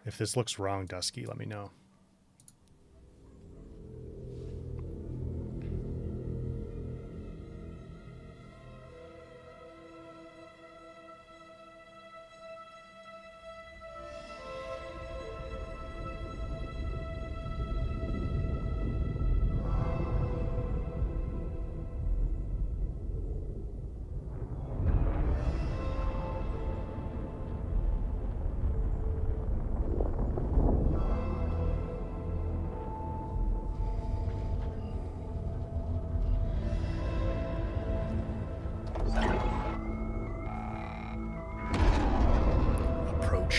If this looks wrong, Dusky, let me know.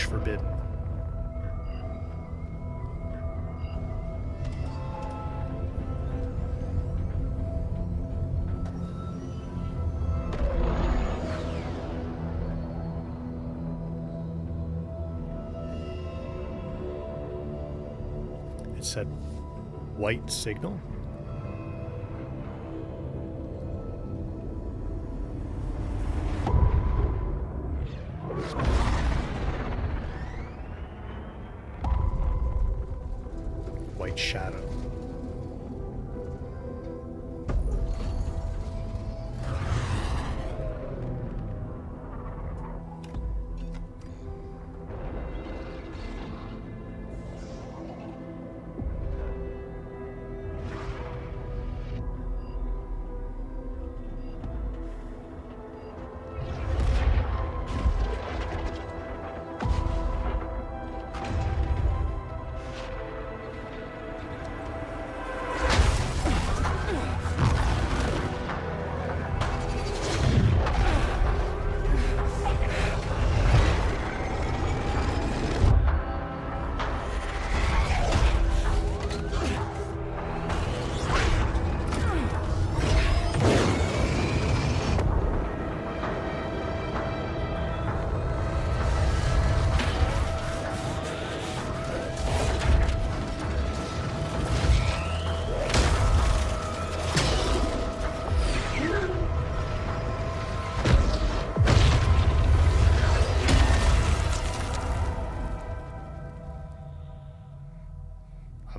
Forbidden. It said white signal. White shadow.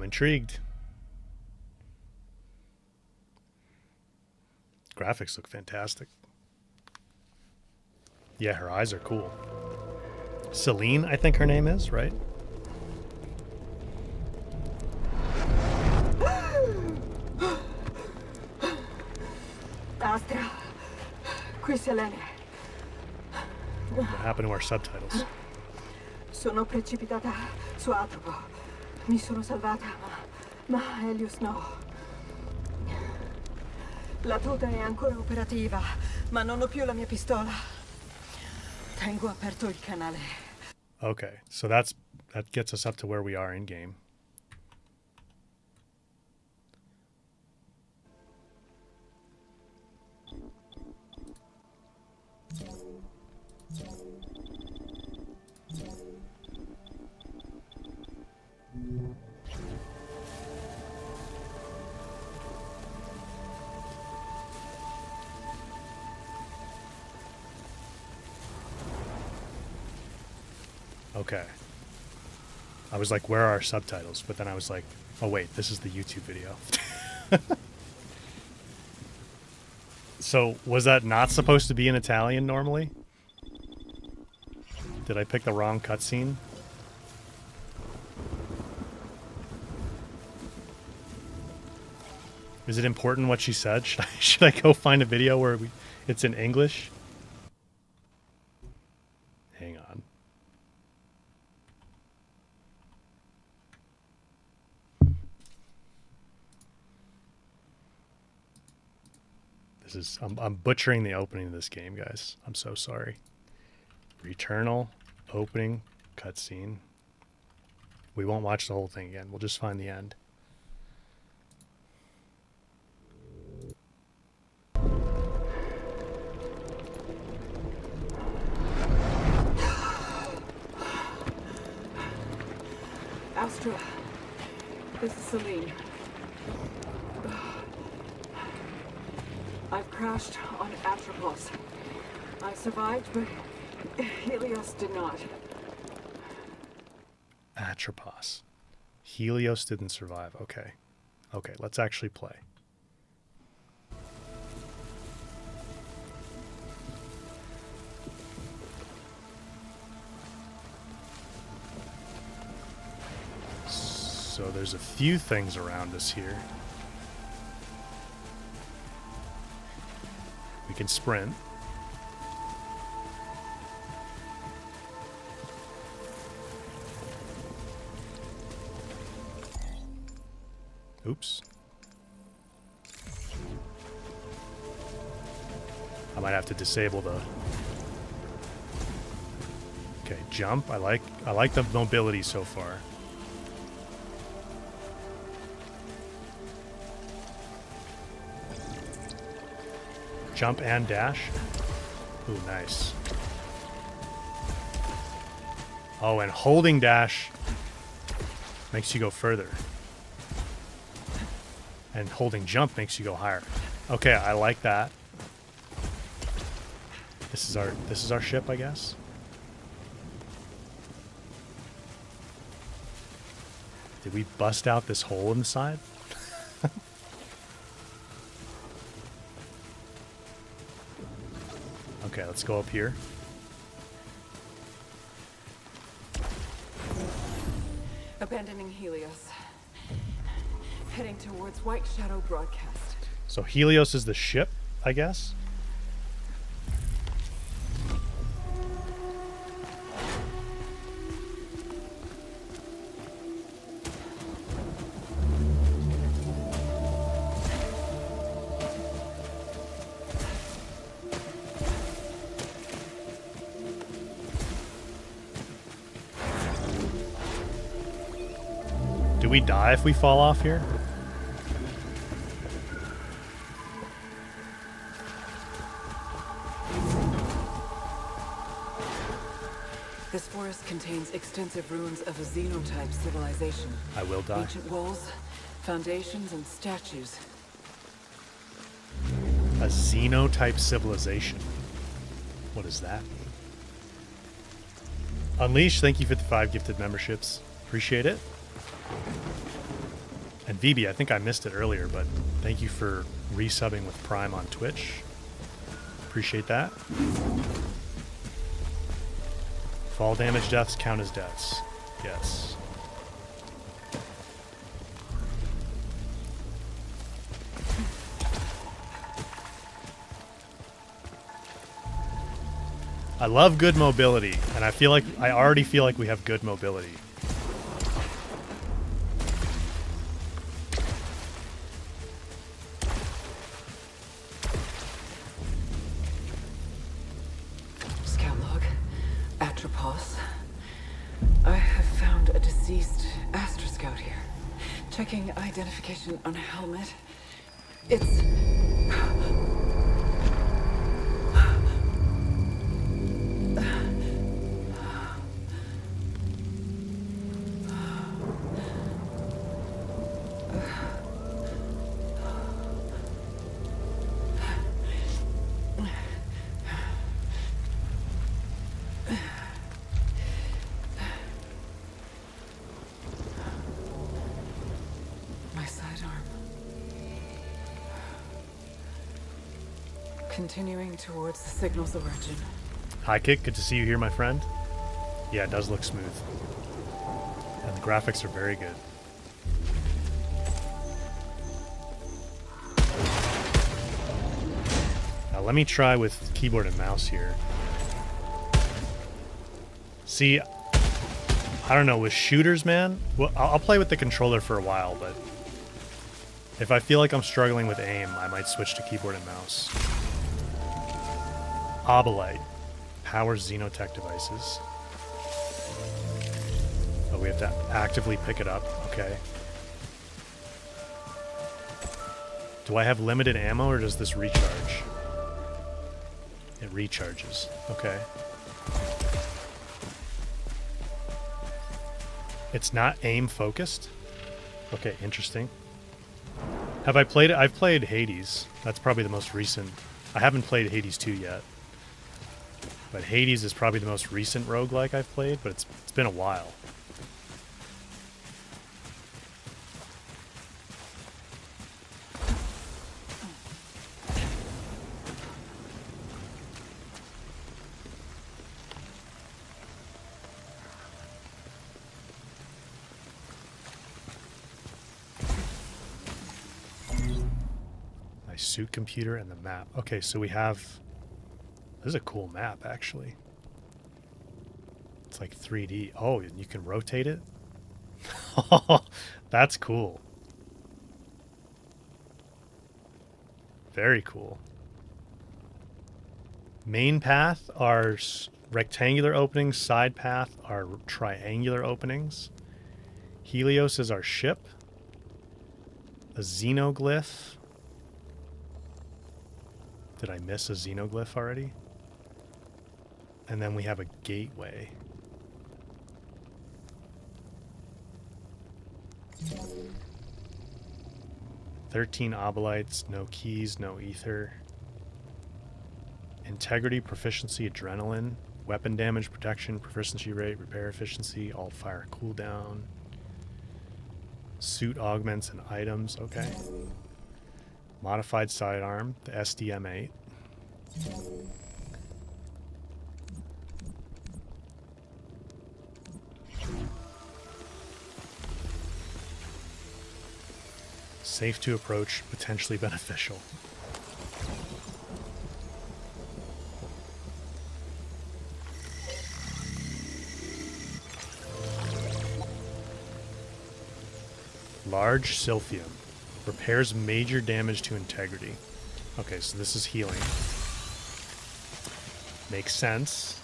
Intrigued. Graphics look fantastic. Yeah, her eyes are cool. Celine, I think her name is, right? Astra, qui Selene. What happened to our subtitles? Sono precipitata su Atropo. Mi sono salvata, ma Helios no. La tuta è ancora operativa, ma non ho più la mia pistola. Tengo aperto il canale. Okay, so that gets us up to where we are in game. Okay. I was like, where are our subtitles? But then I was like, oh wait, this is the YouTube video. So was that not supposed to be in Italian normally? Did I pick the wrong cutscene? Is it important what she said? Should I go find a video where it's in English? Hang on. I'm butchering the opening of this game, guys. I'm so sorry. Returnal, opening, cutscene. We won't watch the whole thing again. We'll just find the end. Astra, this is Celine. I've crashed on Atropos. I survived, but Helios did not. Atropos. Helios didn't survive. Okay. Okay, let's actually play. So there's a few things around us here. We can sprint. Oops. I might have to disable the... Okay, jump. I like the mobility so far. Jump and dash. Ooh, nice. Oh, and holding dash makes you go further. And holding jump makes you go higher. Okay, I like that. This is our ship, I guess. Did we bust out this hole in the side? Okay, let's go up here. Abandoning Helios. Heading towards White Shadow Broadcast. So Helios is the ship, I guess? Do we die if we fall off here? This forest contains extensive ruins of a xenotype civilization. I will die. Ancient walls, foundations, and statues. A xenotype civilization. What does that mean? Unleash, thank you for the 5 gifted memberships. Appreciate it. And VB, I think I missed it earlier, but thank you for resubbing with Prime on Twitch. Appreciate that. Fall damage deaths count as deaths. Yes. I love good mobility, and I already feel like we have good mobility. Scout log. Atropos. I have found a deceased Astra Scout here. Checking identification on a helmet. It's... Continuing towards the signal's origin. Hi, Kick. Good to see you here, my friend. Yeah, it does look smooth. And the graphics are very good. Now let me try with keyboard and mouse here. See, I don't know, with shooters, man, well, I'll play with the controller for a while, but if I feel like I'm struggling with aim, I might switch to keyboard and mouse. Obolite powers xenotech devices. Oh, we have to actively pick it up. Okay. Do I have limited ammo, or does this recharge? It recharges. Okay. It's not aim focused? Okay, interesting. Have I played it? I've played Hades. That's probably the most recent. I haven't played Hades 2 yet. But Hades is probably the most recent roguelike I've played, but it's been a while. suit computer and the map. Okay, so we have... This is a cool map, actually. It's like 3D. Oh, and you can rotate it? That's cool. Very cool. Main path are rectangular openings. Side path are triangular openings. Helios is our ship. A xenoglyph. Did I miss a xenoglyph already? And then we have a gateway. "13 obolites, no keys, no ether. Integrity, proficiency, adrenaline, weapon damage, protection, proficiency rate, repair efficiency, all fire cooldown. Suit augments and items, okay. Modified sidearm, the SDM-8. Safe to approach, potentially beneficial. Large Silphium. Repairs major damage to integrity. Okay, so this is healing. Makes sense.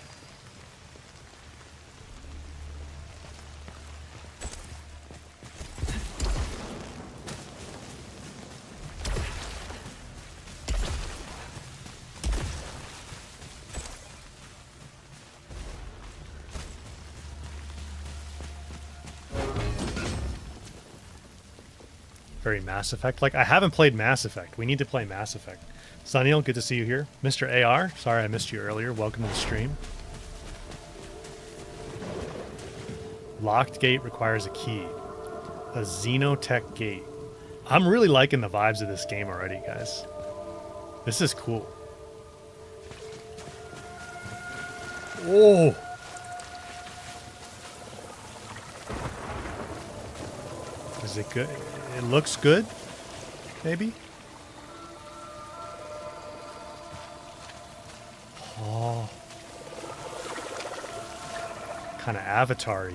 Very Mass Effect. Like, I haven't played Mass Effect. We need to play Mass Effect. Sunil, good to see you here. Mr. AR, sorry I missed you earlier. Welcome to the stream. Locked gate requires a key. A Xenotech gate. I'm really liking the vibes of this game already, guys. This is cool. Oh! Is it good? It looks good, maybe? Oh. Kind of Avatar-y.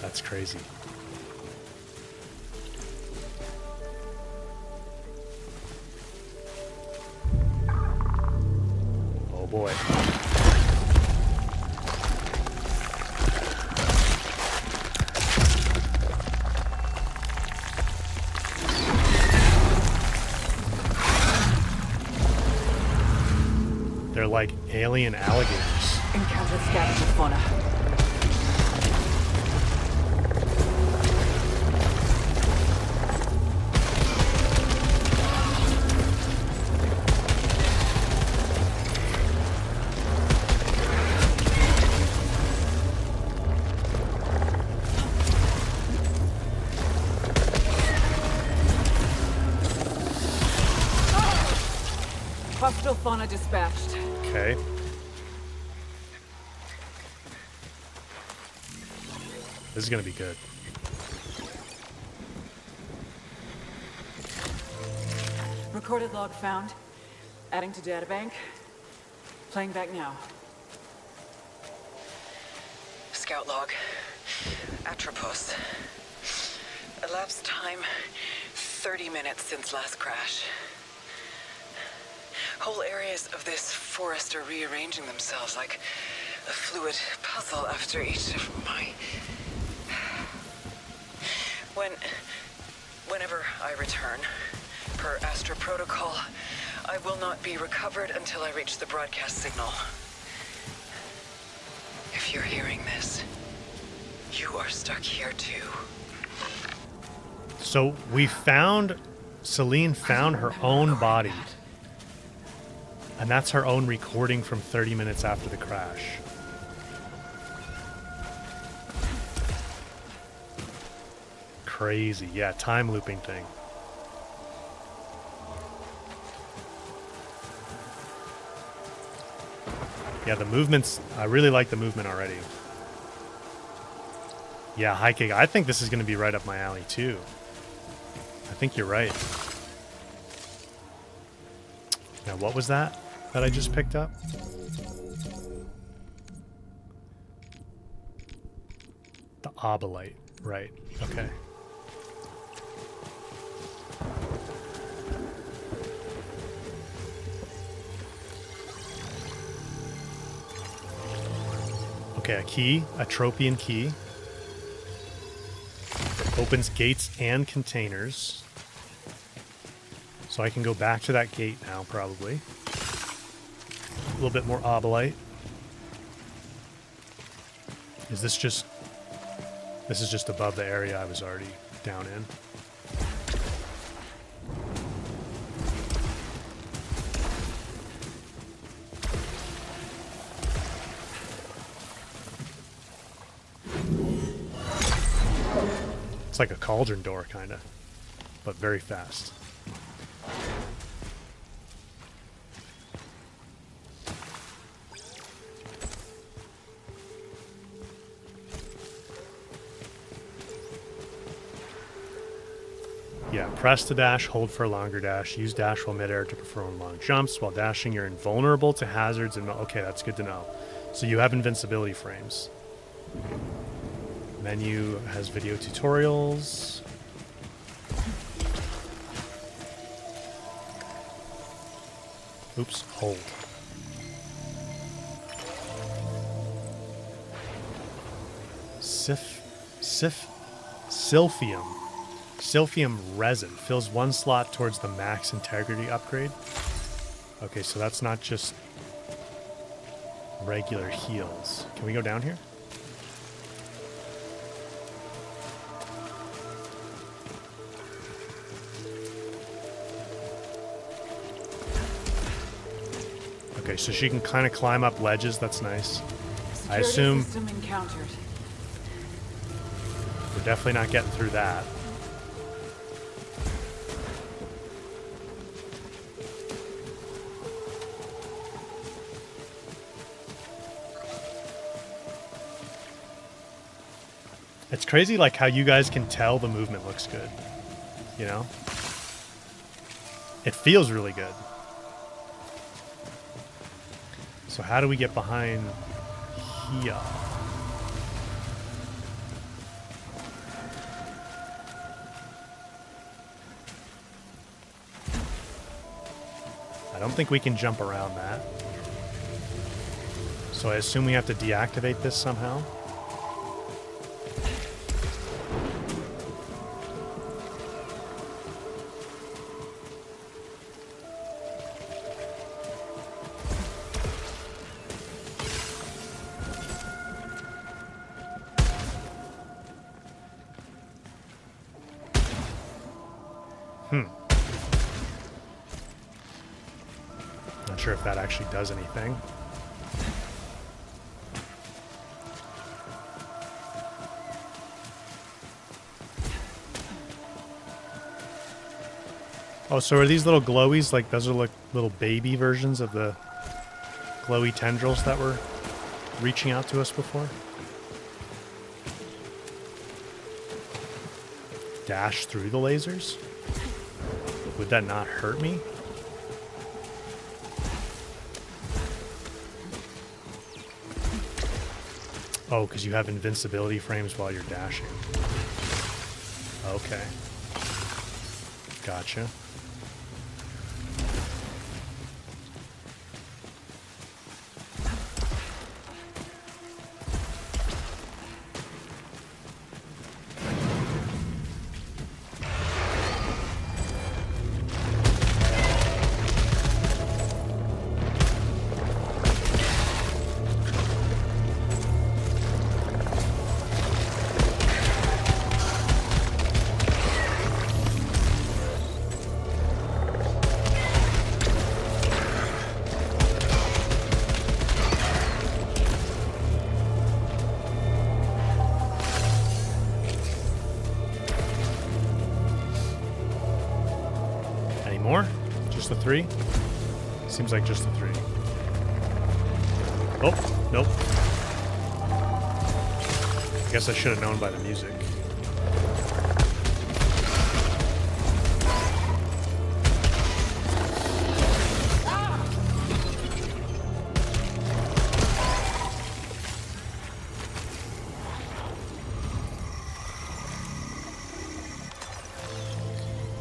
That's crazy. Oh boy. They're like alien alligators. Encountered scavenger fauna. Hostile fauna dispatched. Okay. This is gonna be good. Recorded log found. Adding to databank. Playing back now. Scout log. Atropos. Elapsed time 30 minutes since last crash. Whole areas of this forest are rearranging themselves like a fluid puzzle after each of my... Whenever I return, per Astra protocol, I will not be recovered until I reach the broadcast signal. If you're hearing this, you are stuck here too. So we found... Celine found her own body. And that's her own recording from 30 minutes after the crash. Crazy. Yeah, time looping thing. Yeah, the movements, I really like the movement already. Yeah, hiking. I think this is going to be right up my alley, too. I think you're right. Now, what was that I just picked up? The obolite. Right. Okay. Okay, a key. A tropian key. It opens gates and containers. So I can go back to that gate now, probably. A little bit more obolite. Is this just... This is just above the area I was already down in. It's like a cauldron door, kind of, but very fast. Yeah, press to dash, hold for a longer dash, use dash while midair to perform long jumps. While dashing, you're invulnerable to hazards and... Okay, that's good to know. So you have invincibility frames. Menu has video tutorials. Oops, hold. Silphium. Silphium resin fills one slot towards the max integrity upgrade. Okay, so that's not just regular heals. Can we go down here? Okay, so she can kind of climb up ledges. That's nice. I assume system encountered. we're definitely not getting through that. It's crazy, like, how you guys can tell the movement looks good. You know? It feels really good. So how do we get behind here? I don't think we can jump around that. So I assume we have to deactivate this somehow. Not sure if that actually does anything. Oh, so are these little glowies, like those are like little baby versions of the glowy tendrils that were reaching out to us before? Dash through the lasers? Would that not hurt me? Oh, because you have invincibility frames while you're dashing. Okay. Gotcha. More? Just the 3? Seems like just the 3. Oh, nope. I guess I should have known by the music.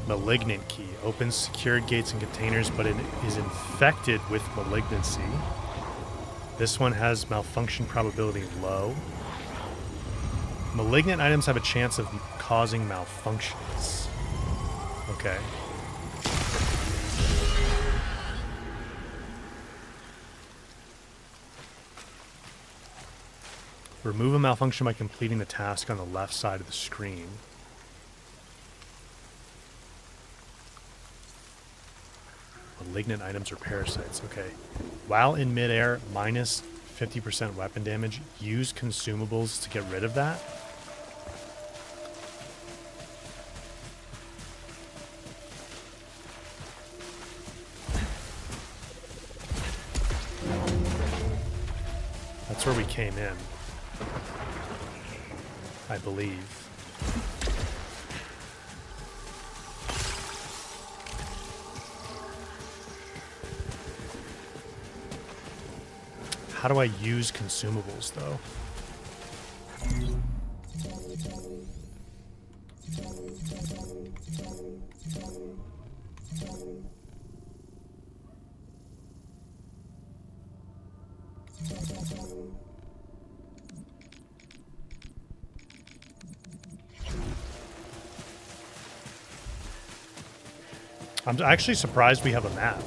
Malignant key. Opens secured gates and containers, but it is infected with malignancy. This one has malfunction probability low. Malignant items have a chance of causing malfunctions. Okay. Remove a malfunction by completing the task on the left side of the screen. Malignant items or parasites. Okay. While in midair, minus 50% weapon damage. Use consumables to get rid of that. That's where we came in, I believe. How do I use consumables, though? I'm actually surprised we have a map.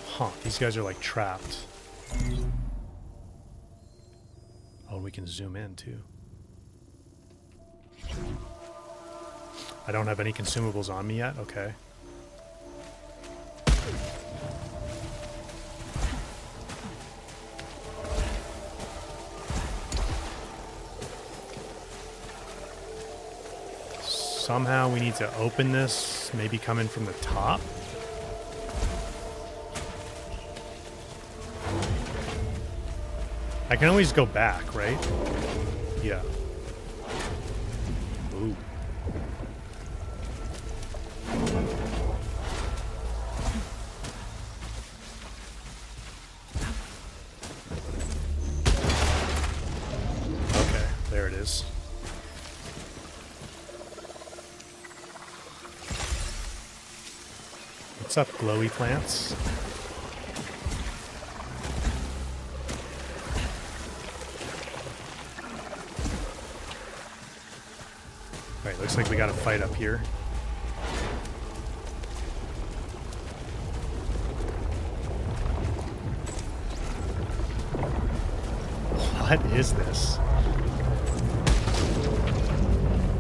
Huh, these guys are like trapped. Oh, we can zoom in too. I don't have any consumables on me yet? Okay. Somehow we need to open this, maybe come in from the top. I can always go back, right? Yeah. Ooh. Okay, there it is. What's up, glowy plants? Alright, looks like we got a fight up here. What is this?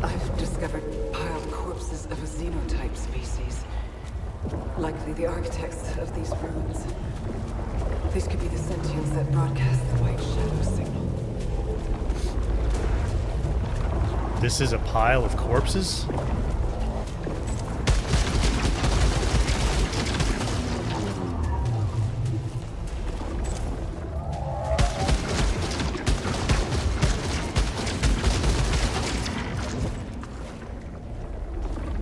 I've discovered piled corpses of a xenotype species. Likely the architects of these ruins. These could be the sentients that broadcast the white shadow signal. This is a pile of corpses?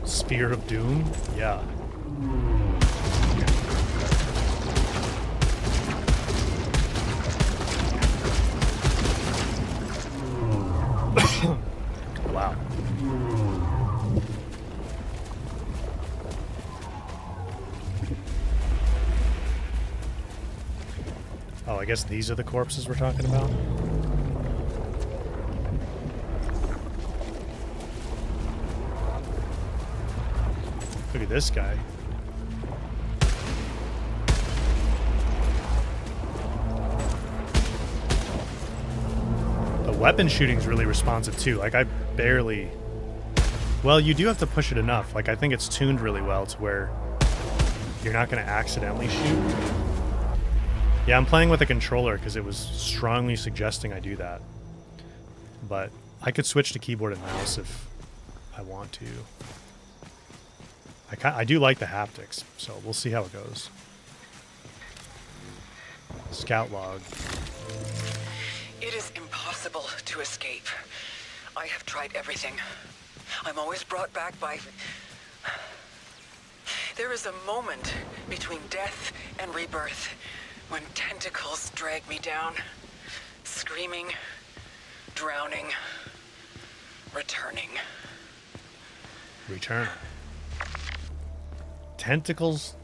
Spear of Doom? Yeah. Wow. Oh, I guess these are the corpses we're talking about? Look at this guy. The weapon shooting's really responsive too. Like, I barely... Well, you do have to push it enough. Like, I think it's tuned really well to where you're not going to accidentally shoot. Yeah, I'm playing with a controller because it was strongly suggesting I do that. But I could switch to keyboard and mouse if I want to. I do like the haptics, so we'll see how it goes. Scout log. It is impossible to escape. I have tried everything. I'm always brought back by... There is a moment between death and rebirth when tentacles drag me down, screaming, drowning, returning. Returnal. Tentacles.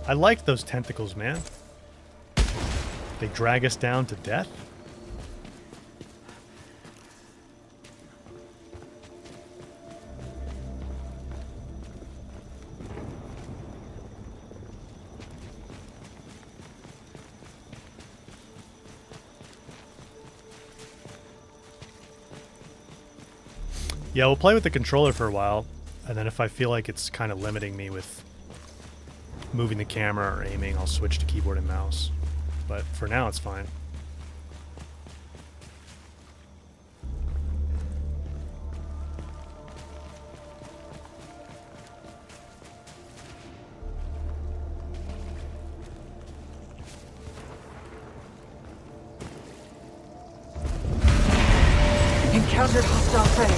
I like those tentacles, man. They drag us down to death. Yeah, we'll play with the controller for a while, and then if I feel like it's kind of limiting me with moving the camera or aiming, I'll switch to keyboard and mouse. But for now, it's fine. Encountered hostile prey.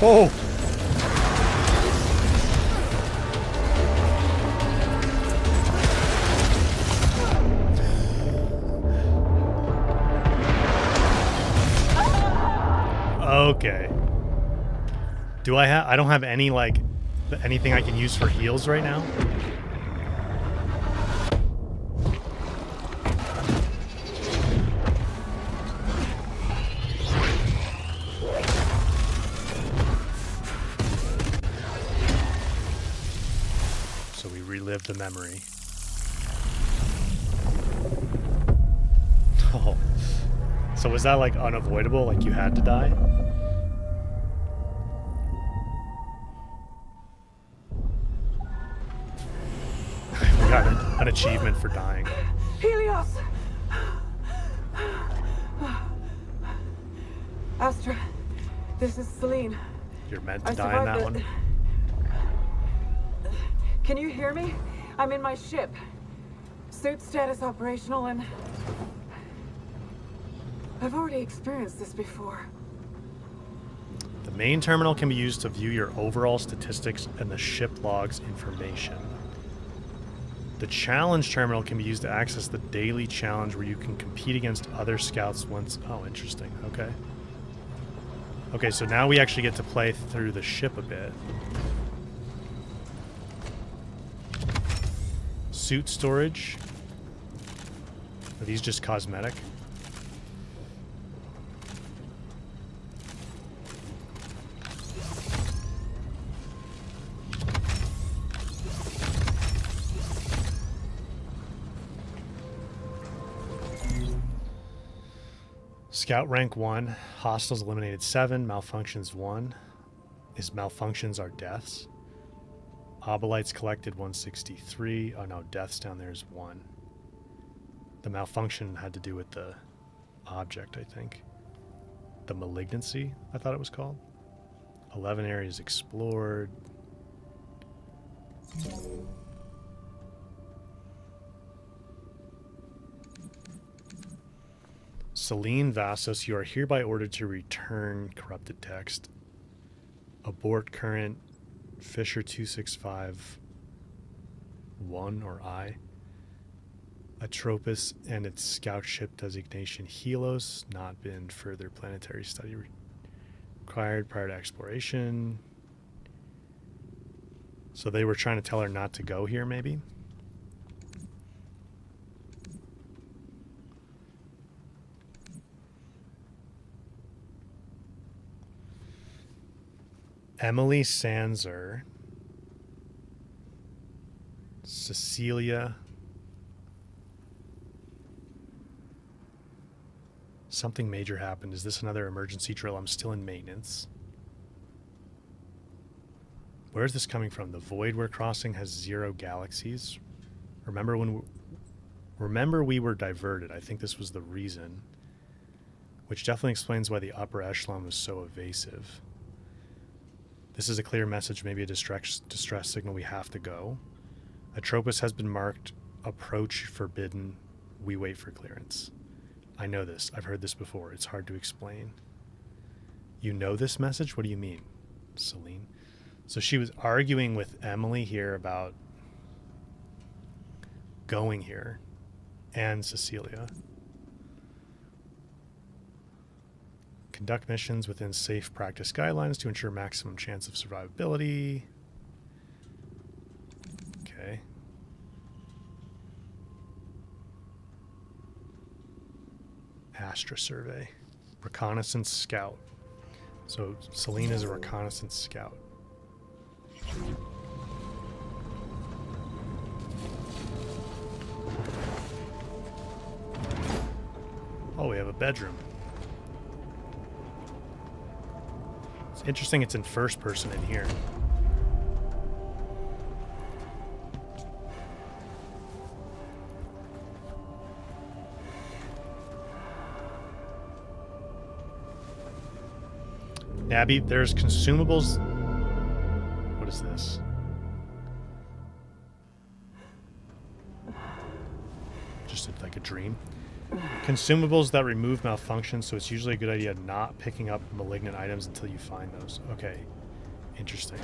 Oh! Okay. Do I have... I don't have any, like, anything I can use for heals right now? So we relive the memory. Oh. So was that, like, unavoidable? Like, you had to die? We got an achievement for dying. Helios! Astra, this is Celine. You're meant to die in that one. Can you hear me? I'm in my ship. Suit status operational and... I've already experienced this before. The main terminal can be used to view your overall statistics and the ship logs information. The challenge terminal can be used to access the daily challenge where you can compete against other scouts once... Oh, interesting. Okay. Okay, so now we actually get to play through the ship a bit. Suit storage. Are these just cosmetic? Scout rank 1, hostiles eliminated 7, malfunctions 1. Is malfunctions are deaths? Obolites collected 163. Oh no, deaths down there is 1. The malfunction had to do with the object, I think. The malignancy, I thought it was called. 11 areas explored. Celine Vassos, you are hereby ordered to return corrupted text. Abort current Fisher 265-1 or I. Atropos and its scout ship designation Helos, not been further planetary study required prior to exploration. So they were trying to tell her not to go here, maybe? Emily Sanzer, Cecilia, something major happened. Is this another emergency drill? I'm still in maintenance. Where is this coming from? The void we're crossing has 0 galaxies. Remember we were diverted. I think this was the reason, which definitely explains why the upper echelon was so evasive. This is a clear message, maybe a distress signal. We have to go. Atropos has been marked. Approach forbidden. We wait for clearance. I know this. I've heard this before. It's hard to explain. You know this message? What do you mean, Celine? So she was arguing with Emily here about going here, and Cecilia. Conduct missions within safe practice guidelines to ensure maximum chance of survivability. Okay. Astra survey. Reconnaissance scout. So Celine is a reconnaissance scout. Oh, we have a bedroom. It's interesting it's in first person in here. Abby, there's consumables. What is this? Just like a dream. Consumables that remove malfunctions, so it's usually a good idea not picking up malignant items until you find those. Okay. Interesting.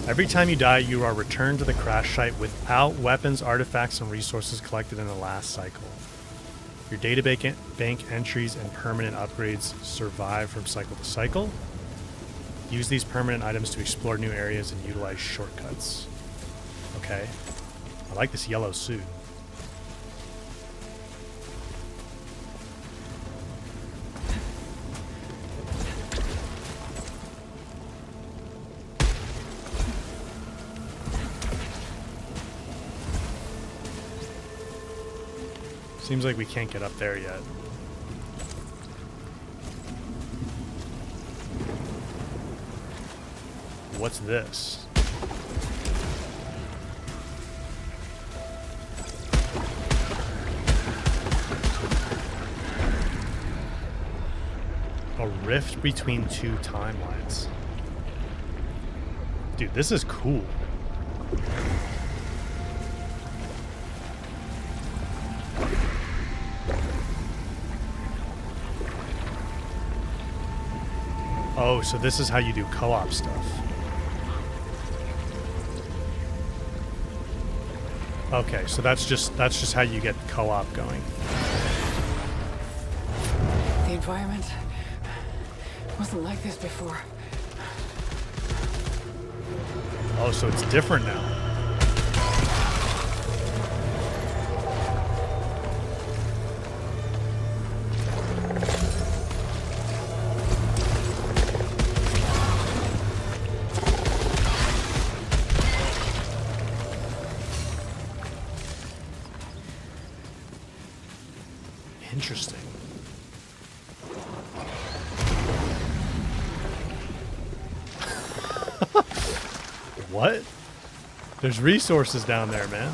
Every time you die, you are returned to the crash site without weapons, artifacts, and resources collected in the last cycle. Your databank entries and permanent upgrades survive from cycle to cycle. Use these permanent items to explore new areas and utilize shortcuts. Okay. I like this yellow suit. Seems like we can't get up there yet. What's this? A rift between two timelines. Dude, this is cool. Oh, so this is how you do co-op stuff. Okay, so that's just how you get co-op going. The environment wasn't like this before. Oh, so it's different now. Interesting. What? There's resources down there, man.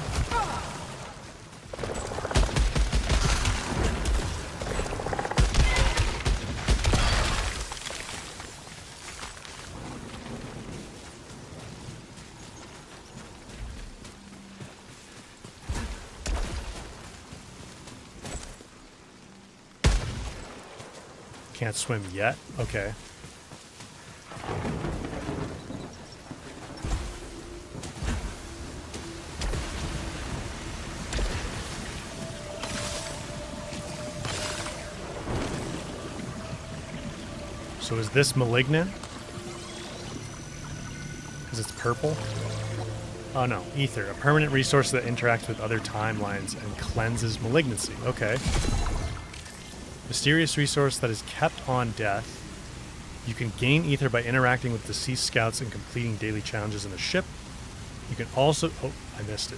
Can't swim yet? Okay. So is this malignant? Because it's purple? Oh no, ether. A permanent resource that interacts with other timelines and cleanses malignancy. Okay. Mysterious resource that is kept on death. You can gain ether by interacting with deceased scouts and completing daily challenges in the ship. You can also... Oh, I missed it.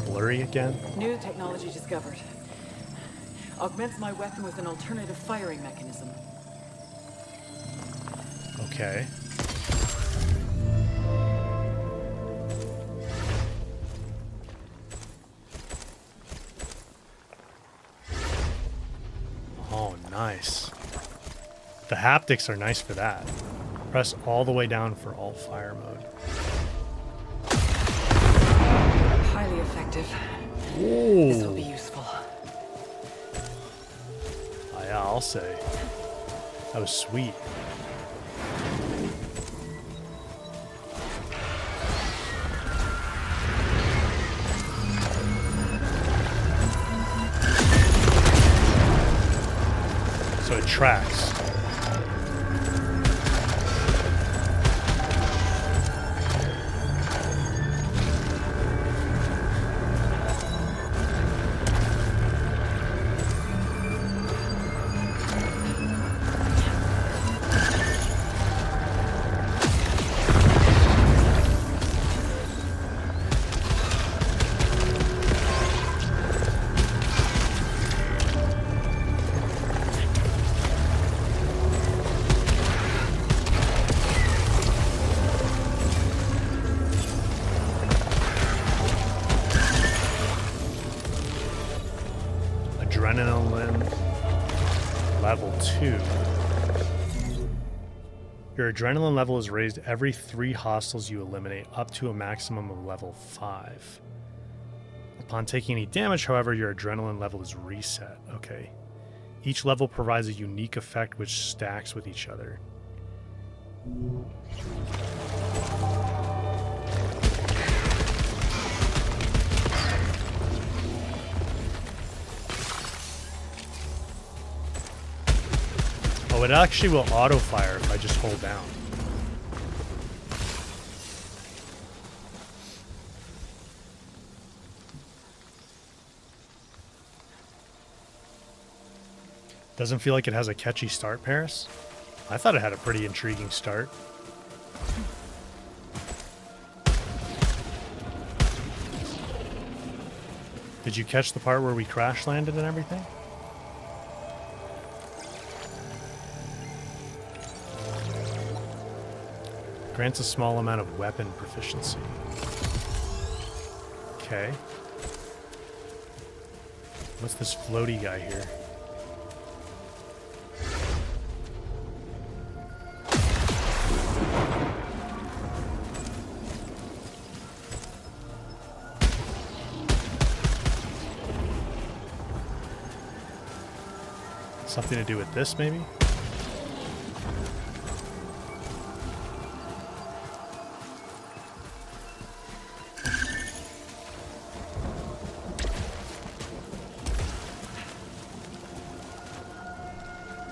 blurry again? New technology discovered. Augments my weapon with an alternative firing mechanism. Okay. Oh, nice. The haptics are nice for that. Press all the way down for alt fire mode. Highly effective. Ooh. This will be useful. Oh, yeah, I'll say. That was sweet. So it tracks. Adrenaline level 2. Your adrenaline level is raised every 3 hostiles you eliminate up to a maximum of level 5. Upon taking any damage, however, your adrenaline level is reset. Okay. Each level provides a unique effect which stacks with each other. Oh, it actually will auto-fire if I just hold down. Doesn't feel like it has a catchy start, Paris? I thought it had a pretty intriguing start. Did you catch the part where we crash landed and everything? Grants a small amount of weapon proficiency. Okay. What's this floaty guy here? Something to do with this, maybe?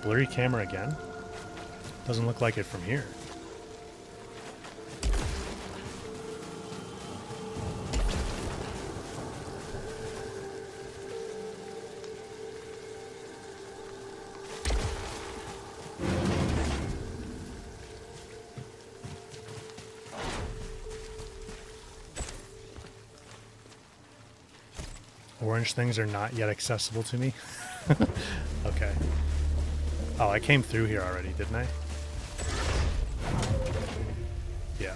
Blurry camera again? Doesn't look like it from here. Orange things are not yet accessible to me. Okay. Oh, I came through here already, didn't I? Yeah.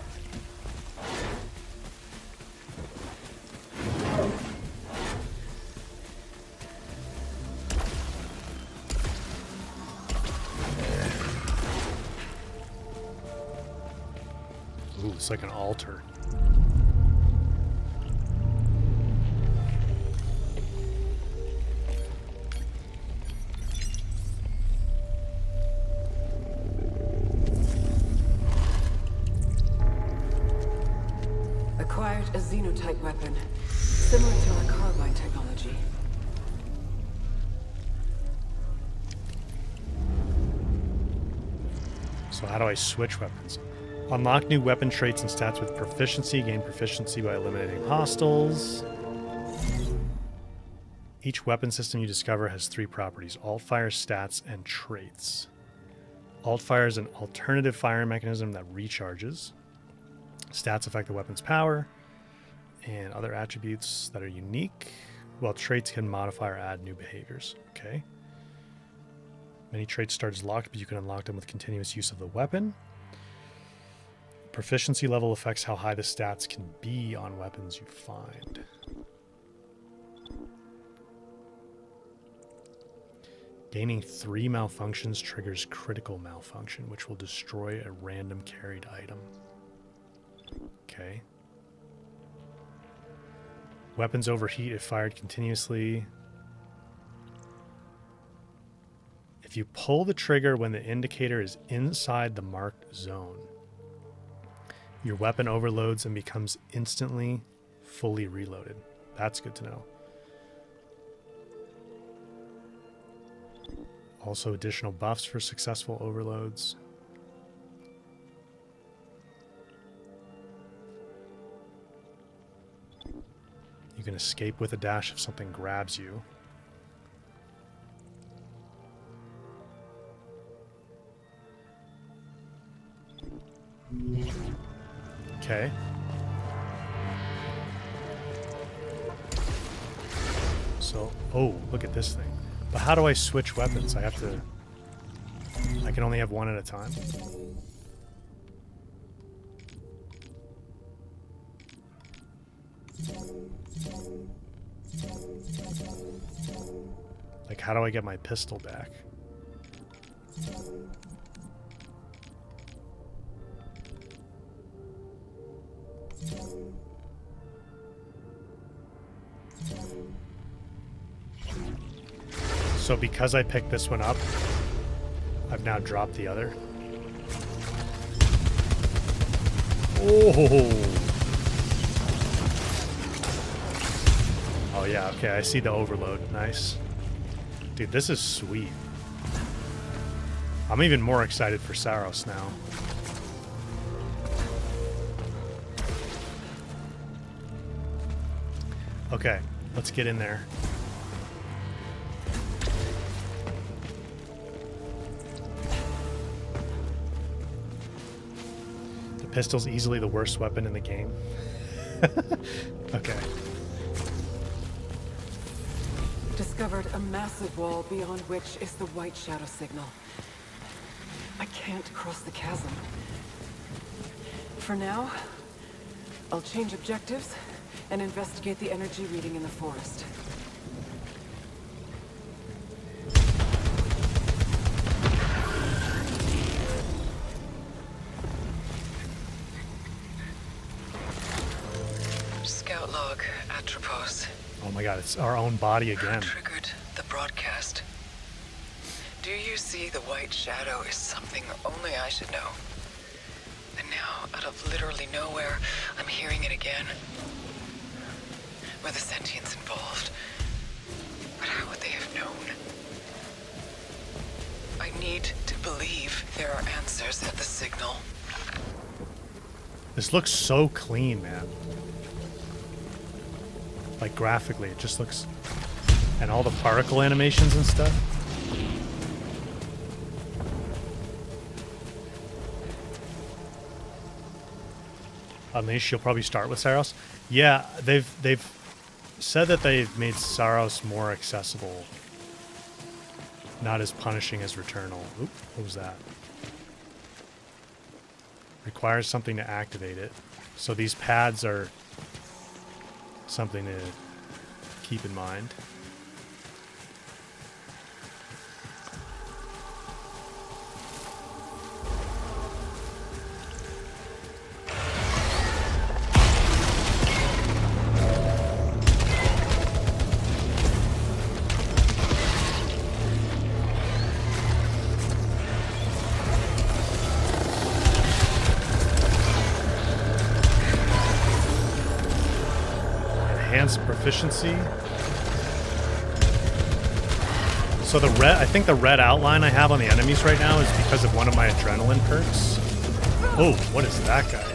Ooh, it's like an altar. Acquired a xenotype weapon, similar to our carbine technology. So how do I switch weapons? Unlock new weapon traits and stats with proficiency. Gain proficiency by eliminating hostiles. Each weapon system you discover has 3 properties: alt-fire, stats, and traits. Alt-fire is an alternative firing mechanism that recharges. Stats affect the weapon's power. And other attributes that are unique. Well, traits can modify or add new behaviors. Okay. Many traits start as locked, but you can unlock them with continuous use of the weapon. Proficiency level affects how high the stats can be on weapons you find. Gaining 3 malfunctions triggers critical malfunction, which will destroy a random carried item. Okay. Weapons overheat if fired continuously. If you pull the trigger when the indicator is inside the marked zone, your weapon overloads and becomes instantly fully reloaded. That's good to know. Also additional buffs for successful overloads. You can escape with a dash if something grabs you. Okay. So, oh, look at this thing. But how do I switch weapons? I can only have one at a time. Like, how do I get my pistol back? So because I picked this one up, I've now dropped the other. Oh! Oh yeah, okay, I see the overload. Nice. Dude, this is sweet. I'm even more excited for Saros now. Okay, let's get in there. The pistol's easily the worst weapon in the game. Okay. Discovered a massive wall beyond which is the white shadow signal. I can't cross the chasm. For now, I'll change objectives and investigate the energy reading in the forest. Scout log, Atropos. Oh my god, it's our own body again. Triggered the broadcast. Do you see the white shadow is something only I should know? And now, out of literally nowhere, I'm hearing it again. Were the sentients involved? But how would they have known? I need to believe there are answers at the signal. This looks so clean, man. Like graphically, it just looks... And all the particle animations and stuff. Unleash, you'll probably start with Saros. Yeah, they've said that they've made Saros more accessible. Not as punishing as Returnal. Oop, what was that? Requires something to activate it. So these pads are something to keep in mind. Proficiency. So the red, I think the red outline I have on the enemies right now is because of one of my adrenaline perks. Oh, what is that guy?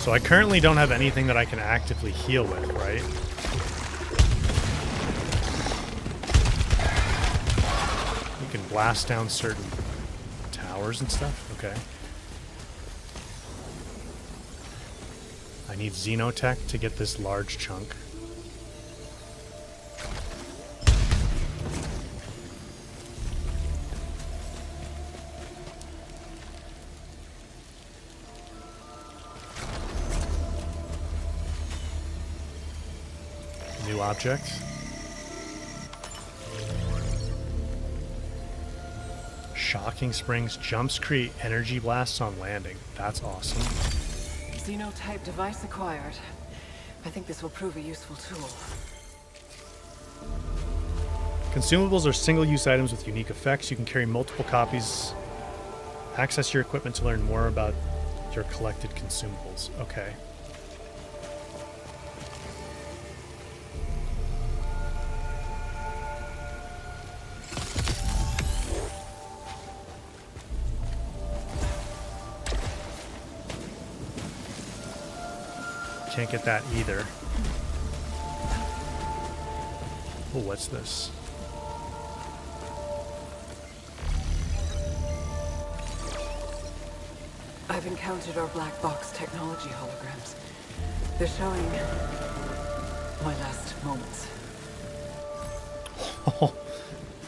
So I currently don't have anything that I can actively heal with, right? You can blast down certain towers and stuff? Okay. I need Xenotech to get this large chunk. New object. Shocking Springs jumps create energy blasts on landing. That's awesome. Xenotype device acquired. I think this will prove a useful tool. Consumables are single-use items with unique effects. You can carry multiple copies. Access your equipment to learn more about your collected consumables. Okay. Can't get that either. Oh, what's this? I've encountered our black box technology holograms. They're showing my last moments.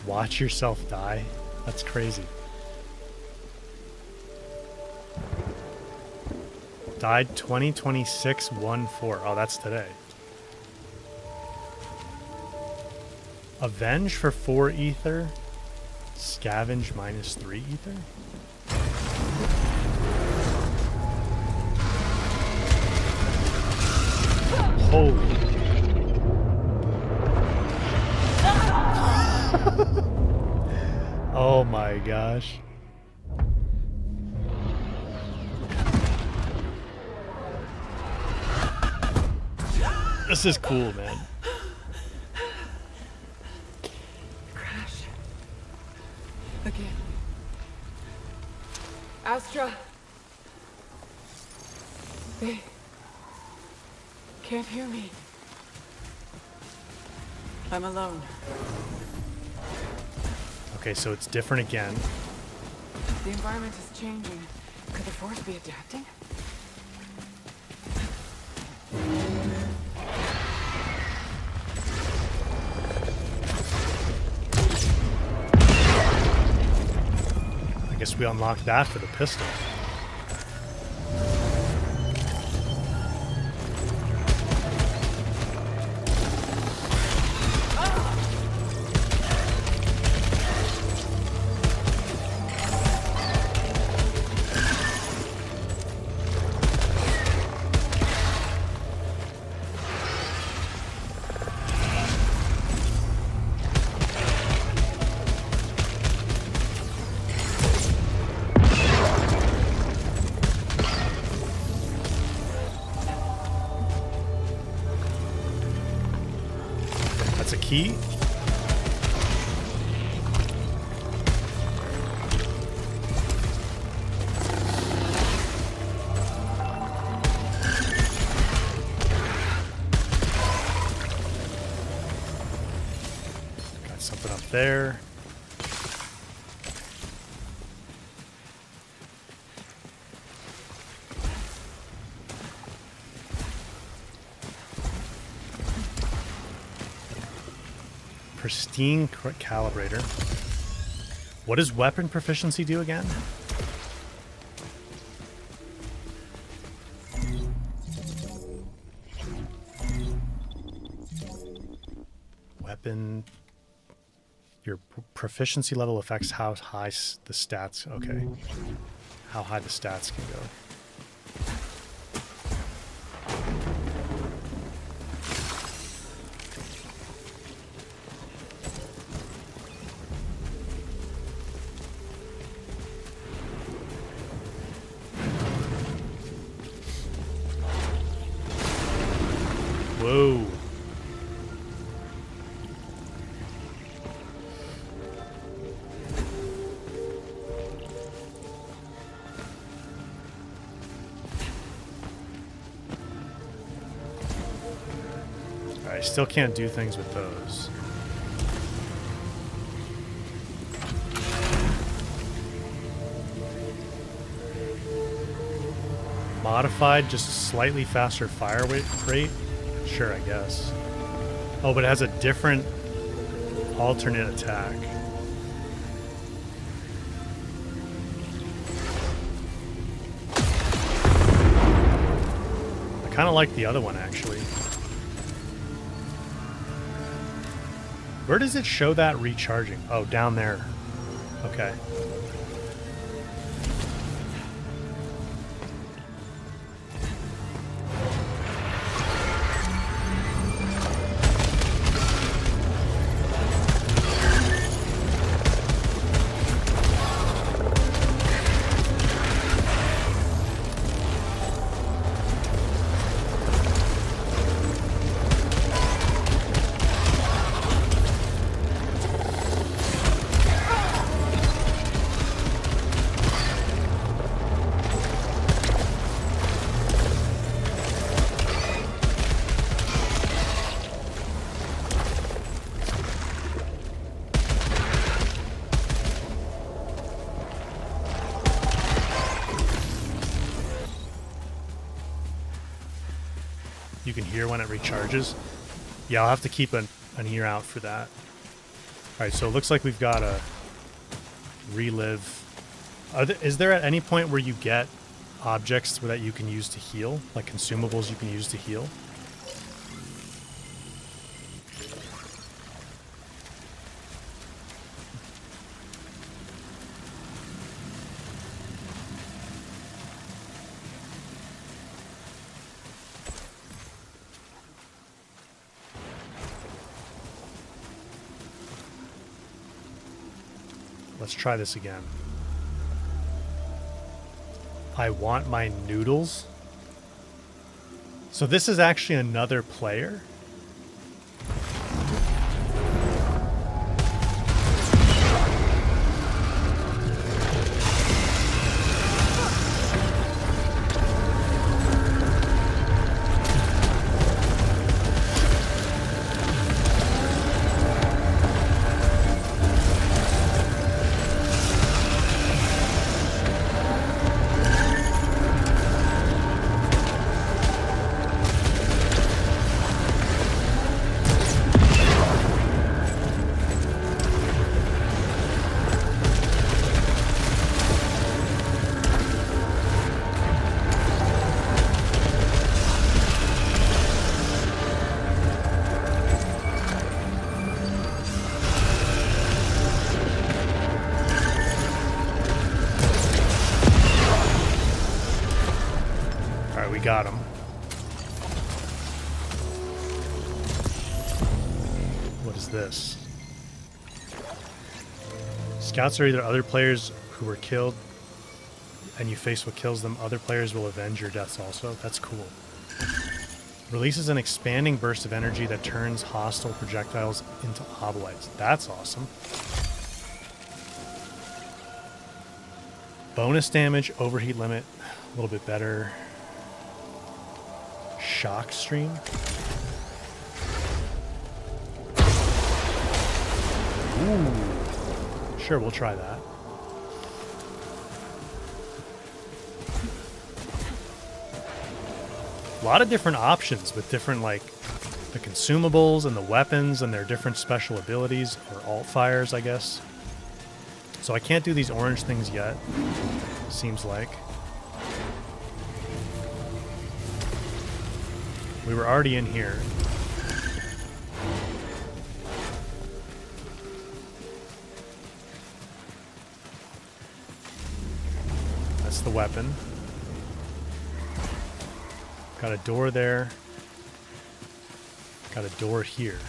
Watch yourself die? That's crazy. Died 2026-1-4. Oh, that's today. Avenge for 4 ether. Scavenge -3 ether. Holy. Oh my gosh. This is cool, man. Crash. Again. Astra. They can't hear me. I'm alone. Okay, so it's different again. The environment is changing. Could the force be adapting? I guess we unlocked that for the pistol. That's a key. Got something up there. Pristine calibrator. What does weapon proficiency do again? Weapon. Your proficiency level affects how high the stats. Okay. How high the stats can go. Whoa. I still can't do things with those. Modified, just a slightly faster fire rate? Sure, I guess. Oh, but it has a different alternate attack. I kind of like the other one, actually. Where does it show that recharging? Oh, down there. Okay. You can hear when it recharges. Yeah, I'll have to keep an ear out for that. Alright, so it looks like we've got a relive. Is there at any point where you get objects that you can use to heal? Like consumables you can use to heal? Let's try this again. I want my noodles. So this is actually another player? We got him. What is this? Scouts are either other players who were killed and you face what kills them. Other players will avenge your deaths also. That's cool. Releases an expanding burst of energy that turns hostile projectiles into obolites. That's awesome. Bonus damage, overheat limit, a little bit better. Shock stream. Ooh. Sure, we'll try that. A lot of different options with different, like, the consumables and the weapons and their different special abilities, or alt fires, I guess. So I can't do these orange things yet, seems like. We were already in here. That's the weapon. Got a door there. Got a door here.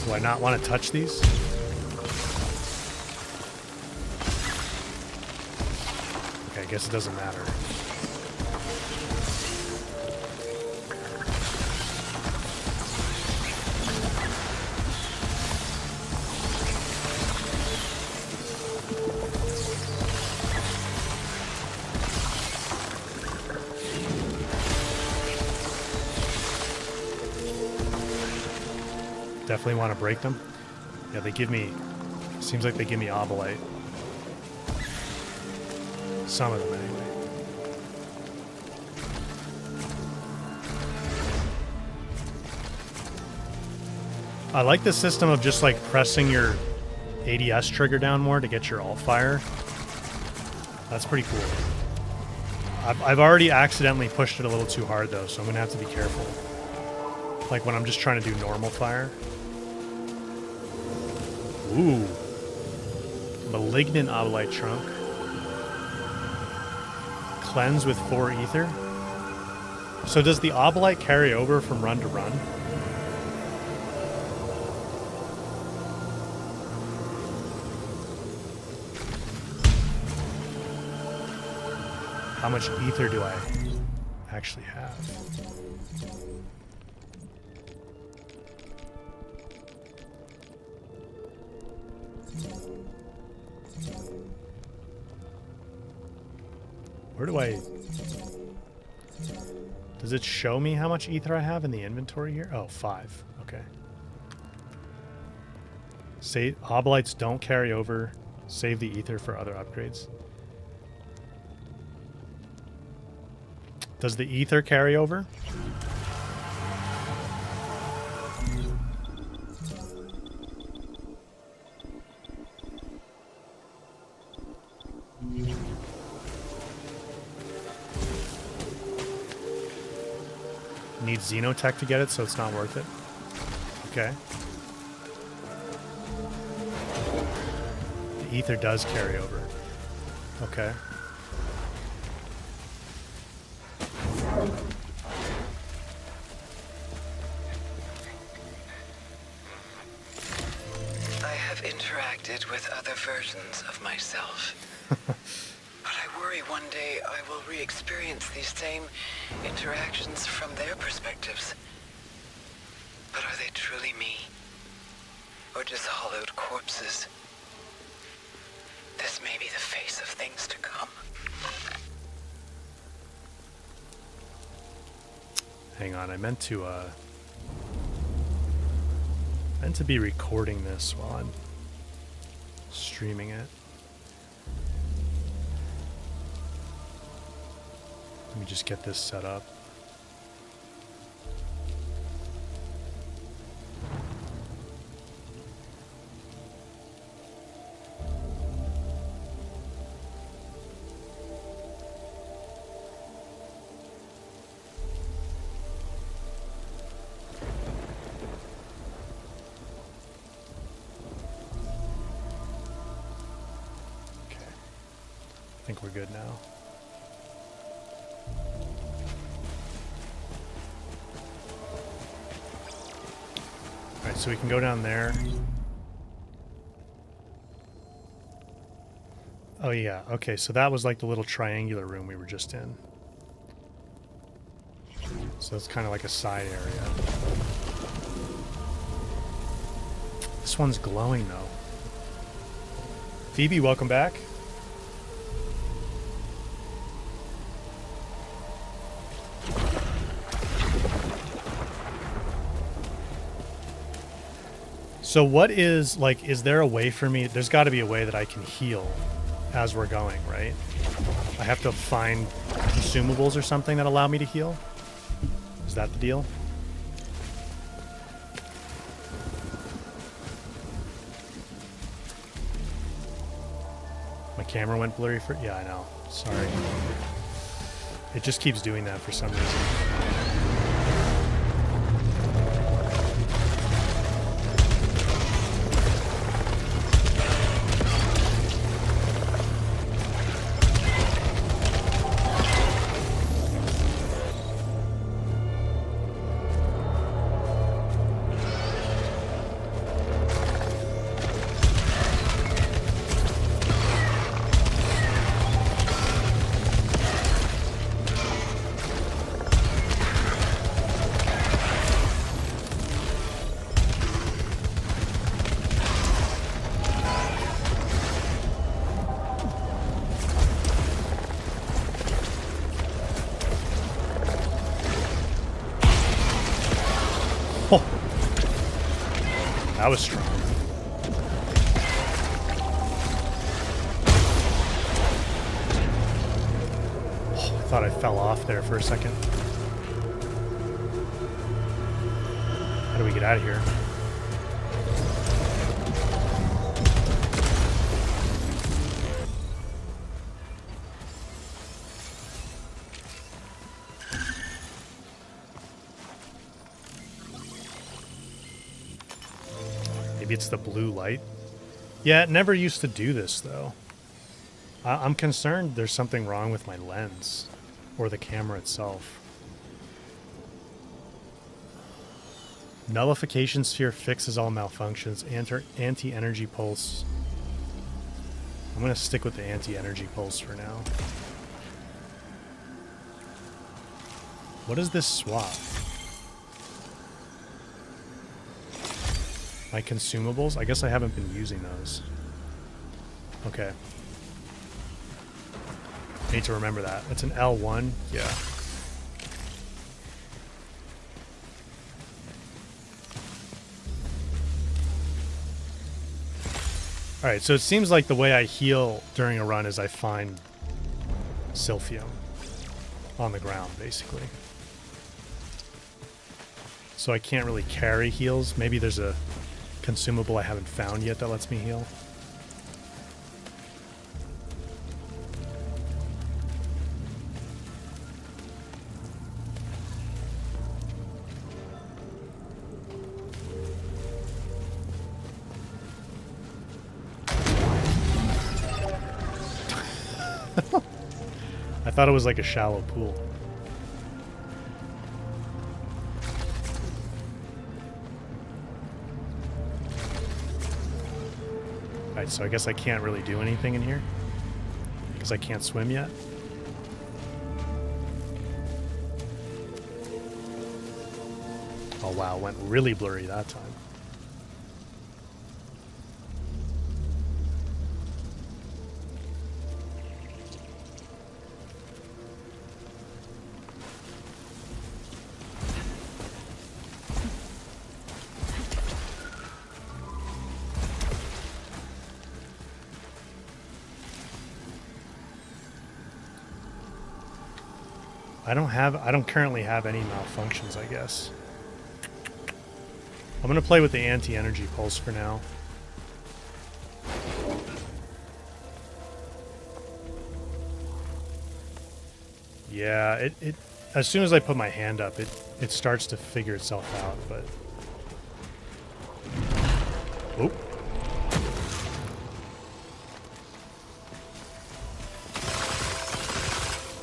Do I not want to touch these? Okay, I guess it doesn't matter. definitely want to break them. Yeah, they give me... Seems like they give me obolite. Some of them, anyway. I like the system of just like pressing your ADS trigger down more to get your alt fire. That's pretty cool. I've already accidentally pushed it a little too hard though, so I'm gonna have to be careful. Like when I'm just trying to do normal fire. Ooh. Malignant obolite trunk. Cleanse with 4 ether. So does the obolite carry over from run to run? How much ether do I actually have? Where do I... Does it show me how much ether I have in the inventory here? Oh, 5. Okay. Say obolites don't carry over. Save the ether for other upgrades. Does the ether carry over? Need Xenotech to get it, so it's not worth it. Okay. The ether does carry over. Okay. I have interacted with other versions of myself. But I worry one day I will re-experience these same interactions from their perspectives. But are they truly me? Or just hollowed corpses? This may be the face of things to come. Hang on, I meant to be recording this while I'm streaming it. Let me just get this set up. I think we're good now. Alright, so we can go down there. Oh yeah, okay, so that was like the little triangular room we were just in. So it's kind of like a side area. This one's glowing though. Phoebe, welcome back. So what is, like, is there a way for me, there's got to be a way that I can heal as we're going, right? I have to find consumables or something that allow me to heal? Is that the deal? My camera went blurry for, yeah, I know, sorry. It just keeps doing that for some reason. That was strong. Oh, I thought I fell off there for a second. How do we get out of here? Maybe it's the blue light. Yeah, it never used to do this, though. I'm concerned there's something wrong with my lens or the camera itself. Nullification sphere fixes all malfunctions. Anti-energy pulse. I'm going to stick with the anti-energy pulse for now. What is this swap? My consumables? I guess I haven't been using those. Okay. I need to remember that. It's an L1? Yeah. Alright, so it seems like the way I heal during a run is I find Silphium on the ground, basically. So I can't really carry heals. Maybe there's a consumable I haven't found yet that lets me heal. I thought it was like a shallow pool. Alright, so I guess I can't really do anything in here because I can't swim yet. Oh wow, went really blurry that time. I don't currently have any malfunctions, I guess. I'm gonna play with the anti-energy pulse for now. Yeah, it as soon as I put my hand up, it starts to figure itself out, but oh.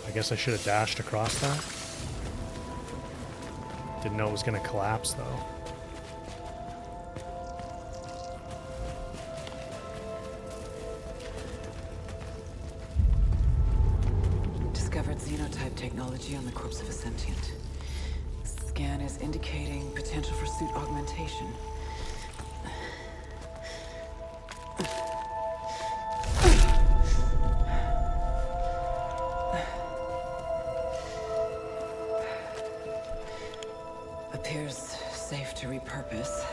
I guess I should have dashed across that. Didn't know it was going to collapse, though. Discovered xenotype technology on the corpse of a sentient. Scan is indicating potential for suit augmentation. Appears safe to repurpose.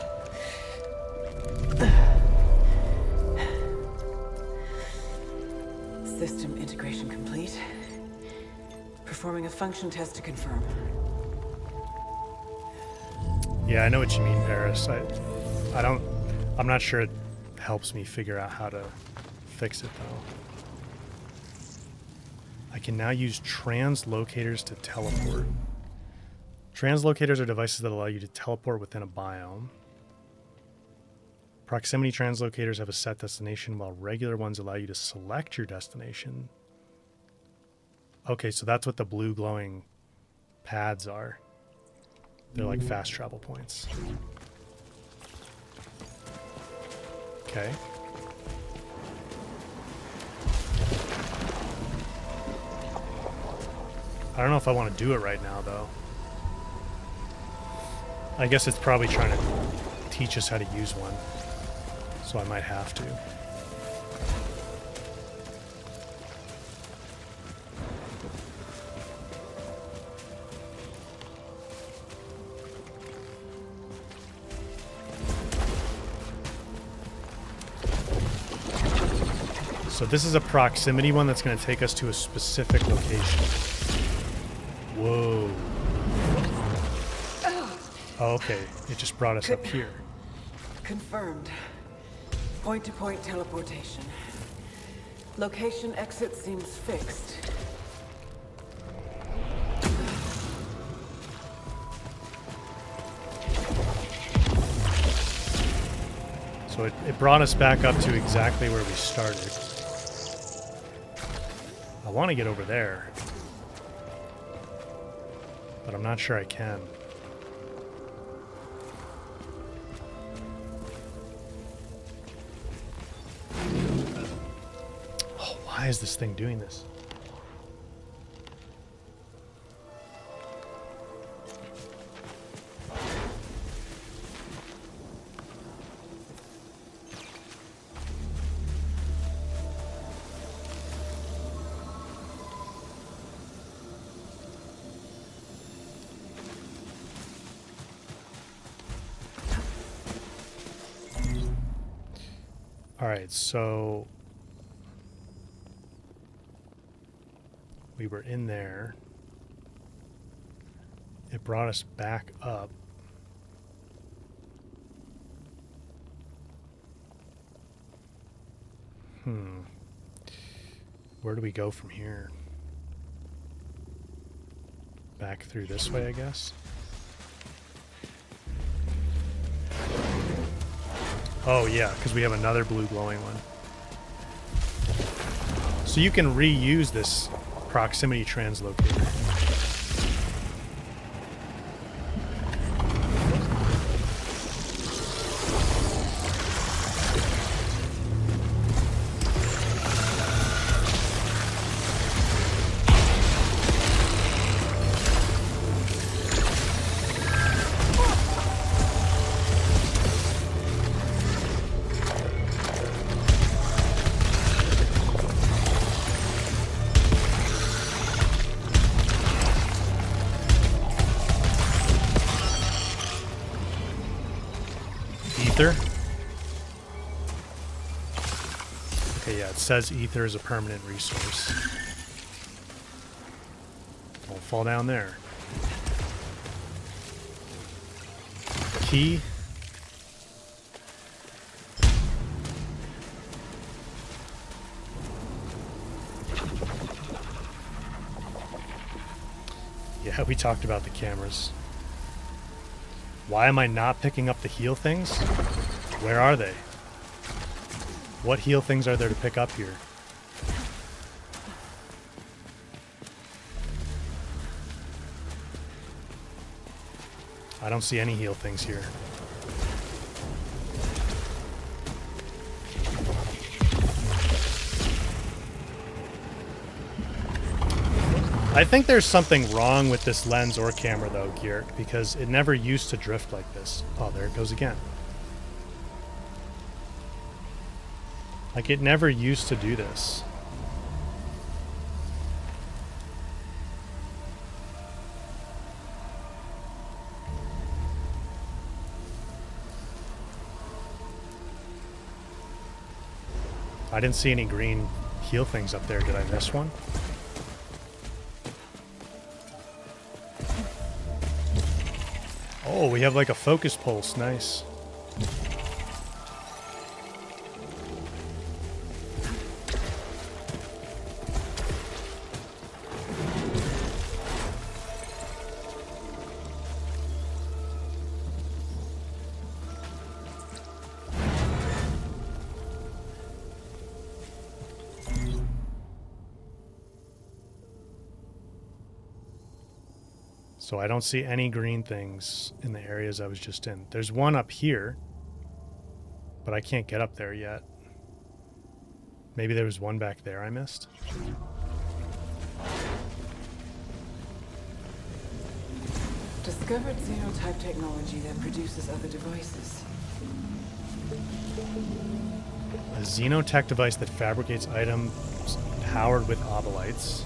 System integration complete. Performing a function test to confirm. Yeah, I know what you mean, Paris. I'm not sure it helps me figure out how to fix it, though. I can now use translocators to teleport. Translocators are devices that allow you to teleport within a biome. Proximity translocators have a set destination, while regular ones allow you to select your destination. Okay, so that's what the blue glowing pads are. They're like fast travel points. Okay. I don't know if I want to do it right now, though. I guess it's probably trying to teach us how to use one, so I might have to. So this is a proximity one that's going to take us to a specific location. Whoa. Oh, okay. It just brought us up here. Confirmed. Point-to-point teleportation. Location exit seems fixed. So it brought us back up to exactly where we started. I want to get over there, but I'm not sure I can. Oh, why is this thing doing this? Alright, so we were in there. It brought us back up. Where do we go from here? Back through this way, I guess? Oh yeah, because we have another blue glowing one. So you can reuse this proximity translocator. Ether. Okay, yeah, it says ether is a permanent resource. Don't fall down there. Key. Yeah, we talked about the cameras. Why am I not picking up the heal things? Where are they? What heal things are there to pick up here? I don't see any heal things here. I think there's something wrong with this lens or camera though, Gear, because it never used to drift like this. Oh, there it goes again. Like, it never used to do this. I didn't see any green heal things up there. Did I miss one? Oh, we have like a focus pulse. Nice. So I don't see any green things in the areas I was just in. There's one up here, but I can't get up there yet. Maybe there was one back there I missed. Discovered xenotype technology that produces other devices. A xenotech device that fabricates items powered with obolites.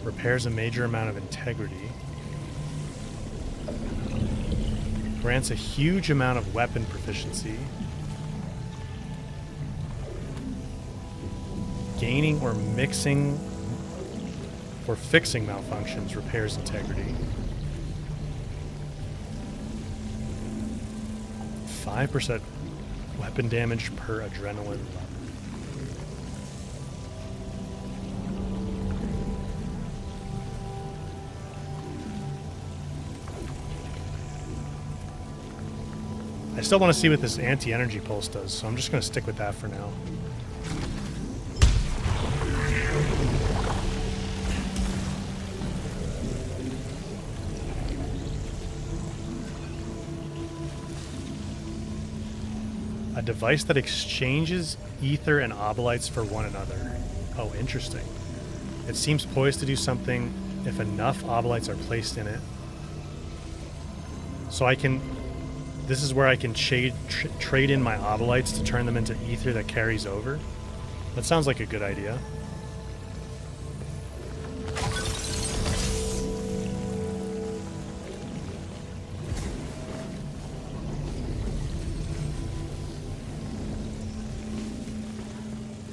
Repairs a major amount of integrity. Grants a huge amount of weapon proficiency. Gaining or mixing or fixing malfunctions, repairs integrity. 5% weapon damage per adrenaline level. I still want to see what this anti-energy pulse does, so I'm just going to stick with that for now. A device that exchanges ether and obolites for one another. Oh, interesting. It seems poised to do something if enough obolites are placed in it. So I can... This is where I can trade in my obolites to turn them into ether that carries over. That sounds like a good idea.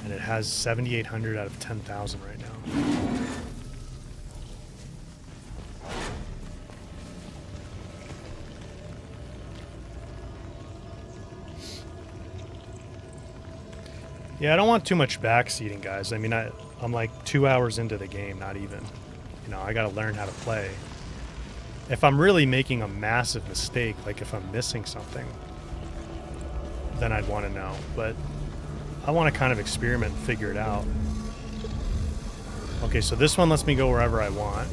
And it has 7,800 out of 10,000 right now. Yeah, I don't want too much backseating, guys. I mean, I'm like 2 hours into the game, not even. You know, I gotta learn how to play. If I'm really making a massive mistake, like if I'm missing something, then I'd want to know. But I want to kind of experiment and figure it out. Okay, so this one lets me go wherever I want.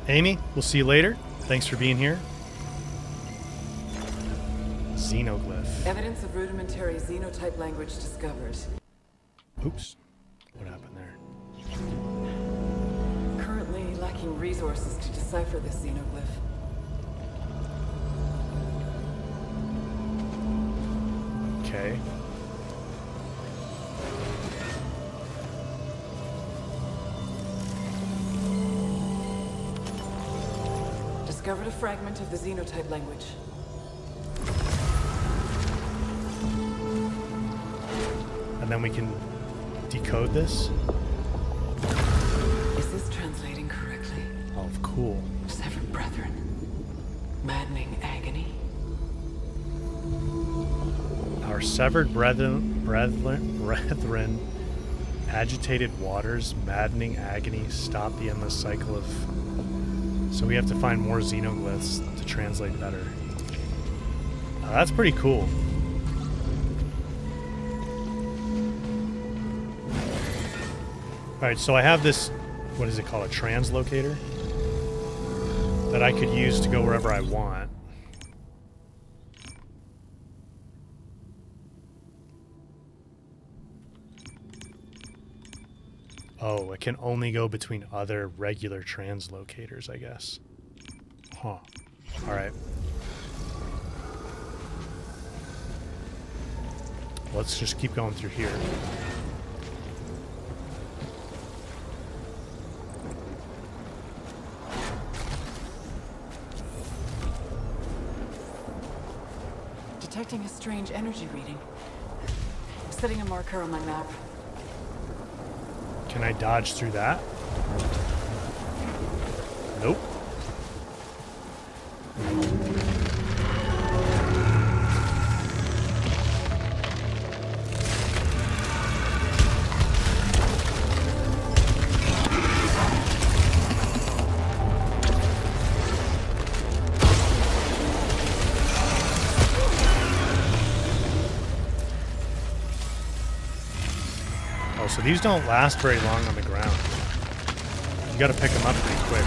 Amy, we'll see you later. Thanks for being here. Xenoglyph. Evidence of rudimentary xenotype language discovered. Oops. What happened there? Currently lacking resources to decipher this xenoglyph. Okay. Discovered a fragment of the xenotype language. And then we can decode this. Is this translating correctly? Oh, cool. Severed brethren. Maddening agony. Our severed brethren, agitated waters, maddening agony, stop the endless cycle of... So we have to find more xenoglyphs to translate better. That's pretty cool. Alright, so I have this, what is it called, a translocator? That I could use to go wherever I want. Oh, it can only go between other regular translocators, I guess. Huh. Alright. Let's just keep going through here. Detecting a strange energy reading. I'm setting a marker on my map. Can I dodge through that? Nope. So these don't last very long on the ground. You gotta pick them up pretty quick.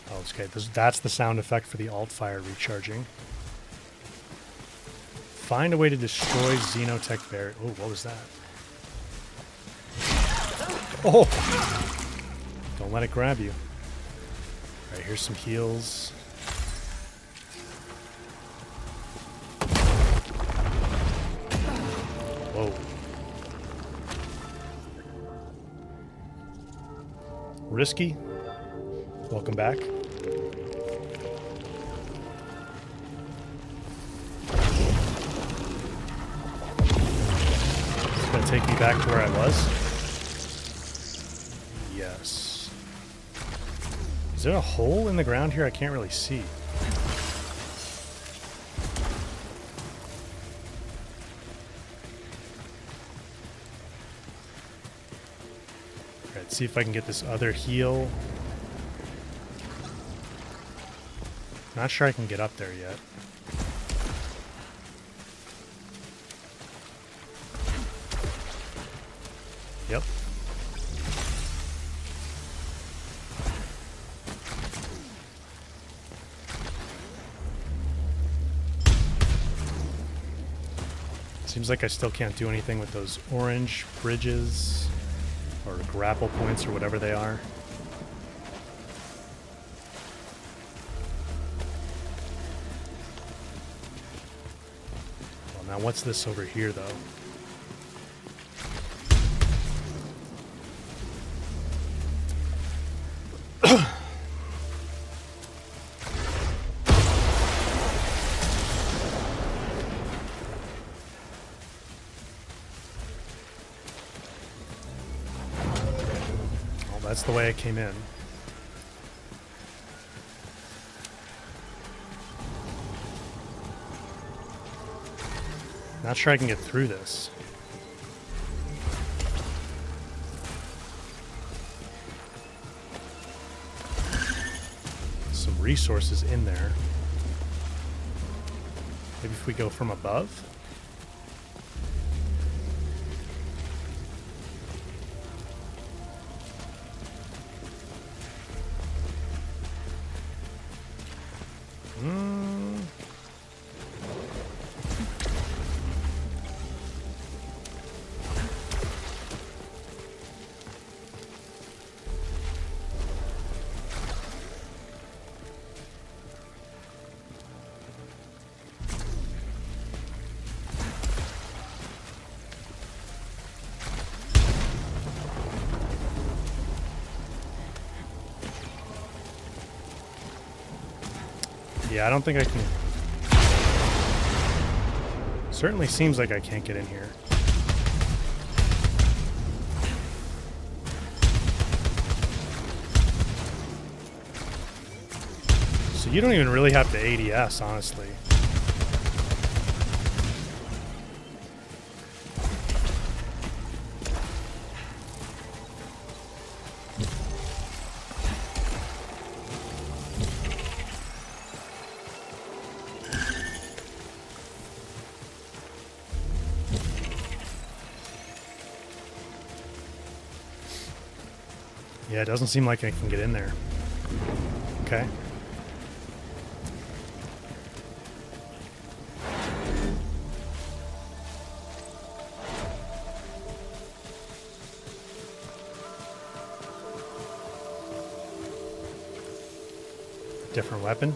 Oh, okay. That's the sound effect for the alt fire recharging. Find a way to destroy Xenotech barrier. Oh, what was that? Oh! Don't let it grab you. Alright, here's some heals. Whoa. Risky. Welcome back. It's gonna take me back to where I was. Yes. Is there a hole in the ground here? I can't really see. Alright, see if I can get this other heal. Not sure I can get up there yet. Yep. Seems like I still can't do anything with those orange bridges or grapple points or whatever they are. Well, now what's this over here though? That's the way I came in. Not sure I can get through this. Some resources in there. Maybe if we go from above? Yeah, I don't think I can. Certainly seems like I can't get in here. So you don't even really have to ADS, honestly. Yeah, it doesn't seem like I can get in there. Okay. Different weapon.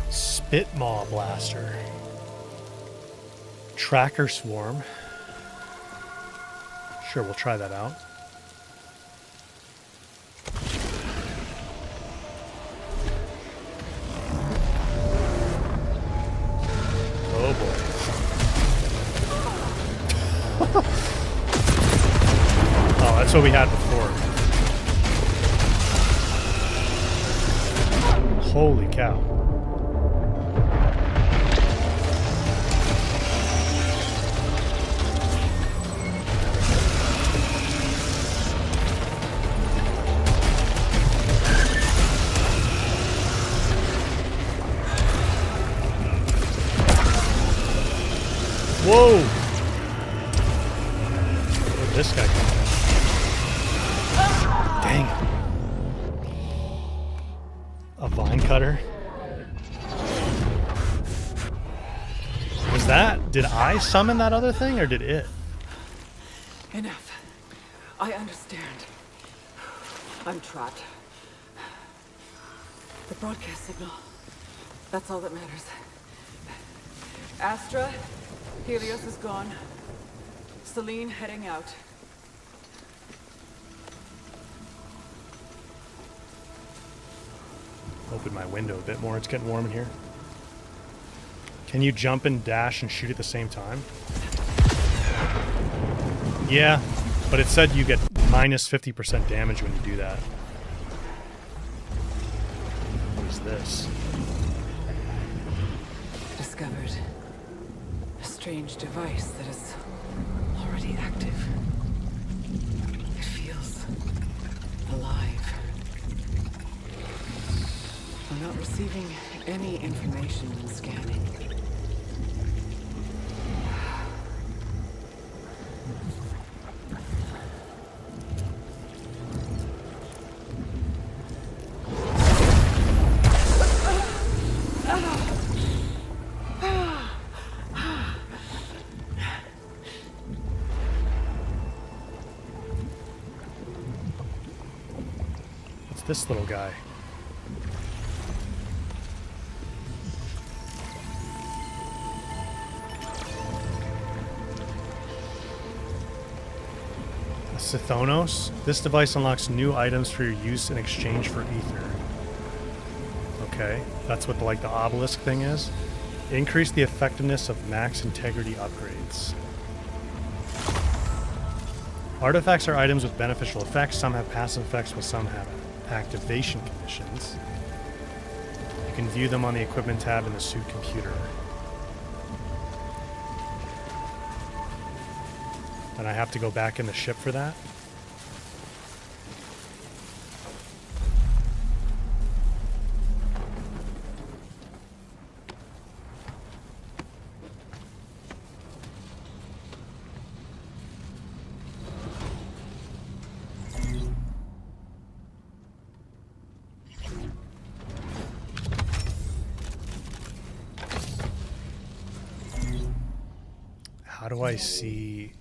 Spit Maw Blaster. Tracker Swarm. Sure, we'll try that out. Oh boy. Oh, that's what we had before. Holy cow. Whoa! Where'd this guy come from? cutter. Was that... Did I summon that other thing, or did it? Enough. I understand. I'm trapped. The broadcast signal. That's all that matters. Astra, Helios is gone. Celine heading out. Open my window a bit more. It's getting warm in here. Can you jump and dash and shoot at the same time? Yeah, but it said you get minus 50% damage when you do that. What is this? Discovered a strange device that is already active. It feels alive. I'm not receiving any information when scanning. What's this little guy? Sithonos. This device unlocks new items for your use in exchange for ether. Okay, that's what the obelisk thing is. Increase the effectiveness of max integrity upgrades. Artifacts are items with beneficial effects. Some have passive effects, while some have activation conditions. You can view them on the equipment tab in the suit computer. And I have to go back in the ship for that? How do I see...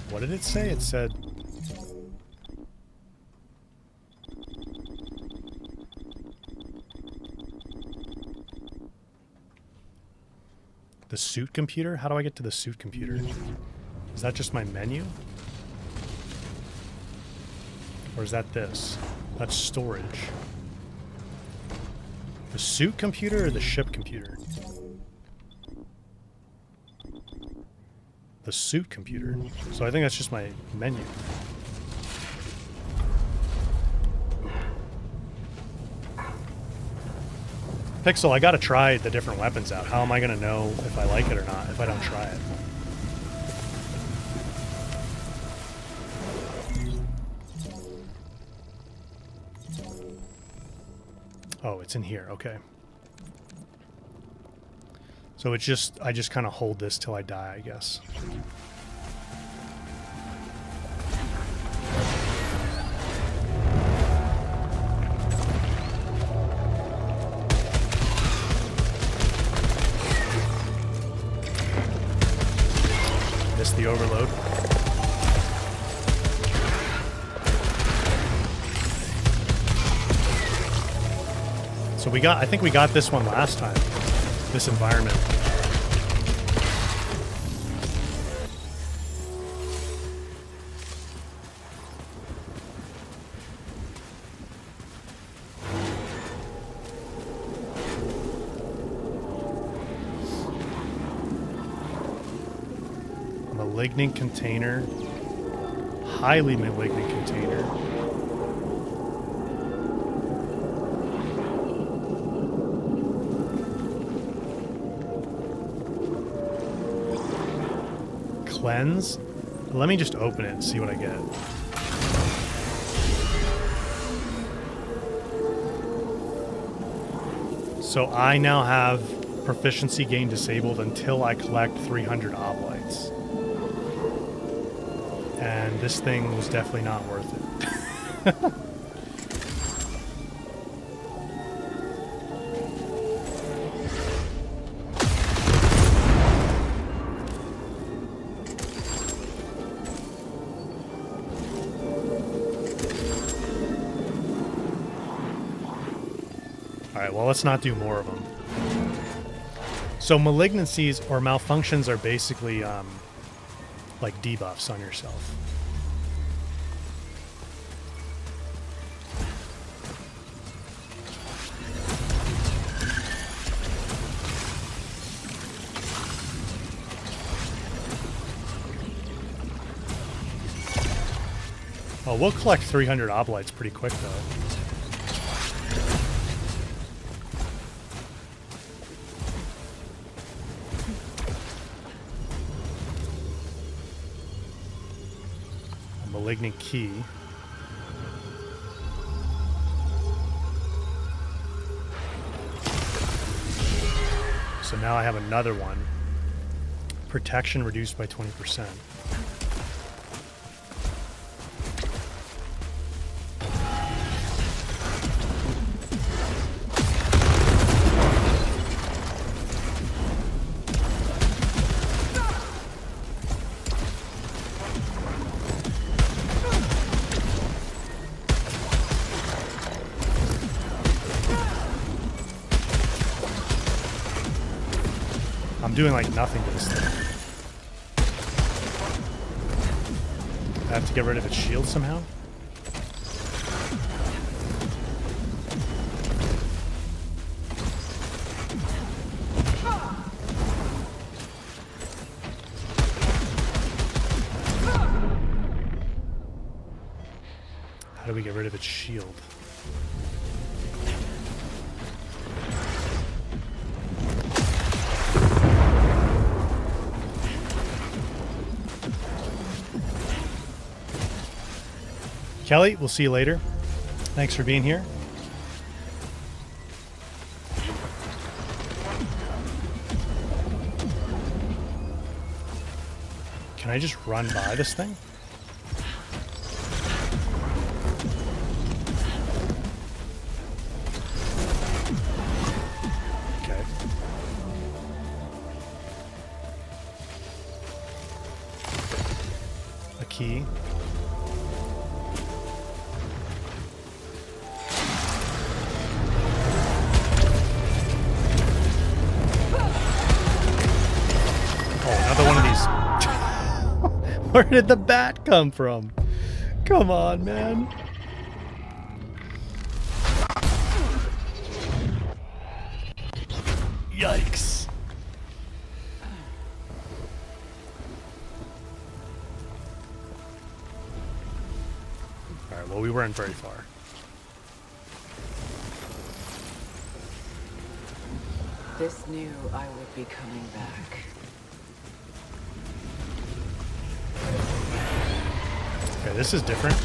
What did it say? It said... The suit computer? How do I get to the suit computer? Is that just my menu? Or is that this? That's storage. The suit computer or the ship computer? The suit computer. So I think that's just my menu. Pixel, I gotta try the different weapons out. How am I gonna know if I like it or not if I don't try it? Oh, it's in here. Okay. So it's just, I just kind of hold this till I die, I guess. Missed the overload. So we got, I think we got this one last time. This environment. Malignant container. Highly malignant container. Cleanse. Let me just open it and see what I get. So I now have proficiency gain disabled until I collect 300 oblites. And this thing was definitely not worth it. Alright, well, let's not do more of them. So malignancies or malfunctions are basically like debuffs on yourself. Oh, we'll collect 300 obolites pretty quick, though. A malignant key. So now I have another one. Protection reduced by 20%. I'm doing like nothing to this thing. I have to get rid of its shield somehow. How do we get rid of its shield? Kelly, we'll see you later. Thanks for being here. Can I just run by this thing? Okay. A key. Where did the bat come from? Come on, man. Yikes. Alright, well, we weren't very far. This knew I would be coming back. Okay, this is different.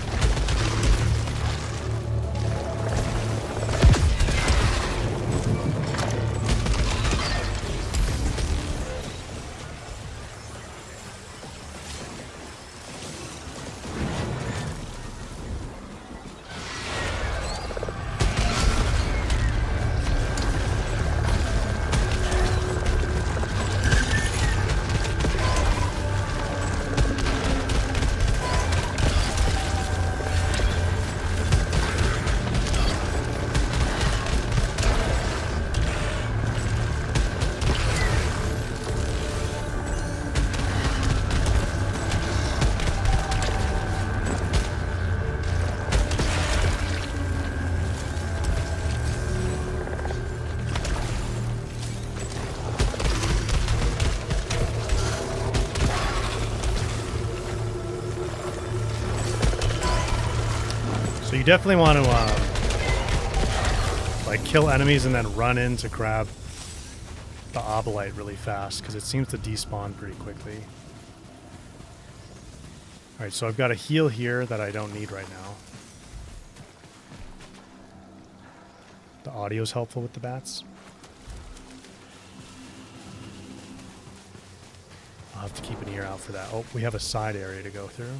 So you definitely want to like kill enemies and then run in to grab the obolite really fast because it seems to despawn pretty quickly. Alright, so I've got a heal here that I don't need right now. The audio's helpful with the bats. I'll have to keep an ear out for that. Oh, we have a side area to go through.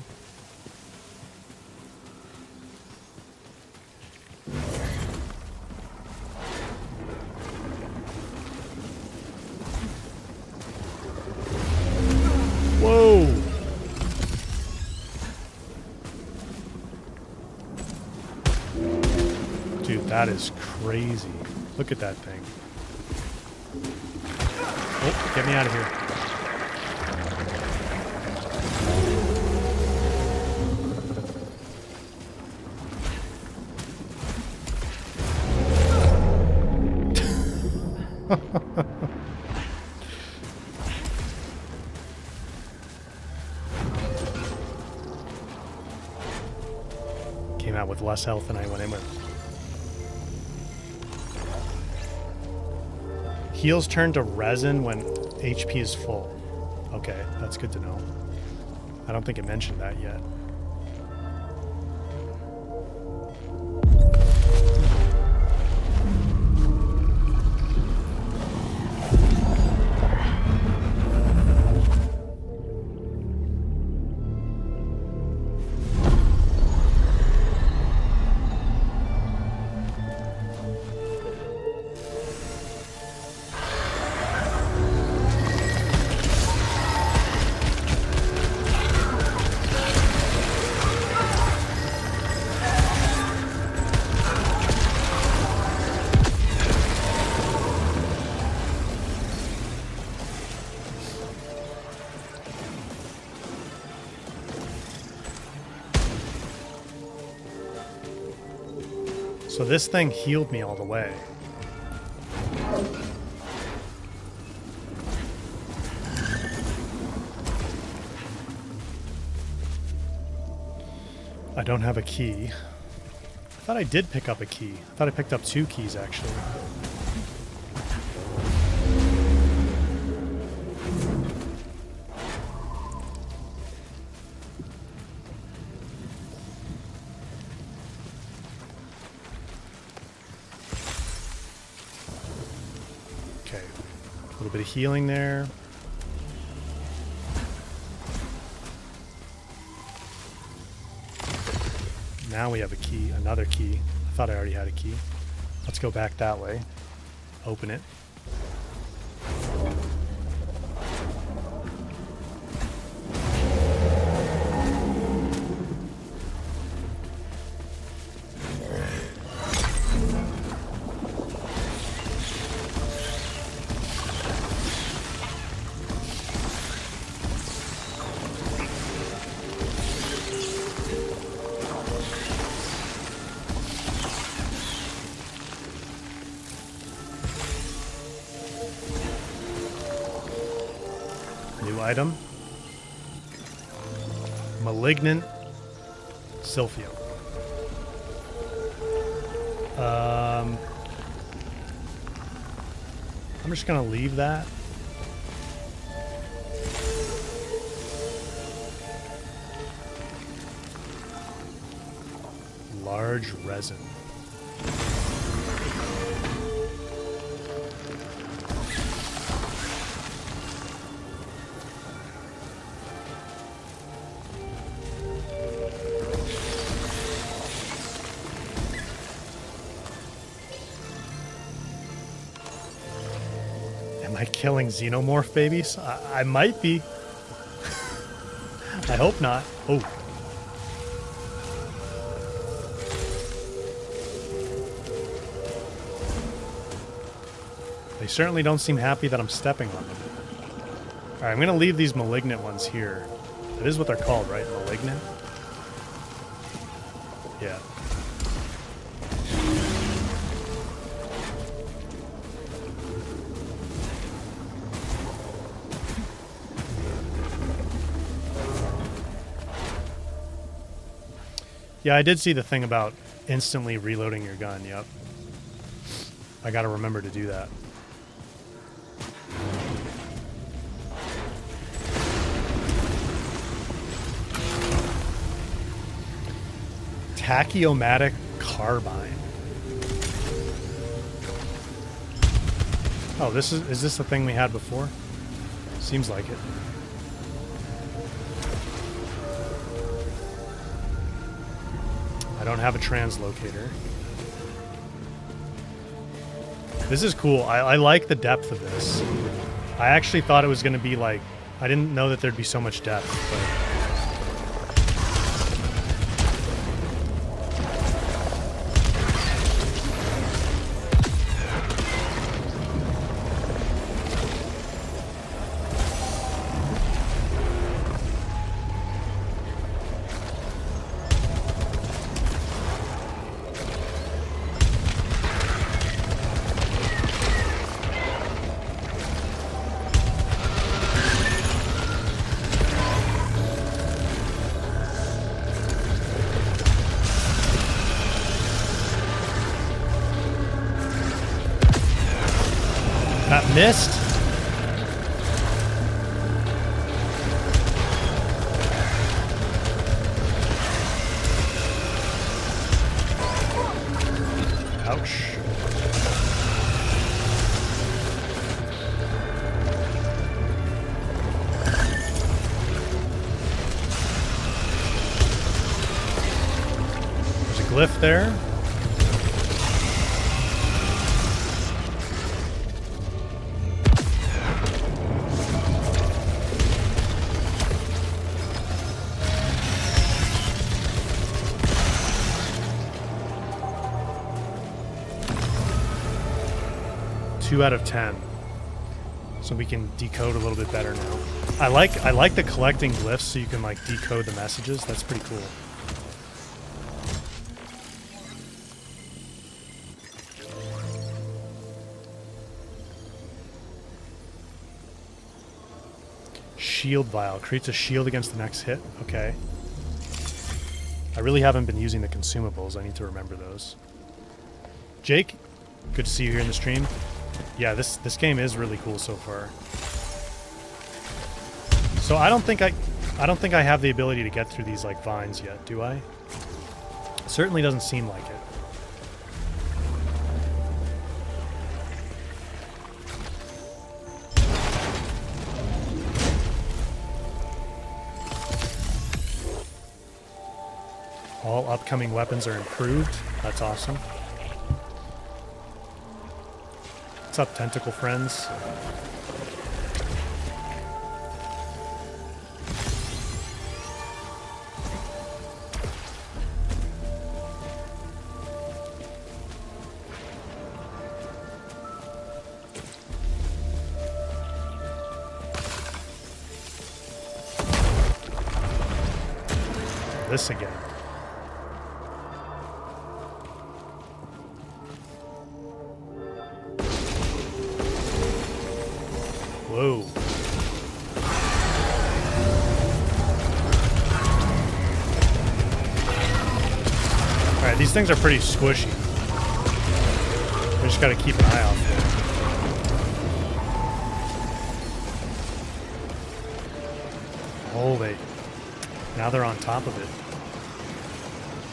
That is crazy. Look at that thing. Oh, get me out of here. Came out with less health than I went in with. Heals turn to resin when HP is full. Okay, that's good to know. I don't think it mentioned that yet. So this thing healed me all the way. I don't have a key. I thought I did pick up a key. I thought I picked up 2 keys, actually. Okay. A little bit of healing there. Now we have a key, another key. I thought I already had a key. Let's go back that way. Open it. New item. Malignant Sylphio. I'm just gonna leave that. Large resin. Am I killing xenomorph babies? I might be. I hope not. Oh. They certainly don't seem happy that I'm stepping on them. Alright, I'm going to leave these malignant ones here. That is what they're called, right? Malignant? Yeah. Yeah, I did see the thing about instantly reloading your gun, yep. I gotta remember to do that. Tachyomatic carbine. Oh, is this the thing we had before? Seems like it. I don't have a translocator. This is cool. I like the depth of this. I actually thought it was going to be like... I didn't know that there'd be so much depth, but... That missed. Ouch. There's a glyph there. Two out of 10. So we can decode a little bit better now. I like the collecting glyphs so you can like decode the messages. That's pretty cool. Shield vial. Creates a shield against the next hit. Okay. I really haven't been using the consumables. I need to remember those. Jake, good to see you here in the stream. Yeah, this game is really cool so far. So I don't think I have the ability to get through these like vines yet, do I? Certainly doesn't seem like it. All upcoming weapons are improved. That's awesome. What's up, tentacle friends? This again. Whoa. Alright, these things are pretty squishy. We just gotta keep an eye out for them. Holy. Now they're on top of it.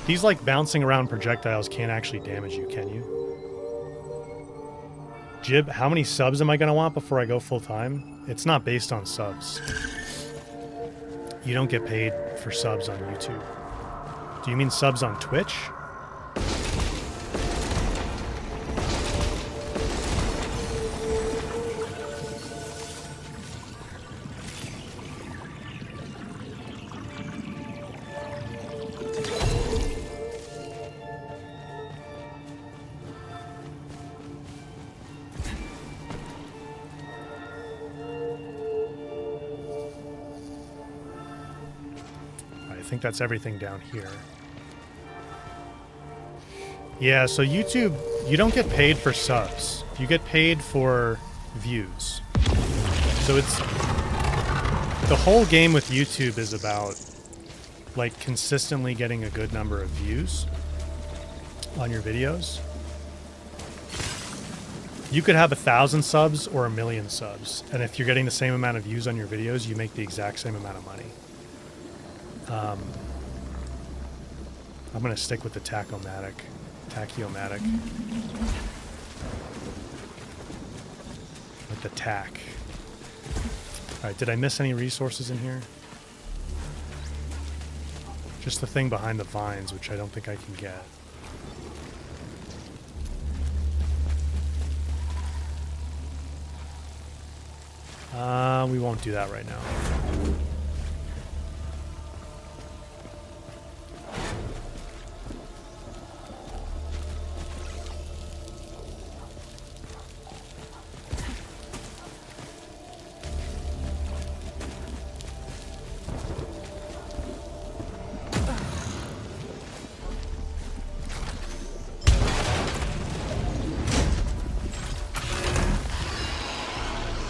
These like bouncing around projectiles can't actually damage you, can you? Jib, how many subs am I going to want before I go full time? It's not based on subs. You don't get paid for subs on YouTube. Do you mean subs on Twitch? I think that's everything down here. Yeah, so YouTube, you don't get paid for subs. You get paid for views. So it's... The whole game with YouTube is about, like, consistently getting a good number of views on your videos. You could have 1,000 subs or 1,000,000 subs. And if you're getting the same amount of views on your videos, you make the exact same amount of money. I'm going to stick with the tachyomatic. With the tack. Alright, did I miss any resources in here? Just the thing behind the vines, which I don't think I can get. We won't do that right now.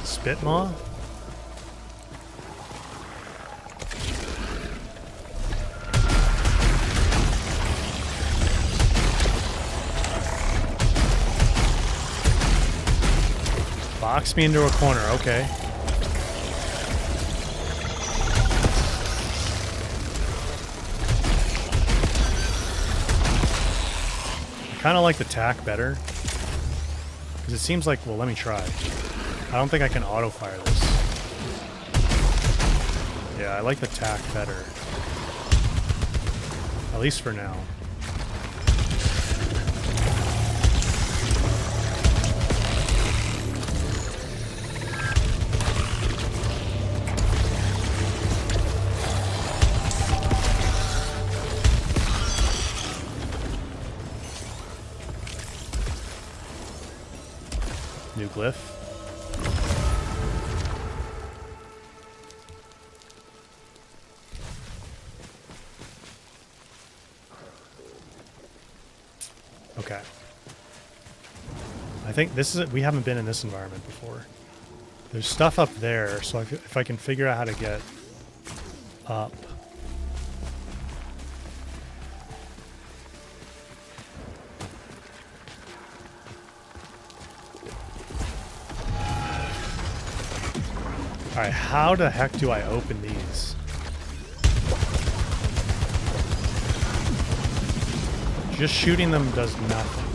Spitmaw? Box me into a corner, okay. I kind of like the tack better. Because it seems like, well, let me try. I don't think I can auto-fire this. Yeah, I like the tack better. At least for now. New glyph. Okay. I think this is we haven't been in this environment before. There's stuff up there, so if I can figure out how to get up. Alright, how the heck do I open these? Just shooting them does nothing.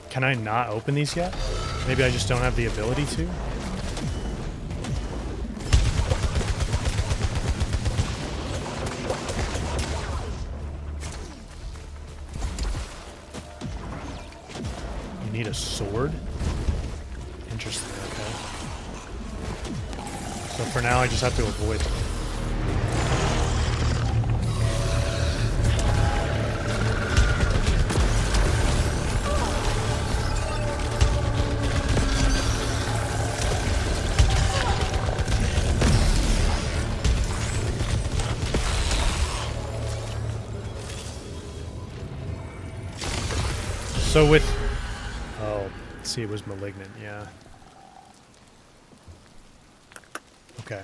Can I not open these yet? Maybe I just don't have the ability to? You need a sword? Interesting, okay. So for now I just have to avoid it. So with... Oh, let's see, it was malignant, yeah. Okay.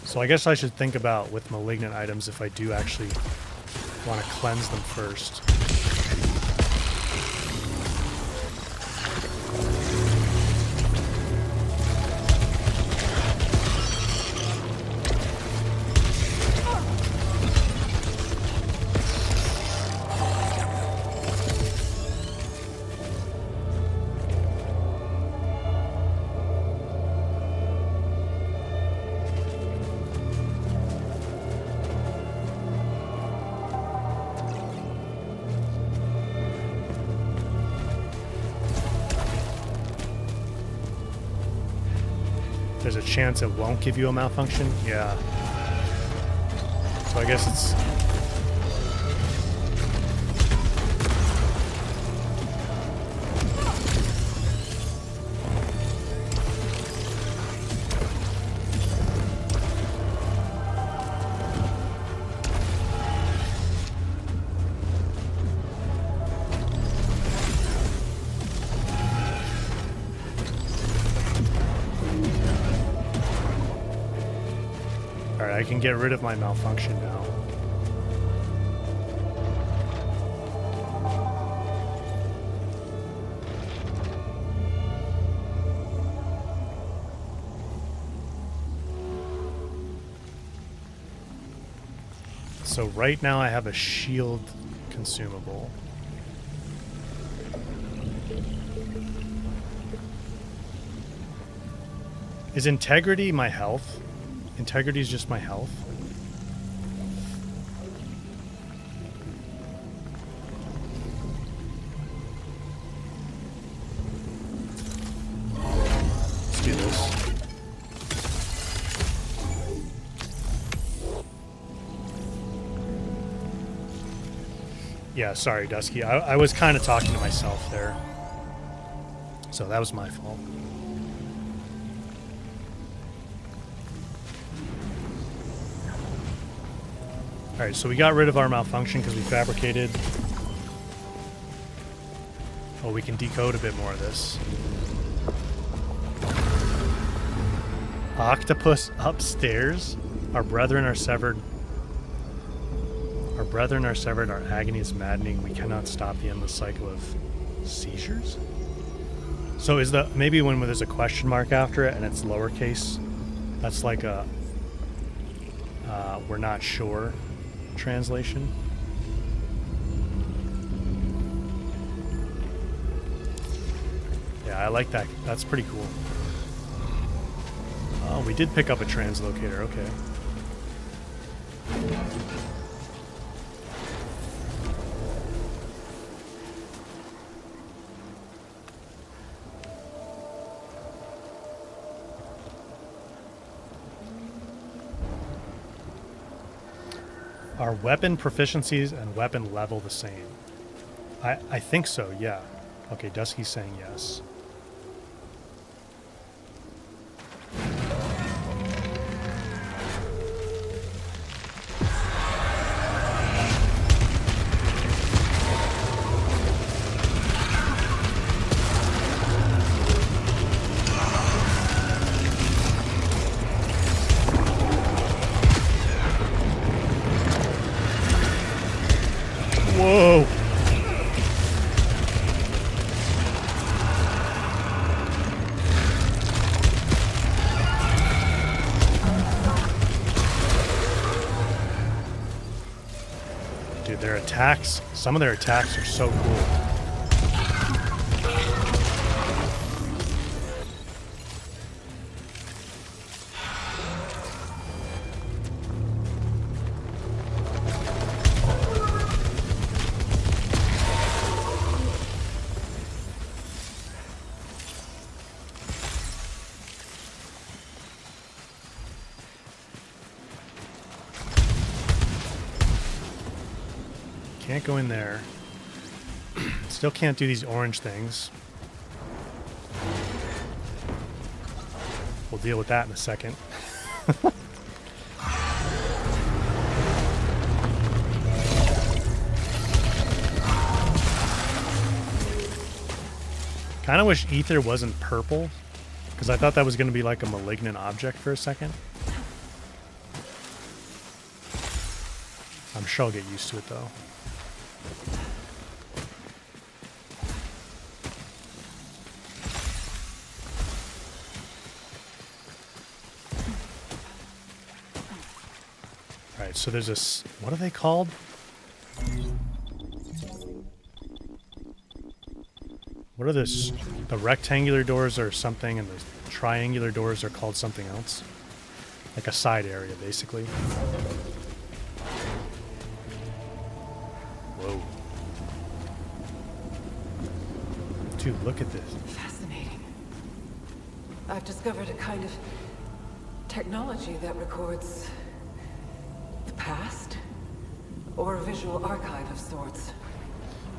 So I guess I should think about with malignant items if I do actually want to cleanse them first. There's a chance it won't give you a malfunction? Yeah. So I guess it's... I can get rid of my malfunction now. So right now I have a shield consumable. Is integrity my health? Integrity is just my health. Let's do this. Yeah, sorry, Dusky. I was kind of talking to myself there. So that was my fault. Alright, so we got rid of our malfunction because we fabricated. Oh, we can decode a bit more of this. Octopus upstairs. Our brethren are severed. Our brethren are severed. Our agony is maddening. We cannot stop the endless cycle of seizures. So is the maybe when there's a question mark after it and it's lowercase, that's like a we're not sure translation. Yeah, I like that. That's pretty cool. Oh, we did pick up a translocator. Okay. Are weapon proficiencies and weapon level the same? I think so, yeah. Okay, Dusky's saying yes. Whoa! Dude, their attacks, some of their attacks are so cool. Can't go in there. Still can't do these orange things. We'll deal with that in a second. Kind of wish ether wasn't purple, because I thought that was going to be like a malignant object for a second. I'm sure I'll get used to it though. Alright, so there's this, what are they called? What are this? The rectangular doors are something and the triangular doors are called something else. Like a side area, basically. Whoa. Dude, look at this. Fascinating. I've discovered a kind of technology that records the past, or a visual archive of sorts.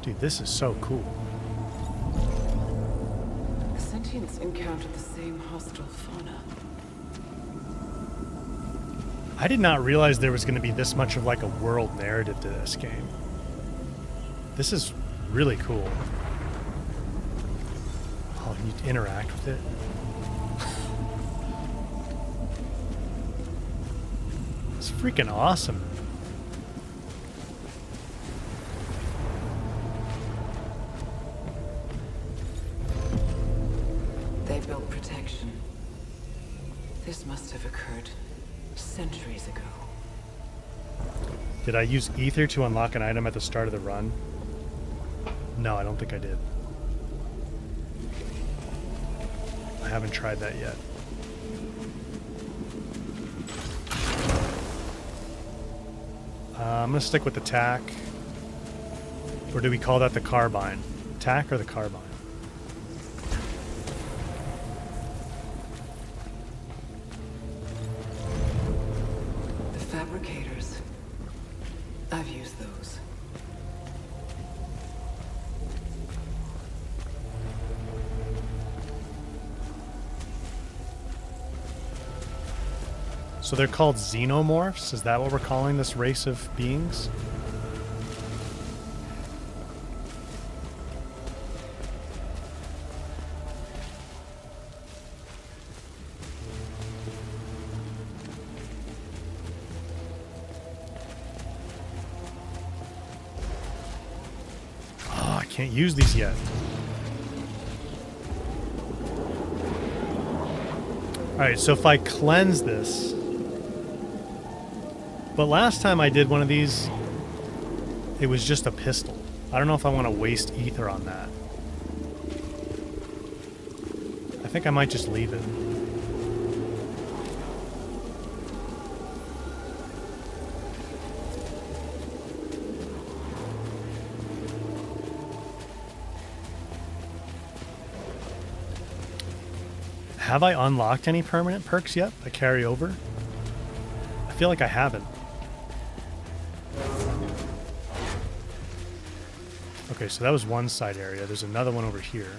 Dude, this is so cool. Sentients encountered the same hostile fauna. I did not realize there was going to be this much of like a world narrative to this game. This is really cool. Oh, you need to interact with it. It's freaking awesome. They built protection. This must have occurred centuries ago. Did I use ether to unlock an item at the start of the run? No, I don't think I did. I haven't tried that yet. I'm going to stick with the tack. Or do we call that the carbine? Tack or the carbine? The fabricators. I've used those. So they're called xenomorphs? Is that what we're calling this race of beings? can't use these yet. Alright, so if I cleanse this... But last time I did one of these, it was just a pistol. I don't know if I want to waste ether on that. I think I might just leave it. Have I unlocked any permanent perks yet that carry over? I feel like I haven't. Okay, so that was one side area. There's another one over here.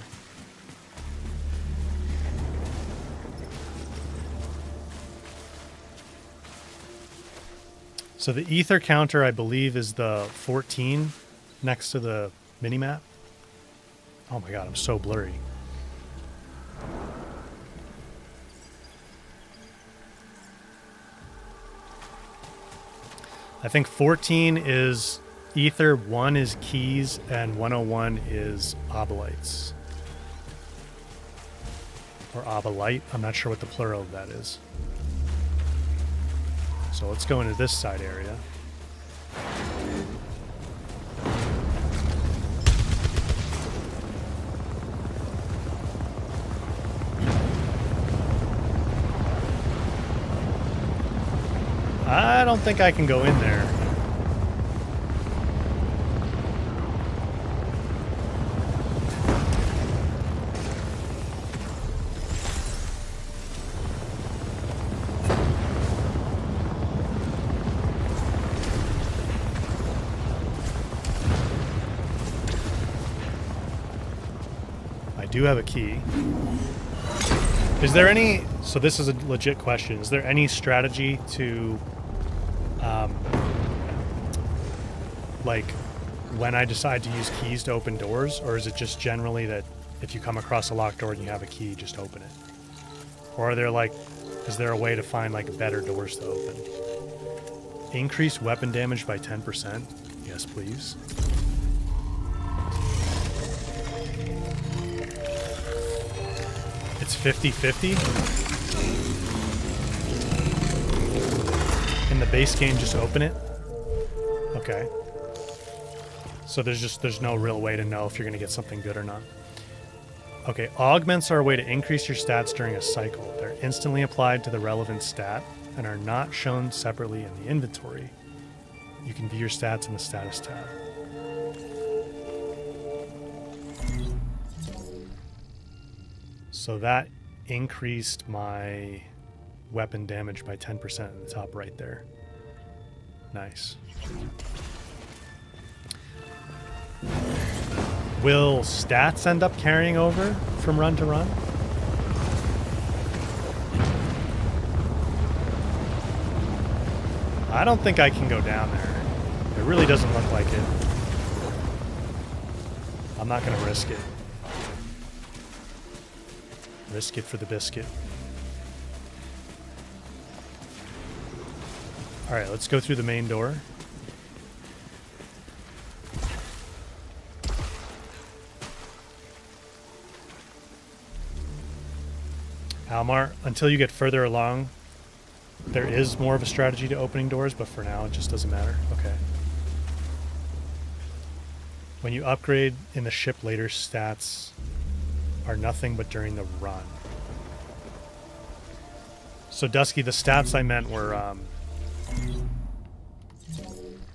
So the ether counter, I believe, is the 14 next to the minimap. Oh my god, I'm so blurry. I think 14 is ether, 1 is keys, and 101 is obolites. Or obolite. I'm not sure what the plural of that is. So let's go into this side area. I don't think I can go in there. I do have a key. Is there any... So this is a legit question. Is there any strategy to... like when I decide to use keys to open doors, or is it just generally that if you come across a locked door and you have a key, just open it? Or are there like, is there a way to find like better doors to open? Increase weapon damage by 10%? Yes, please. It's 50-50? In the base game, just open it? Okay. So there's no real way to know if you're going to get something good or not. Okay, augments are a way to increase your stats during a cycle. They're instantly applied to the relevant stat and are not shown separately in the inventory. You can view your stats in the status tab. So that increased my weapon damage by 10% at the top right there. Nice. Will stats end up carrying over from run to run? I don't think I can go down there. It really doesn't look like it. I'm not going to risk it. Risk it for the biscuit. Alright, let's go through the main door. Almar, until you get further along, there is more of a strategy to opening doors, but for now it just doesn't matter. Okay. When you upgrade in the ship later, stats are nothing but during the run. So Dusky, the stats I meant were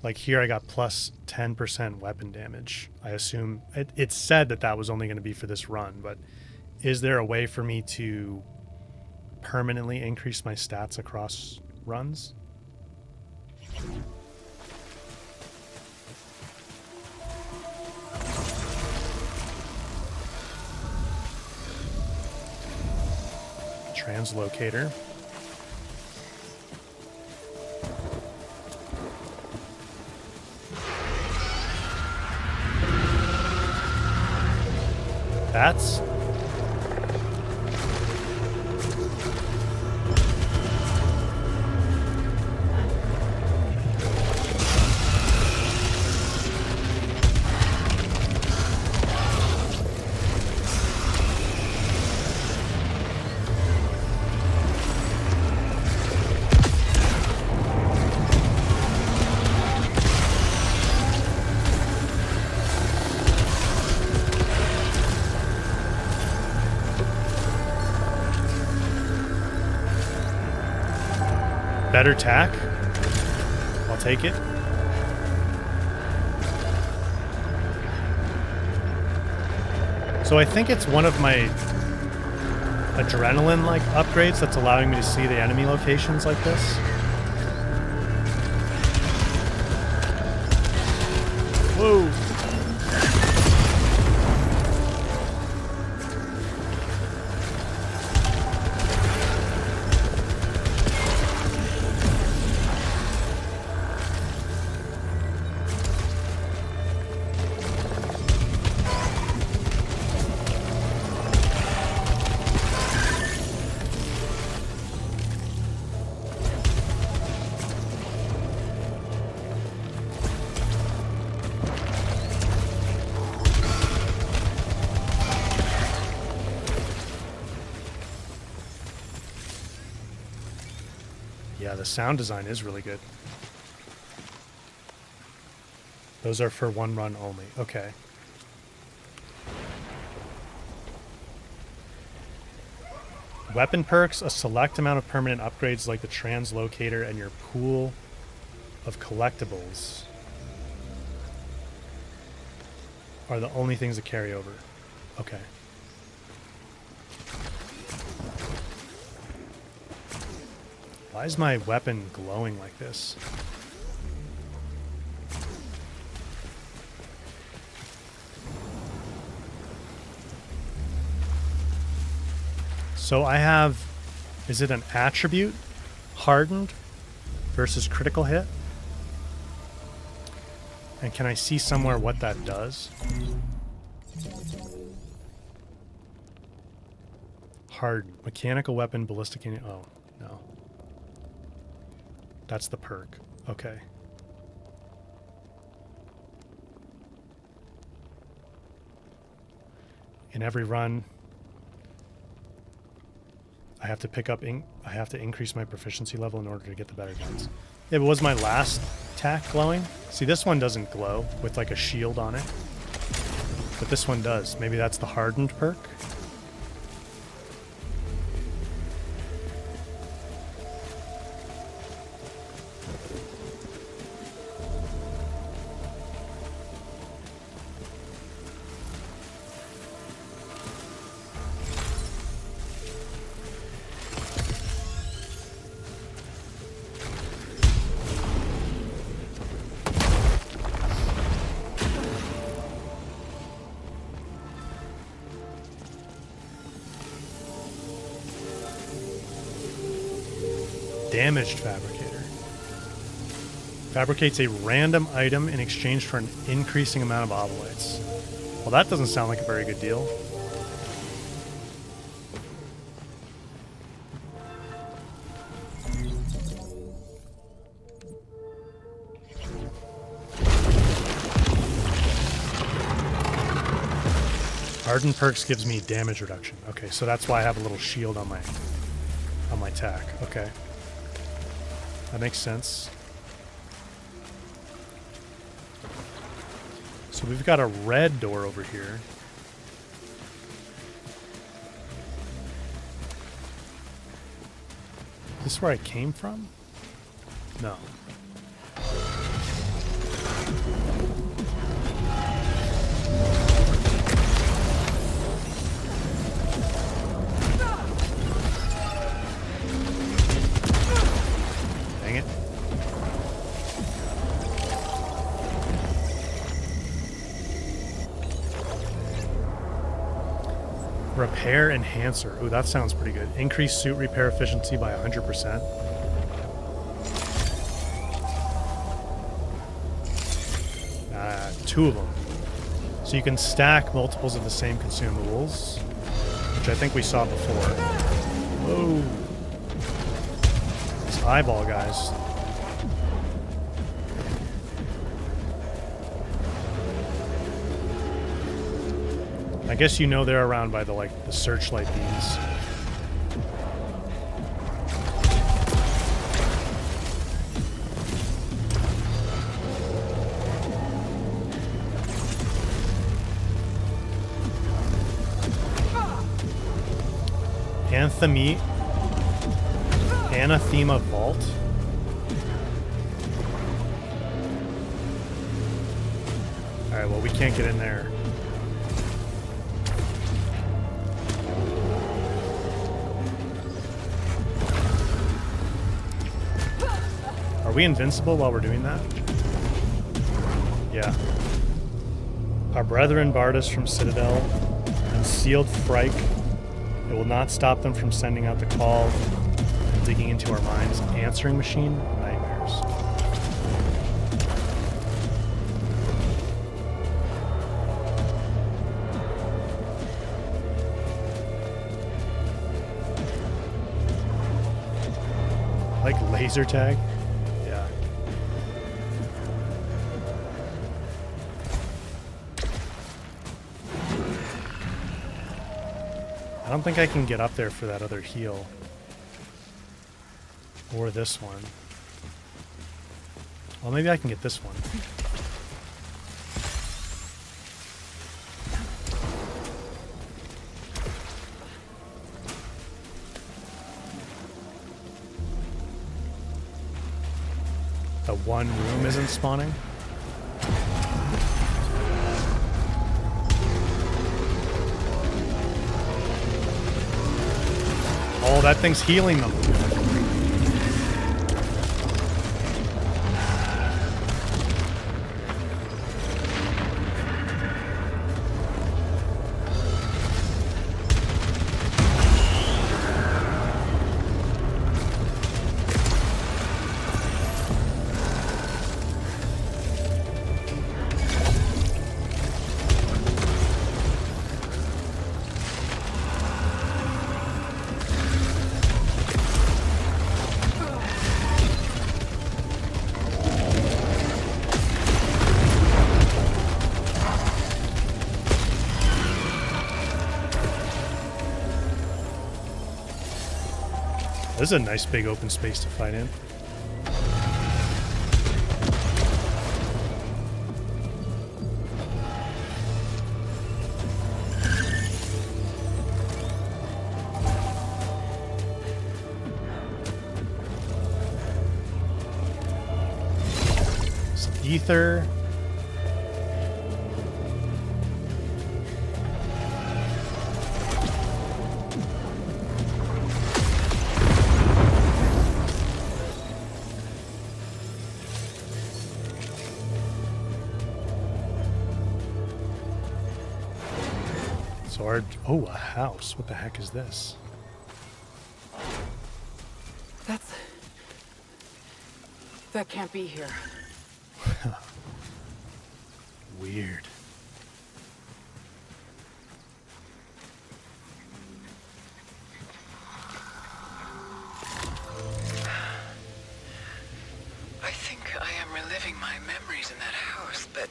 like here I got plus 10% weapon damage. I assume it said that was only going to be for this run, but is there a way for me to permanently increase my stats across runs? Translocator. That's better tack. I'll take it. So I think it's one of my adrenaline like upgrades that's allowing me to see the enemy locations like this. Whoa. Yeah, the sound design is really good. Those are for one run only. Okay. Weapon perks, a select amount of permanent upgrades like the translocator and your pool of collectibles are the only things that carry over. Okay. Why is my weapon glowing like this? So I have, is it an attribute? Hardened versus critical hit? And can I see somewhere what that does? Hardened. Mechanical weapon, ballistic... Oh, no. That's the perk. Okay. In every run, I have to pick up I have to increase my proficiency level in order to get the better guns. It was my last attack glowing. See, this one doesn't glow with like a shield on it. But this one does. Maybe that's the hardened perk. Damaged fabricator. Fabricates a random item in exchange for an increasing amount of obolites. Well, that doesn't sound like a very good deal. Hardened perks gives me damage reduction. Okay, so that's why I have a little shield on my tack. Okay. That makes sense. So we've got a red door over here. Is this where I came from? No. Dang it. Repair enhancer. Ooh, that sounds pretty good. Increase suit repair efficiency by 100%. Two of them. So you can stack multiples of the same consumables, which I think we saw before. Whoa. This eyeball, guys. I guess you know they're around by the searchlight beams. Anathema Vault. well, we can't get in there. Are we invincible while we're doing that? Yeah. Our brethren barred us from Citadel and sealed Frike. It will not stop them from sending out the call and digging into our minds. Answering machine? Nightmares. Like laser tag? Yeah. I don't think I can get up there for that other heal. Or this one. Well, maybe I can get this one. The one room isn't spawning? Oh, that thing's healing them. This is a nice big open space to fight in. Some ether. Oh, a house. What the heck is this? That can't be here. Weird. I think I am reliving my memories in that house, but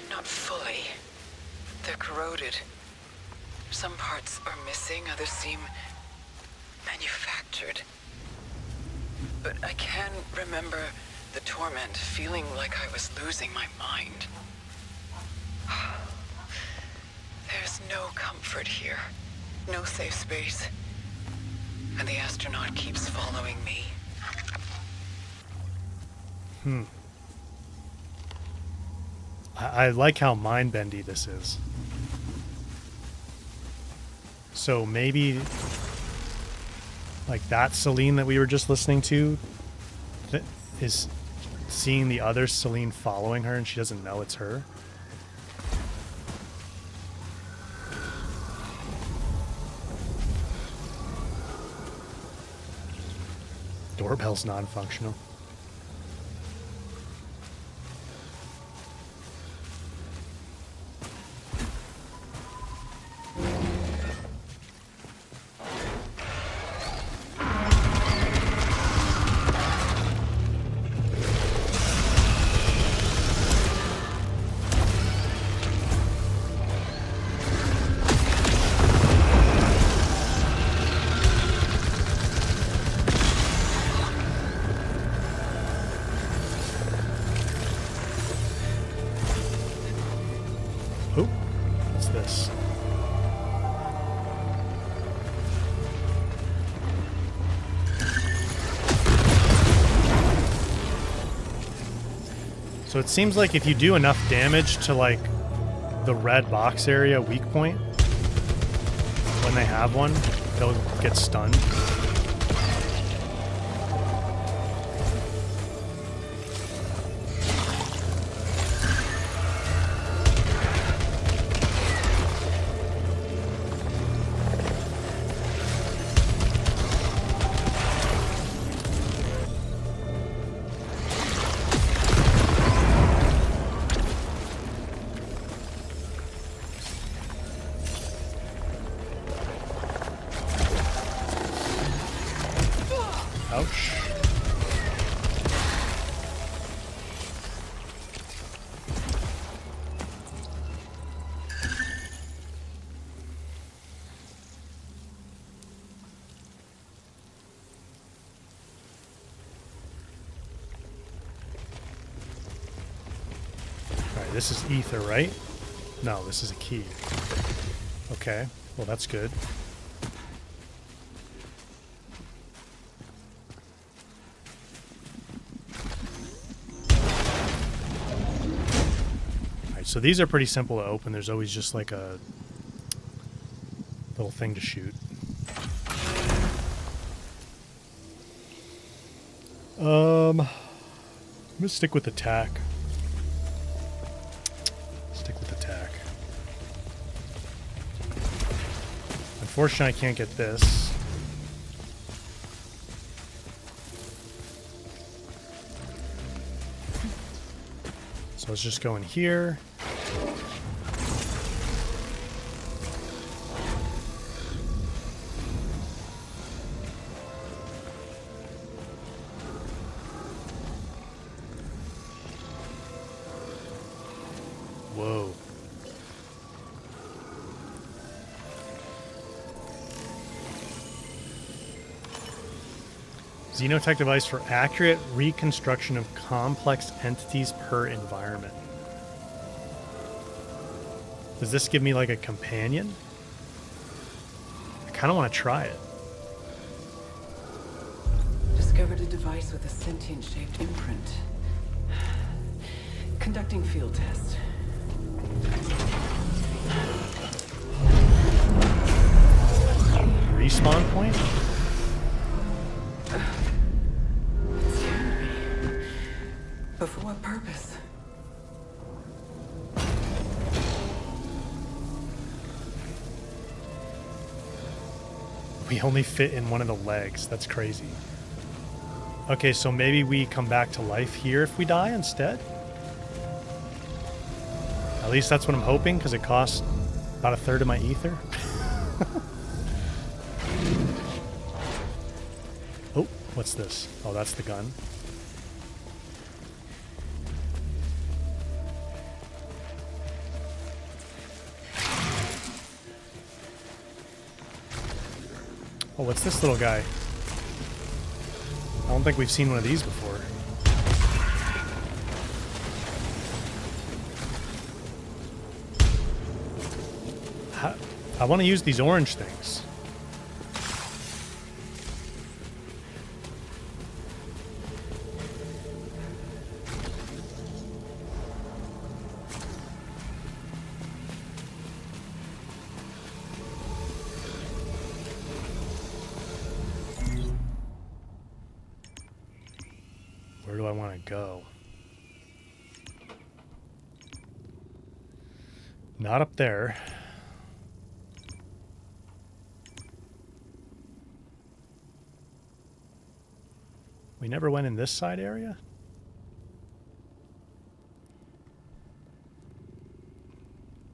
not fully. They're corroded. Some parts are missing, others seem manufactured. But I can remember the torment, feeling like I was losing my mind. There's no comfort here, no safe space. And the astronaut keeps following me. I like how mind-bendy this is. So maybe, like that Celine that we were just listening to is seeing the other Celine following her and she doesn't know it's her. Doorbell's non-functional. So it seems like if you do enough damage to like the red box area weak point, when they have one, they'll get stunned. Ouch. Alright, this is ether, right? No, this is a key. Okay, well that's good. So these are pretty simple to open. There's always just like a little thing to shoot. I'm gonna stick with attack. Stick with attack. Unfortunately, I can't get this. So let's just go in here. Whoa. Xenotech device for accurate reconstruction of complex entities per environment. Does this give me like a companion? I kind of want to try it. Discovered a device with a sentient-shaped imprint. Conducting field test. Respawn point? It scared me. But for what purpose? We only fit in one of the legs. That's crazy. Okay, so maybe we come back to life here if we die instead? At least that's what I'm hoping, because it costs about a third of my ether. Oh, what's this? Oh, that's the gun. Oh, what's this little guy? I don't think we've seen one of these before. I want to use these orange things. Where do I want to go? Not up there. We never went in this side area?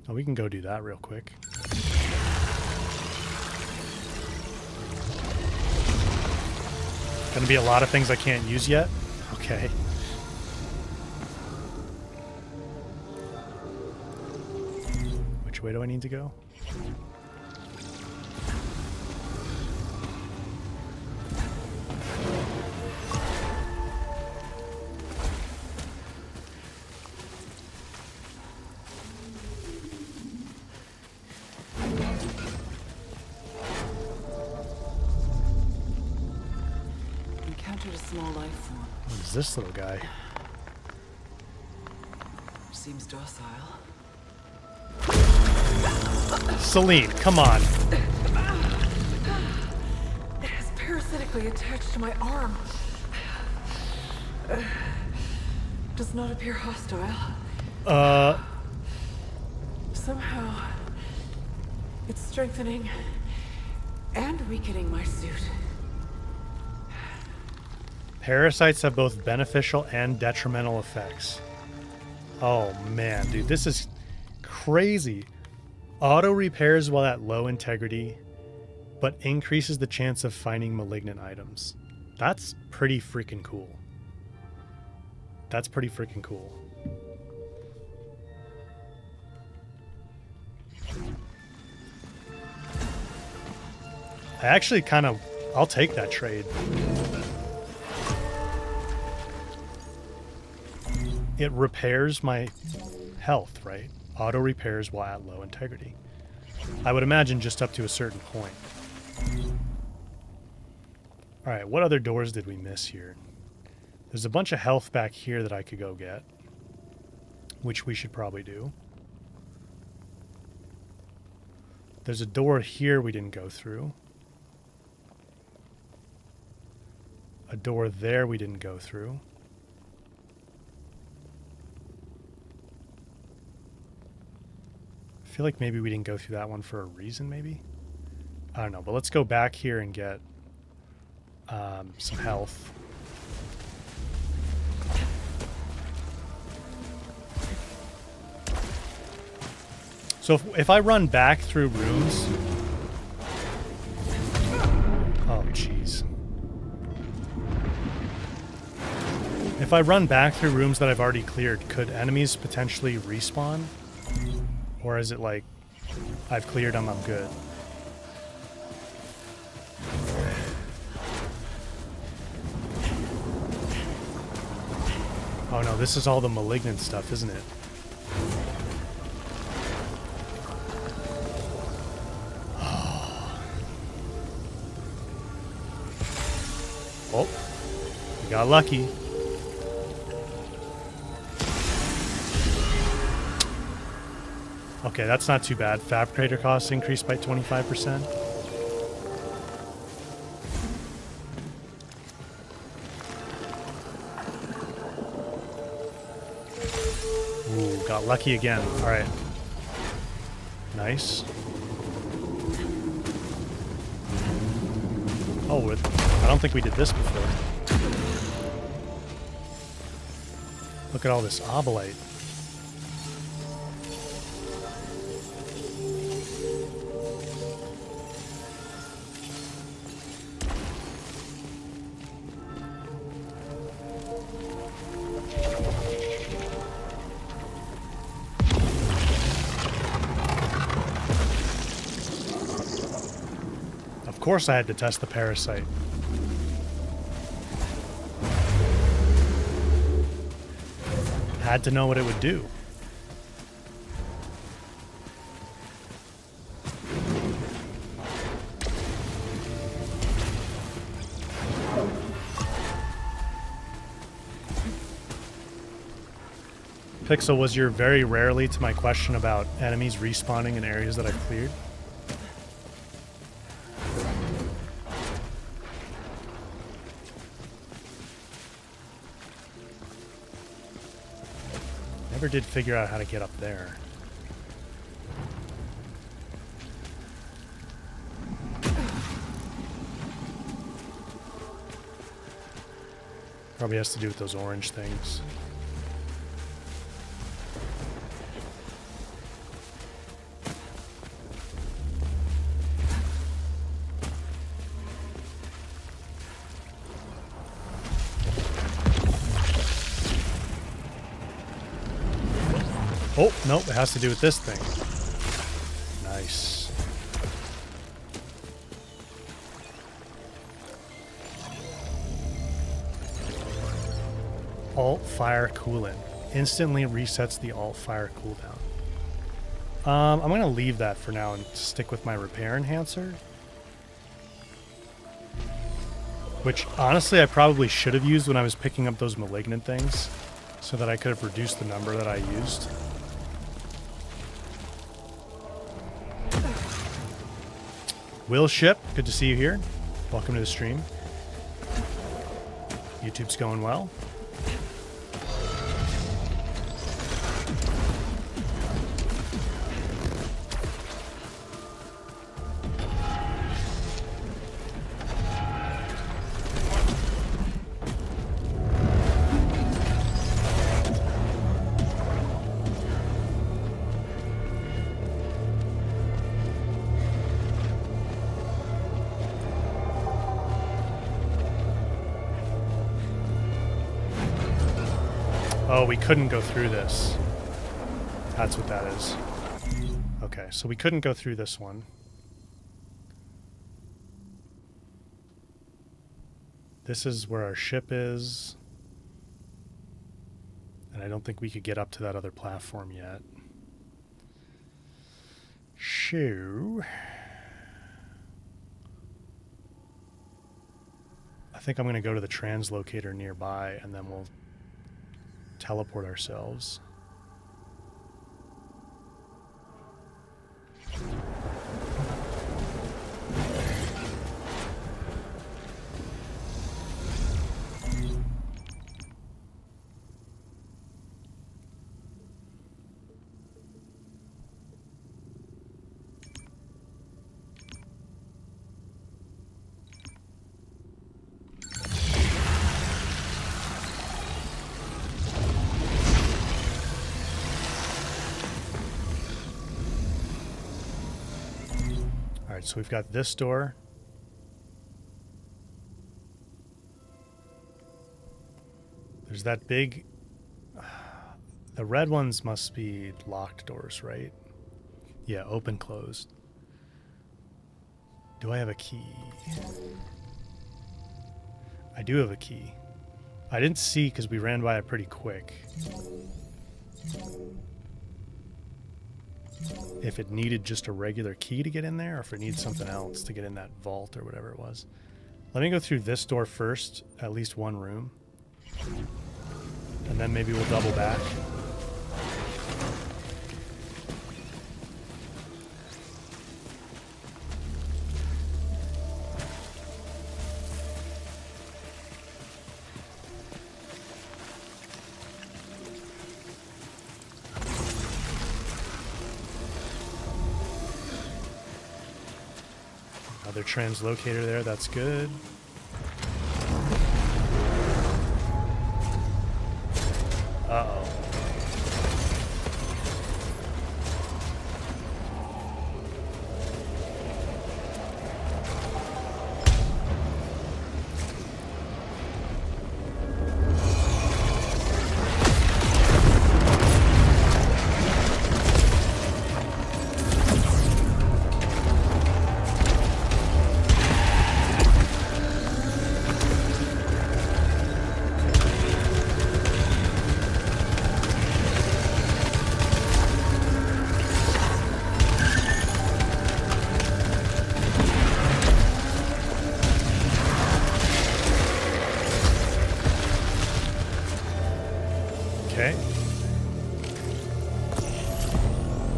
Oh, we can go do that real quick. Gonna be a lot of things I can't use yet? Okay. Which way do I need to go? Encountered a small life form. What is this little guy? seems docile. Celine, come on. It has parasitically attached to my arm. Does not appear hostile. Somehow, it's strengthening and weakening my suit. Parasites have both beneficial and detrimental effects. Oh man, dude, this is crazy. Auto repairs while at low integrity, but increases the chance of finding malignant items. That's pretty freaking cool. That's pretty freaking cool. I actually I'll take that trade. It repairs my health, right? Auto repairs while at low integrity. I would imagine just up to a certain point. Alright, what other doors did we miss here? There's a bunch of health back here that I could go get, which we should probably do. There's a door here we didn't go through. A door there we didn't go through. I feel like maybe we didn't go through that one for a reason, maybe? I don't know, but let's go back here and get some health. So if I run back through rooms... Oh, jeez. If I run back through rooms that I've already cleared, could enemies potentially respawn? Or is it like, I've cleared them, I'm good? Oh no, this is all the malignant stuff, isn't it? Oh, we got lucky. Okay, that's not too bad. Fabricator costs increased by 25%. Ooh, got lucky again. All right. Nice. Oh, I don't think we did this before. Look at all this obolite. Of course I had to test the parasite. Had to know what it would do. Pixel, was your very rarely to my question about enemies respawning in areas that I've cleared? Never did figure out how to get up there. Probably has to do with those orange things. Oh, nope, it has to do with this thing. Nice. Alt fire coolant. Instantly resets the alt fire cooldown. I'm going to leave that for now and stick with my repair enhancer. Which, honestly, I probably should have used when I was picking up those malignant things. so that I could have reduced the number that I used. Will Ship, good to see you here. Welcome to the stream. YouTube's going well. Oh, we couldn't go through this. That's what that is. Okay, so we couldn't go through this one. This is where our ship is. And I don't think we could get up to that other platform yet. Shoo. I think I'm going to go to the translocator nearby, and then we'll teleport ourselves. So we've got this door. There's that big... The red ones must be locked doors, right? Yeah, open, closed. Do I have a key? I do have a key. I didn't see because we ran by it pretty quick. If it needed just a regular key to get in there, or if it needs something else to get in that vault or whatever it was. Let me go through this door first, at least one room. And then maybe we'll double back. Another translocator there, that's good. Uh-oh.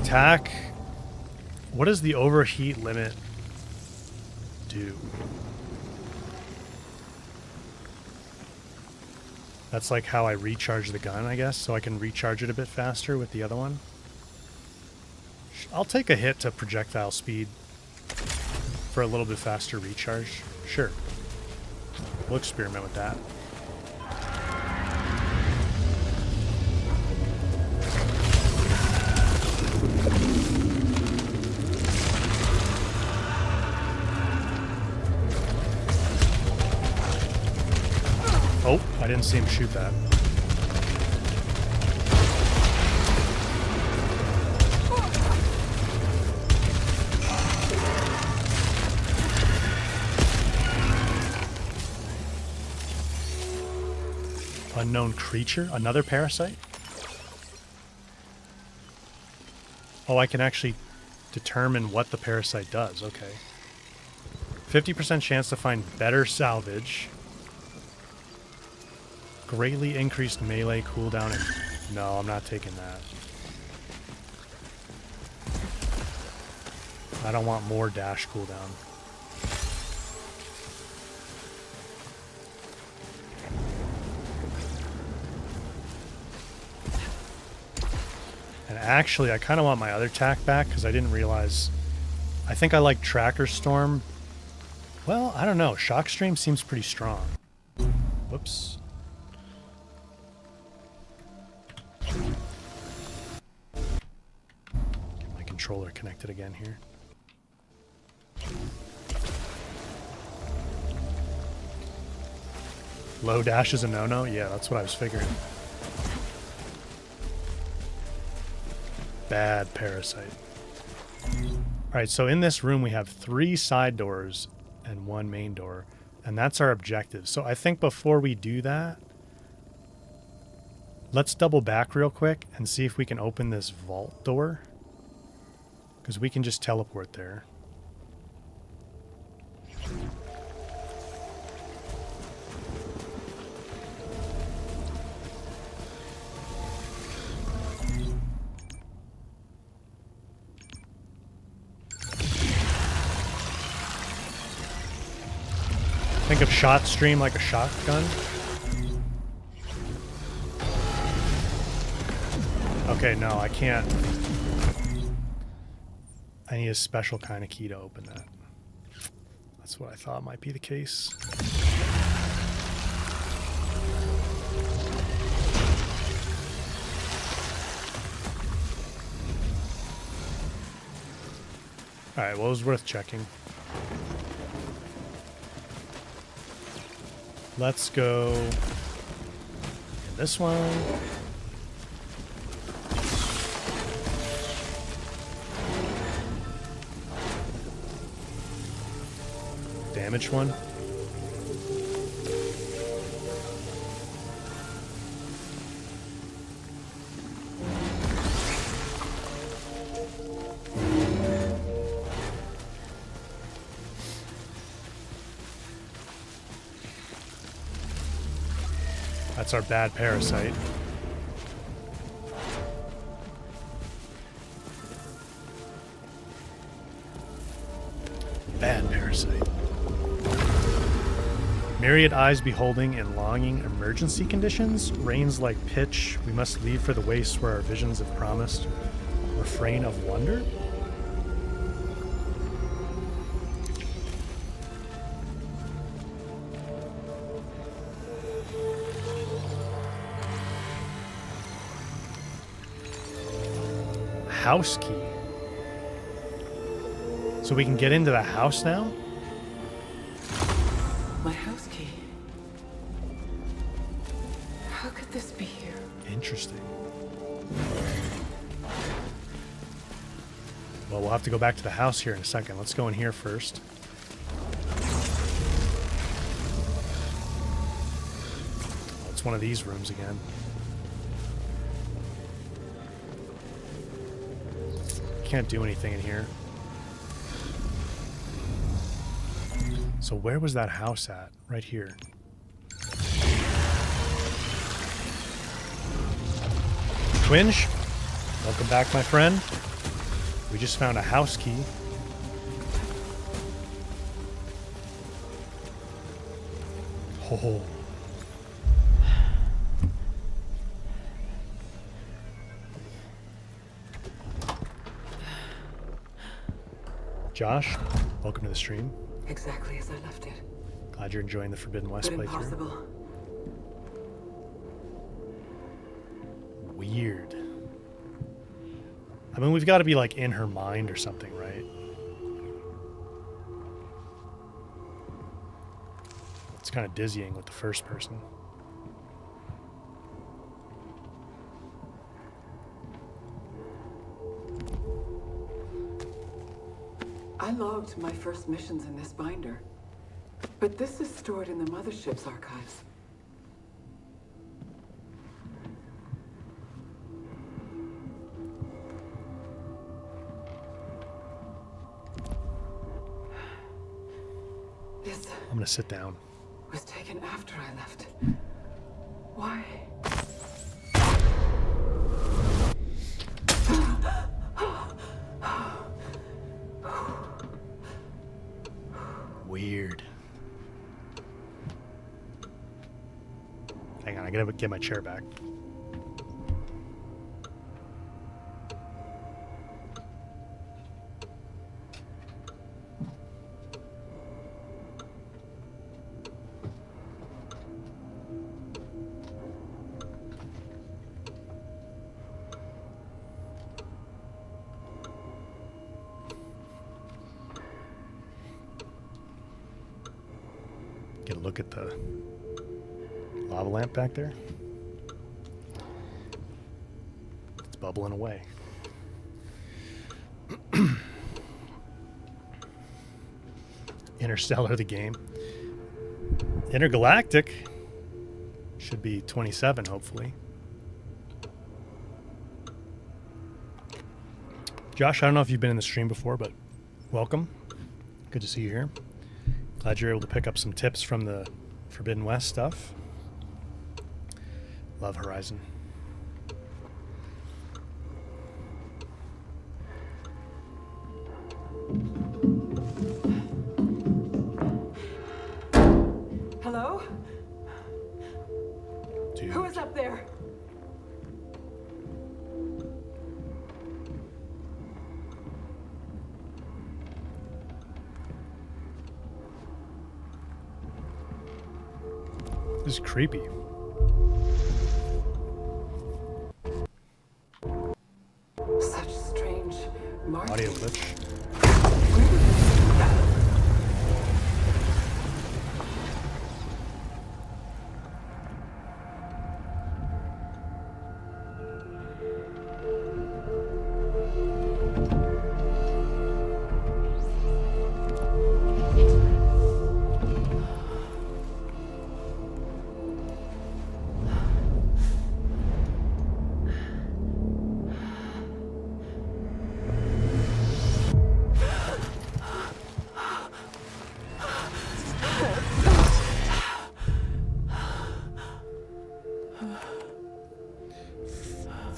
Attack. What does the overheat limit do? That's like how I recharge the gun, I guess, so I can recharge it a bit faster with the other one. I'll take a hit to projectile speed for a little bit faster recharge. Sure. We'll experiment with that. Oh, I didn't see him shoot that. Unknown creature? Another parasite? Oh, I can actually determine what the parasite does. Okay. 50% chance to find better salvage. Greatly increased melee cooldown. No, I'm not taking that. I don't want more dash cooldown. And actually, I kind of want my other tack back because I didn't realize... I think I like Tracker Storm. Well, I don't know. Shockstream seems pretty strong. Whoops. Get my controller connected again here. Low dash is a no-no? Yeah, that's what I was figuring. Bad parasite. Alright, so in this room we have 3 side doors and 1 main door. And that's our objective. So I think before we do that, let's double back real quick and see if we can open this vault door. Because we can just teleport there. Think of shot stream like a shotgun. Okay, no, I can't. I need a special kind of key to open that. That's what I thought might be the case. Alright, well, it was worth checking. Let's go in this one. Damaged one. That's our bad parasite. Bad parasite. Myriad eyes beholding in longing emergency conditions. Rains like pitch. We must leave for the waste where our visions have promised. Refrain of wonder. House key. So we can get into the house now? My house key. How could this be here? Interesting. Well, we'll have to go back to the house here in a second. Let's go in here first. Oh, it's one of these rooms again. Can't do anything in here. So where was that house at? Right here. Twinge, welcome back, my friend. We just found a house key. Oh. Josh, welcome to the stream. Exactly as I left it. Glad you're enjoying the Forbidden West But playthrough. impossible. Weird. I mean, we've got to be like in her mind or something, right? It's kind of dizzying with the first person. I logged my first missions in this binder, but this is stored in the mothership's archives. This I'm gonna sit down. was taken after I left. Why? Weird. Hang on, I gotta get my chair back. Get a look at the lava lamp back there. It's bubbling away. Interstellar, the game. Intergalactic should be 27, hopefully. Josh, I don't know if you've been in the stream before, but welcome. Good to see you here. Glad you're able to pick up some tips from the Forbidden West stuff. Love Horizon. Hello? Dude. Who is up there? This is creepy. Such strange markings. Audio glitch.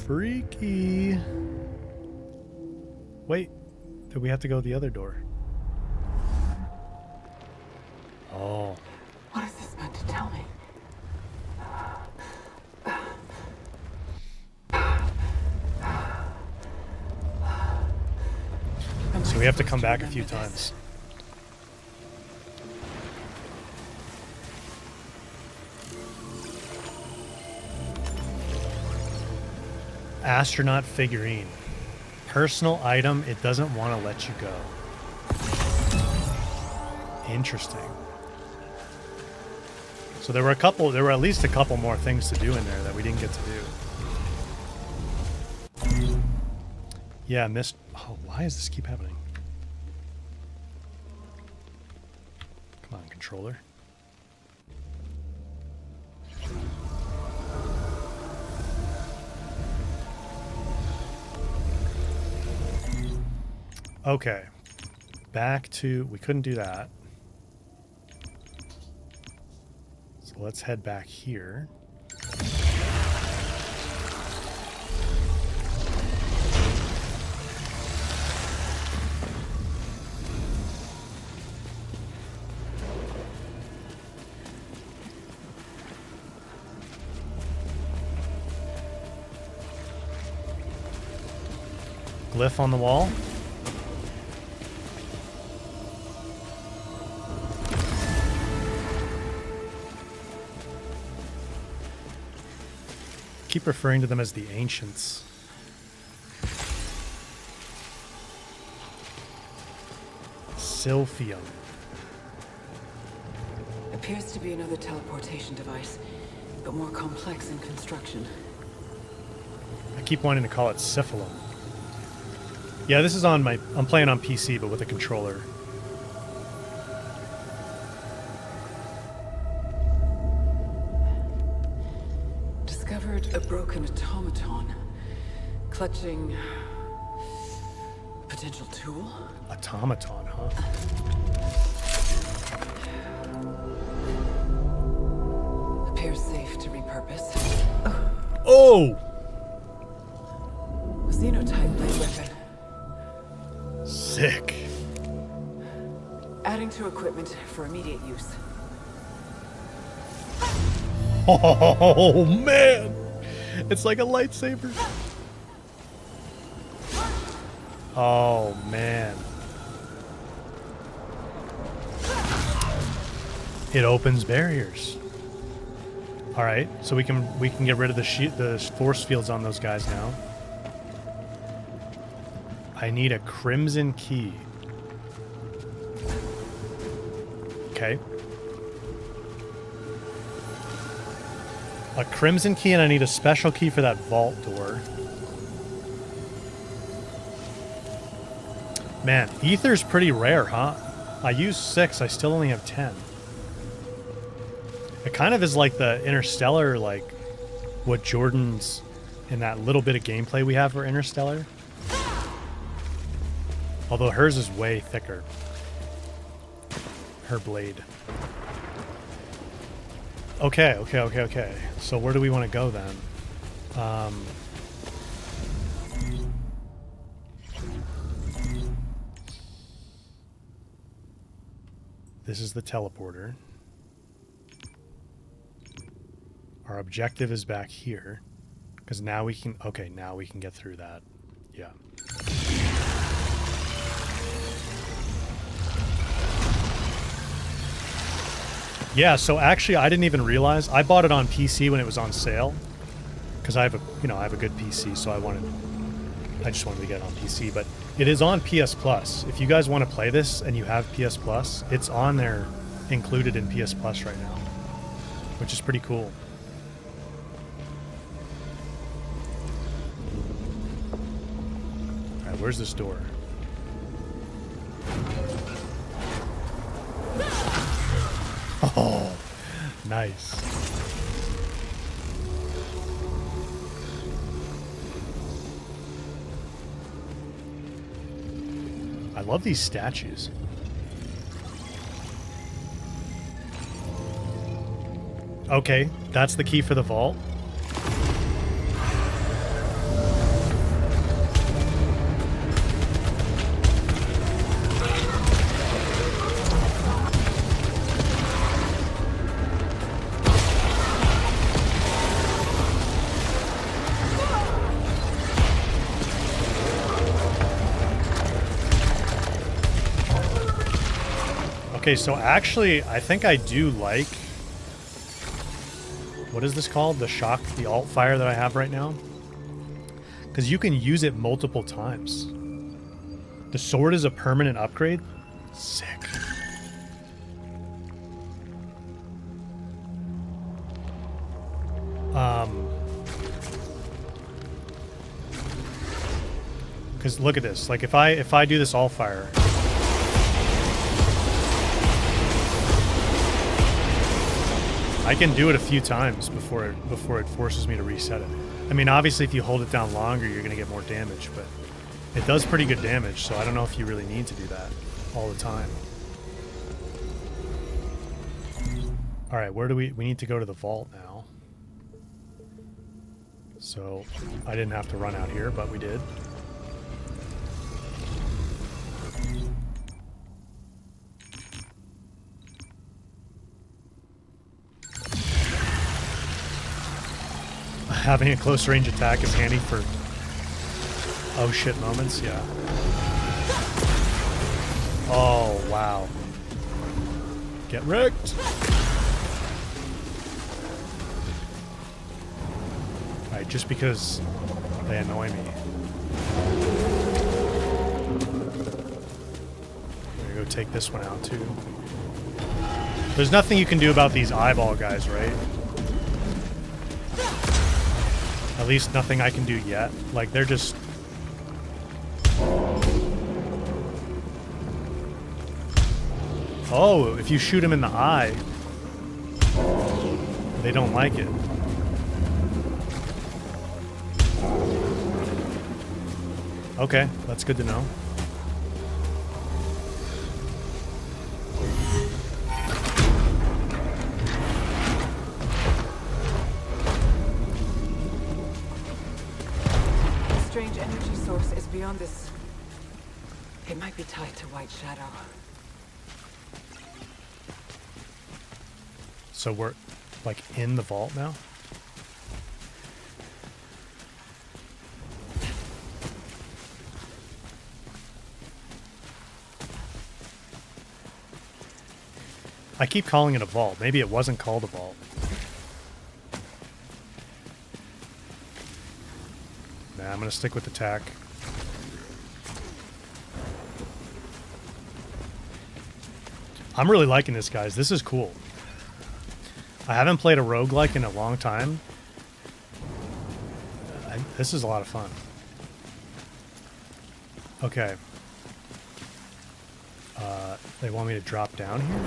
Freaky. Wait, did we have to go the other door? Oh. What is this meant to tell me? So we have to come back a few times. Astronaut figurine. Personal item, it doesn't want to let you go. Interesting. So there were at least a couple more things to do in there that we didn't get to do. Yeah, missed. Oh, why does this keep happening? Come on, controller. Okay, back to, we couldn't do that. So let's head back here. Glyph on the wall. Keep referring to them as the ancients. Silphium. Appears to be another teleportation device, but more complex in construction. I keep wanting to call it Syphilum. Yeah, this is on my... I'm playing on PC, but with a controller. Discovered a broken automaton, clutching a potential tool. Automaton, huh? Appears safe to reprogram. purpose. Oh! Xenotype blade weapon. Sick. Adding to equipment for immediate use. Oh, man! It's like a lightsaber. Oh, man. It opens barriers. All right, so we can get rid of the force fields on those guys now. I need a crimson key. Okay. A crimson key, and I need a special key for that vault door. Man, ether's pretty rare, huh? I used 6, I still only have 10. It kind of is like the Interstellar, like what Jordan's in that little bit of gameplay we have for Interstellar. Although hers is way thicker. Her blade. Okay. So where do we want to go then? This is the teleporter. Our objective is back here. Because now we can... Okay, now we can get through that. Yeah. Yeah, so actually I didn't even realize. I bought it on PC when it was on sale. Because I have a, I have a good PC, so I just wanted to get it on PC. But it is on PS Plus. If you guys want to play this and you have PS Plus, it's on there included in PS Plus right now. Which is pretty cool. Alright, where's this door? Oh, nice. I love these statues. Okay, that's the key for the vault. Okay, so actually, I think I do like... What is this called? The alt fire that I have right now? Because you can use it multiple times. The sword is a permanent upgrade? Sick. Because look at this. Like, if I do this alt fire... I can do it a few times before it forces me to reset it. I mean, obviously, if you hold it down longer, you're going to get more damage, but it does pretty good damage, so I don't know if you really need to do that all the time. All right, where do we need to go to the vault now. So I didn't have to run out here, but we did. Having a close range attack is handy for oh shit moments, yeah. Oh wow. Get wrecked. Alright, just because they annoy me. I'm gonna go take this one out too. There's nothing you can do about these eyeball guys, right? At least nothing I can do yet. Like, they're just... Oh, if you shoot them in the eye, they don't like it. Okay, that's good to know. strange energy source is beyond this. It might be tied to White Shadow. So we're, like, in the vault now? I keep calling it a vault. Maybe it wasn't called a vault. Nah, I'm gonna stick with attack. I'm really liking this, guys. This is cool. I haven't played a roguelike in a long time. This is a lot of fun. Okay. They want me to drop down here?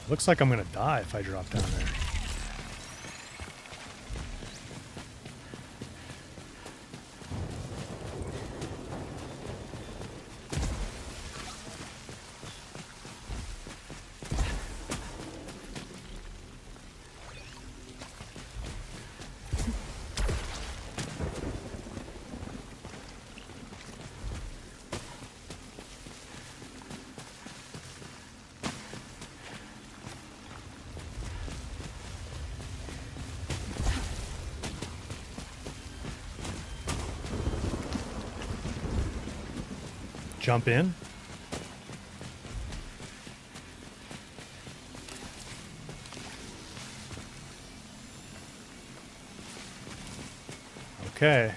Looks like I'm gonna die if I drop down there. Jump in. Okay.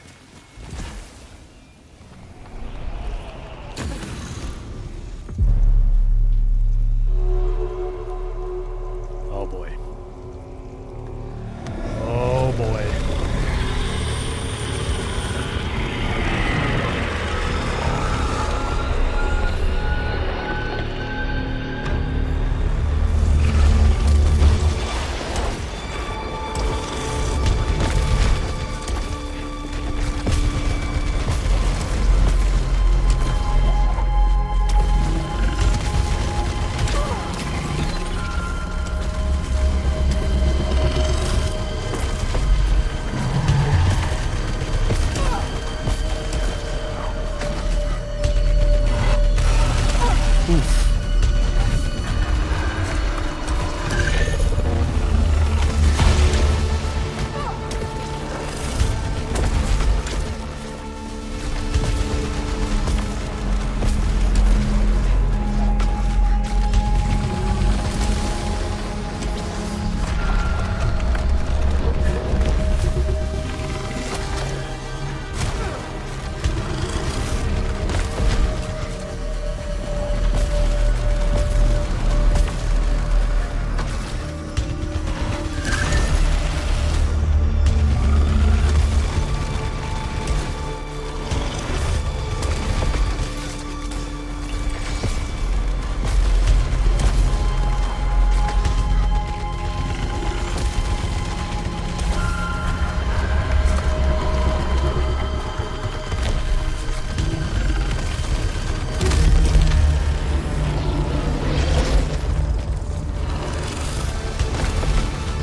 Oh boy. Oh boy.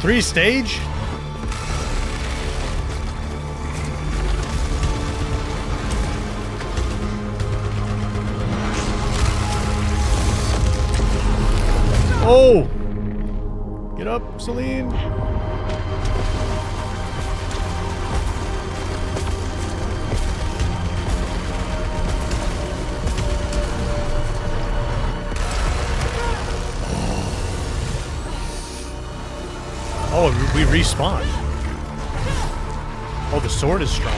Three stage? Oh! Get up, Celine. Oh, we respawn. Oh, the sword is strong.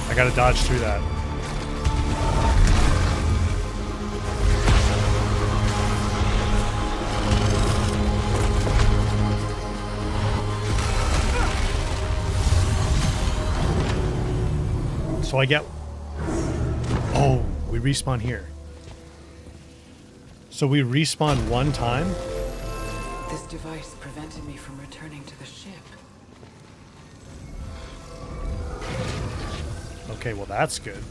I gotta dodge through that. So I get... Oh, we respawn here. So we respawn one time? This device prevented me from returning to the ship. Okay, well that's good.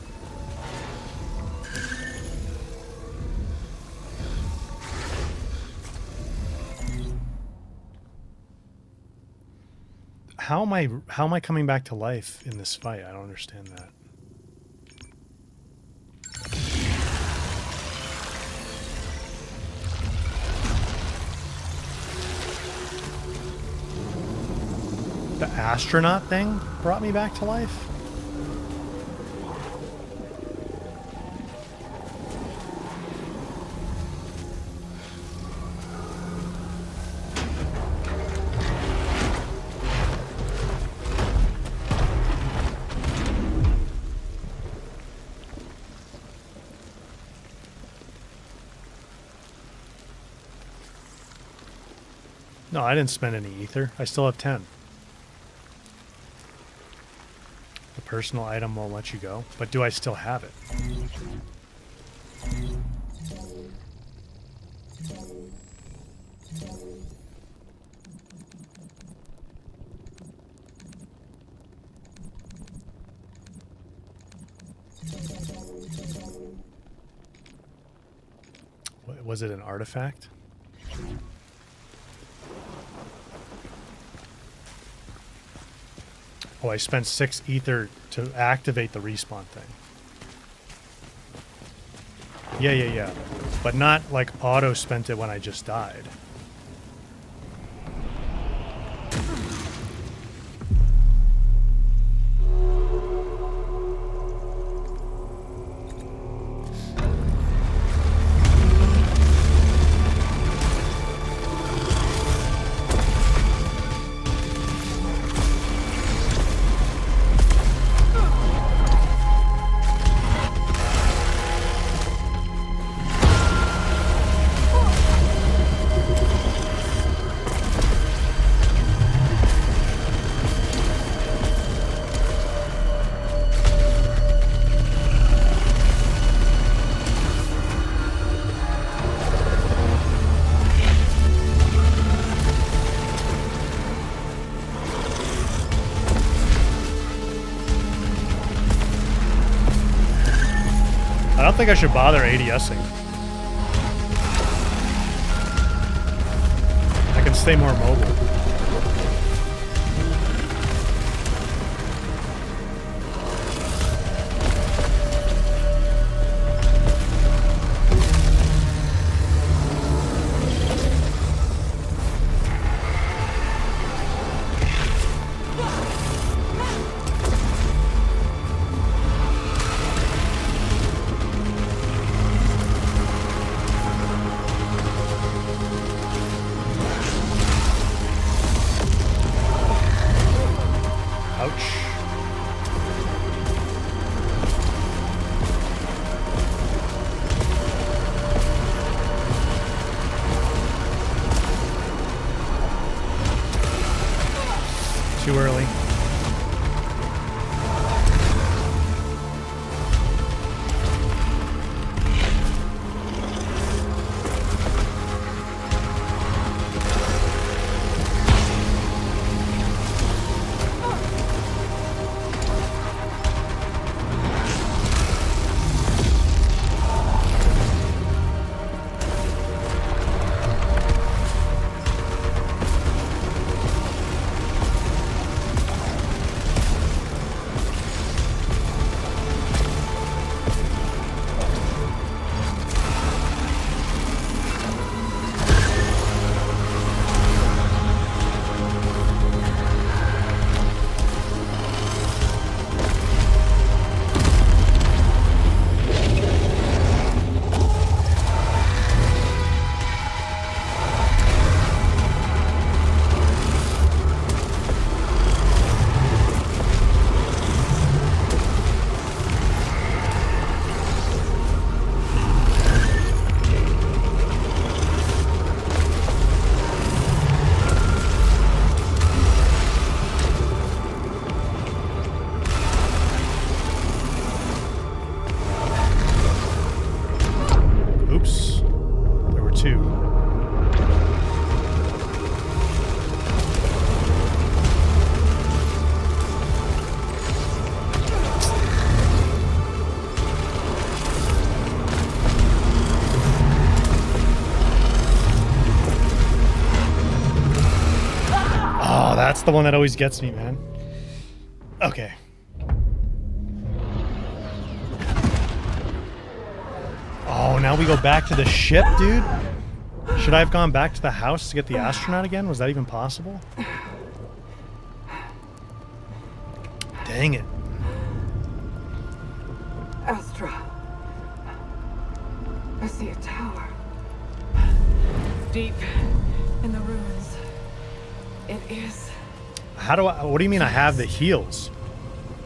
How am I coming back to life in this fight? I don't understand that. The astronaut thing brought me back to life? No, I didn't spend any ether. I still have 10. The personal item won't let you go. But do I still have it? Was it an artifact? Oh, I spent 6 ether to activate the respawn thing. Yeah. But not like auto spent it when I just died. I don't think I should bother ADSing. I can stay more mobile. too. Oh, that's the one that always gets me, man. Okay. Oh, now we go back to the ship, dude? Should I have gone back to the house to get the astronaut again? Was that even possible? Dang it. Astra. I see a tower. Deep in the ruins. It is How do I... What do you mean I have the heals?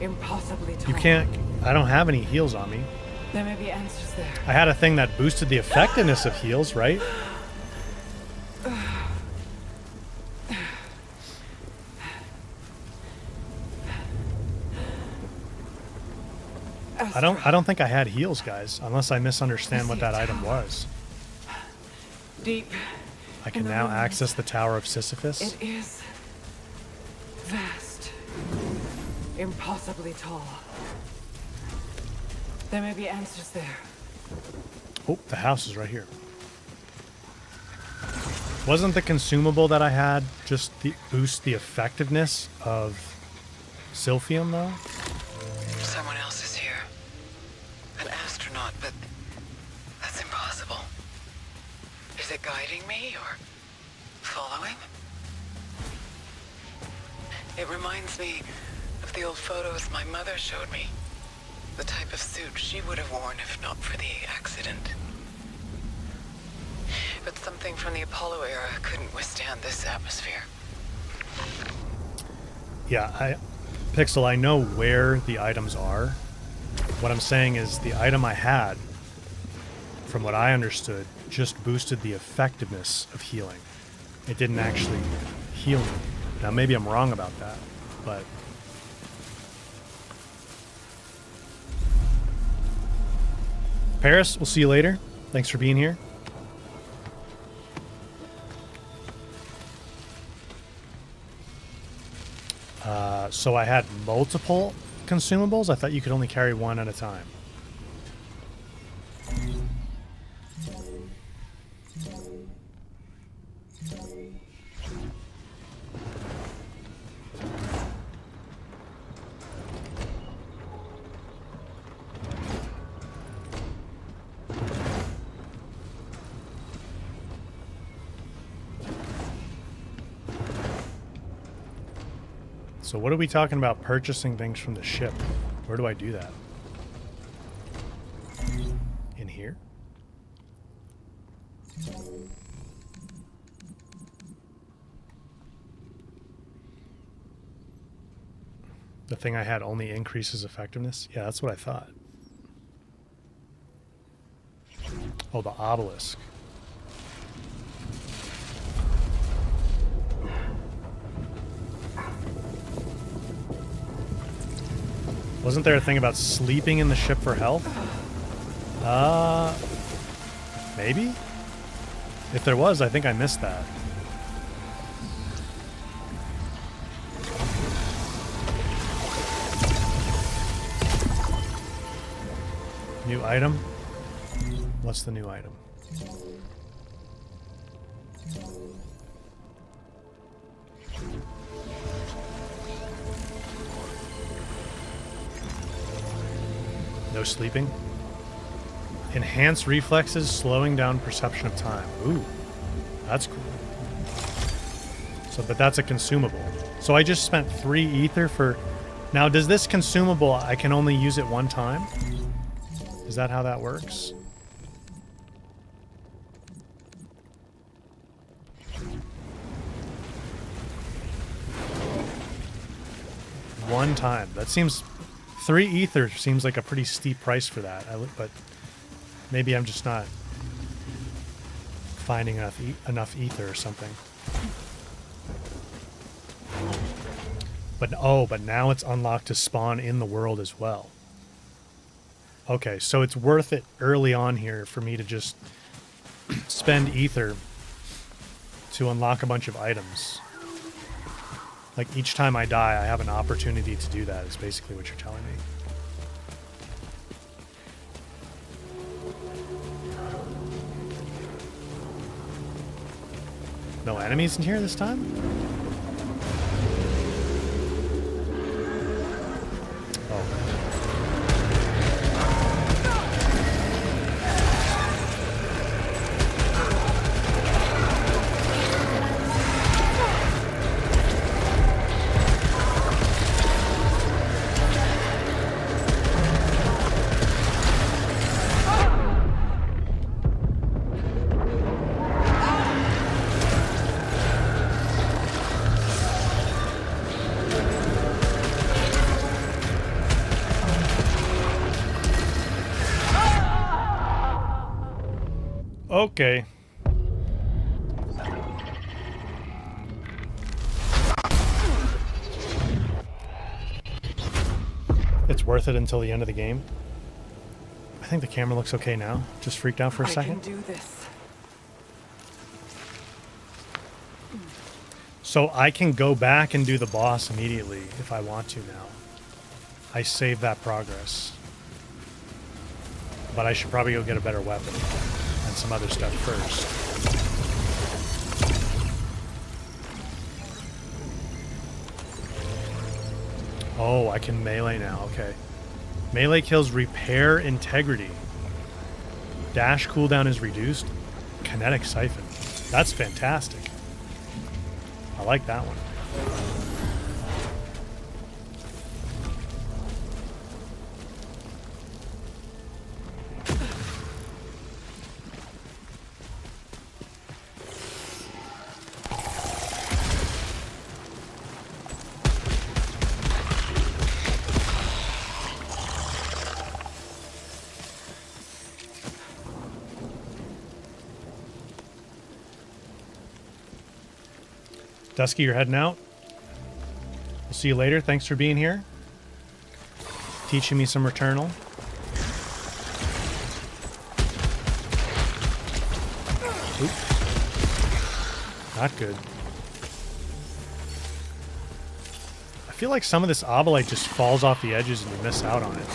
impossibly tall. You can't... I don't have any heals on me. There may be answers there. I had a thing that boosted the effectiveness of heals, right? Astra. I don't think I had heals, guys, unless I misunderstand what that item was. Deep. I can in the now ruins. access the Tower of Sisyphus. It is vast. Impossibly tall. There may be answers there. Oh, the house is right here. Wasn't the consumable that I had just the boost the effectiveness of Silphium, though? Someone else is here. An astronaut, but that's impossible. Is it guiding me or following? It reminds me of the old photos my mother showed me. The type of suit she would have worn if not for the accident. But something from the Apollo era couldn't withstand this atmosphere. Yeah, Pixel, I know where the items are. What I'm saying is the item I had, from what I understood, just boosted the effectiveness of healing. It didn't actually heal me. Now, maybe I'm wrong about that, but... Paris, we'll see you later. Thanks for being here. So I had multiple consumables? I thought you could only carry one at a time. So what are we talking about purchasing things from the ship? Where do I do that? In here? The thing I had only increases effectiveness? Yeah, that's what I thought. Oh, the obelisk. Wasn't there a thing about sleeping in the ship for health? Maybe? If there was, I think I missed that. New item? What's the new item? No sleeping. Enhance reflexes, slowing down perception of time. Ooh, that's cool. So, but that's a consumable. So I just spent 3 ether for... Now, does this consumable, I can only use it one time? Is that how that works? One time. That seems... 3 ether seems like a pretty steep price for that. But maybe I'm just not finding enough ether or something. But oh, but now it's unlocked to spawn in the world as well. Okay, so it's worth it early on here for me to just spend ether to unlock a bunch of items. Like each time I die, I have an opportunity to do that, is basically what you're telling me. No enemies in here this time? Oh. Okay. It's worth it until the end of the game. I think the camera looks okay now. Just freaked out for a second. I can do this. So I can go back and do the boss immediately if I want to now. I save that progress. But I should probably go get a better weapon and some other stuff first. Oh, I can melee now. Okay. Melee kills repair integrity. Dash cooldown is reduced. Kinetic siphon. That's fantastic. I like that one. Dusky, you're heading out. We'll see you later. Thanks for being here. Teaching me some Returnal. Oop. Not good. I feel like some of this obolite just falls off the edges and you miss out on it.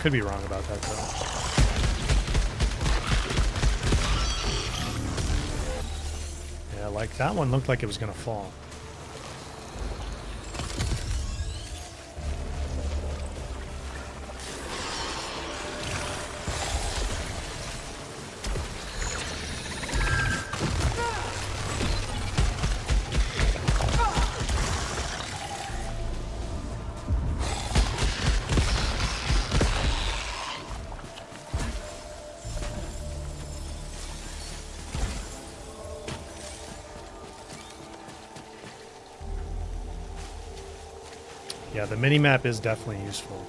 Could be wrong about that, though. Yeah, like that one looked like it was going to fall. Yeah, the mini-map is definitely useful.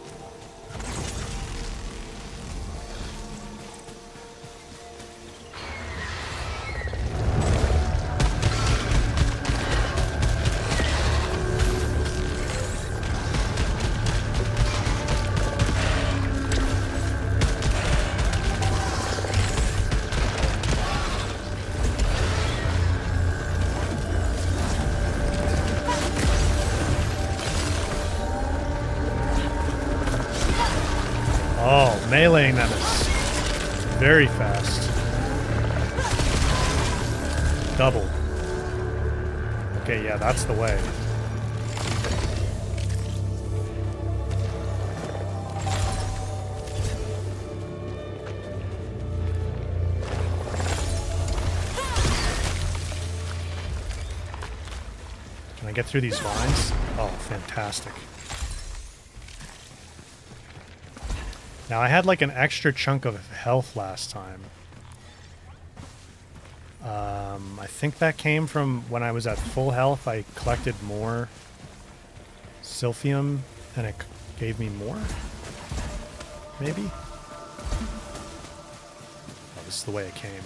Meleeing them is very fast. Double. Okay, yeah, that's the way. Can I get through these vines? Oh, fantastic. Now, I had like an extra chunk of health last time. I think that came from when I was at full health. I collected more Silphium and it gave me more? Maybe? Oh, this is the way it came.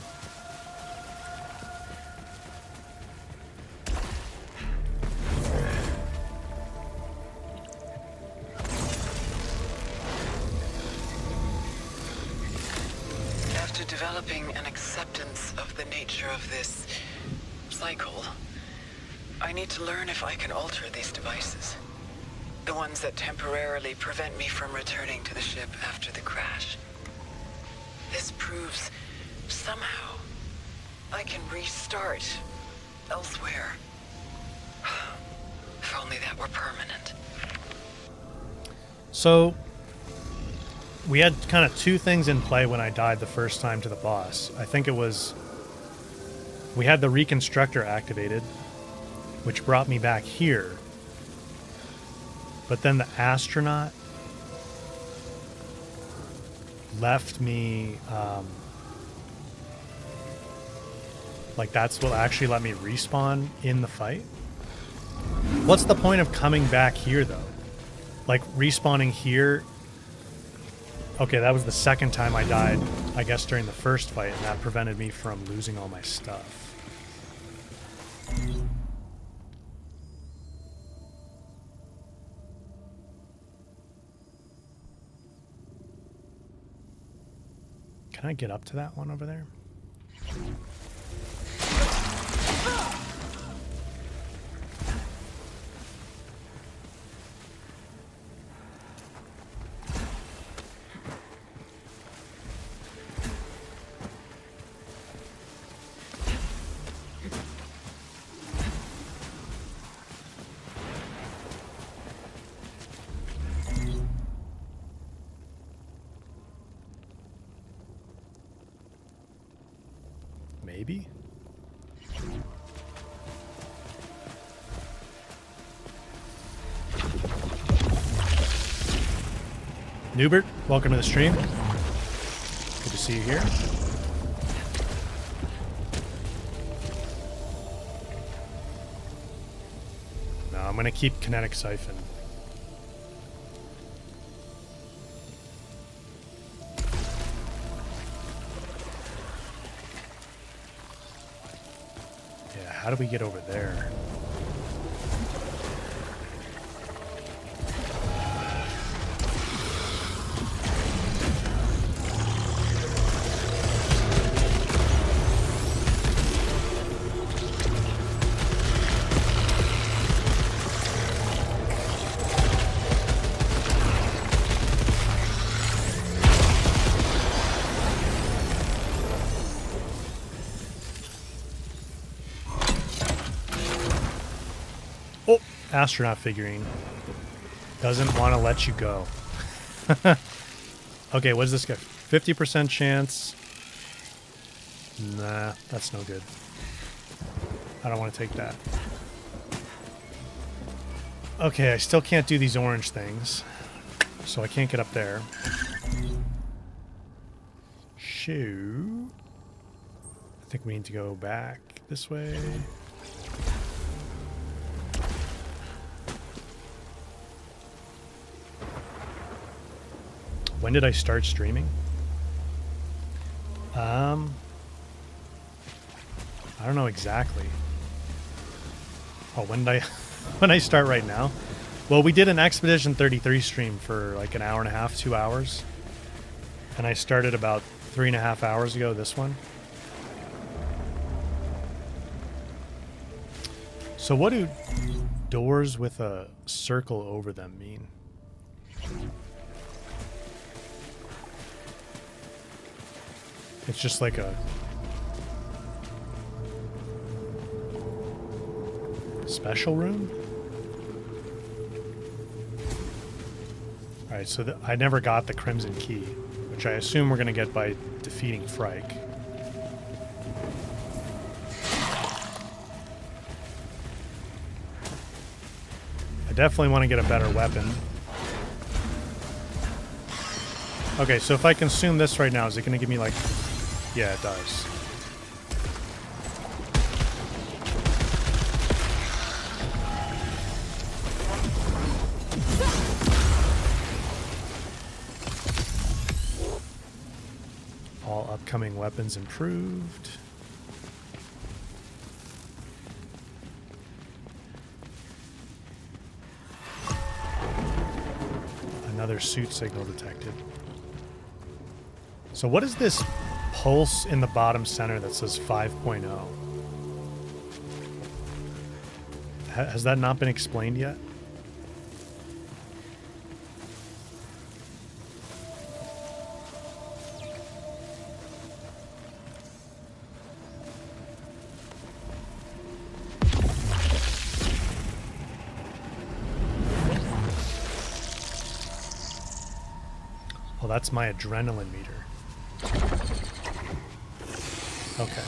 developing an acceptance of the nature of this cycle. I need to learn if I can alter these devices. The ones that temporarily prevent me from returning to the ship after the crash. This proves somehow I can restart elsewhere. If only that were permanent. So, we had kind of two things in play when I died the first time to the boss. I think it was... we had the Reconstructor activated, which brought me back here. But then the astronaut left me... like, that's what actually let me respawn in the fight? What's the point of coming back here, though? Like, respawning here... Okay, that was the second time I died, I guess, during the first fight, and that prevented me from losing all my stuff. Can I get up to that one over there? Maybe? Newbert, welcome to the stream. Good to see you here. No, I'm going to keep Kinetic Siphon. How do we get over there? Astronaut figurine doesn't want to let you go. Okay, what does this get? 50% chance. Nah, that's no good. I don't want to take that. Okay, I still can't do these orange things, so I can't get up there. Shoo. I think we need to go back this way. When did I start streaming? I don't know exactly. Oh, when did I when I start right now? Well, we did an Expedition 33 stream for like an hour and a half, 2 hours. And I started about 3.5 hours ago, this one. So what do doors with a circle over them mean? It's just like a special room? Alright, so I never got the Crimson Key, which I assume we're going to get by defeating Frike. I definitely want to get a better weapon. Okay, so if I consume this right now, is it going to give me like... Yeah, it does. All upcoming weapons improved. Another suit signal detected. So what is this pulse in the bottom center that says 5.0. Has that not been explained yet? Well, that's my adrenaline meter. Okay.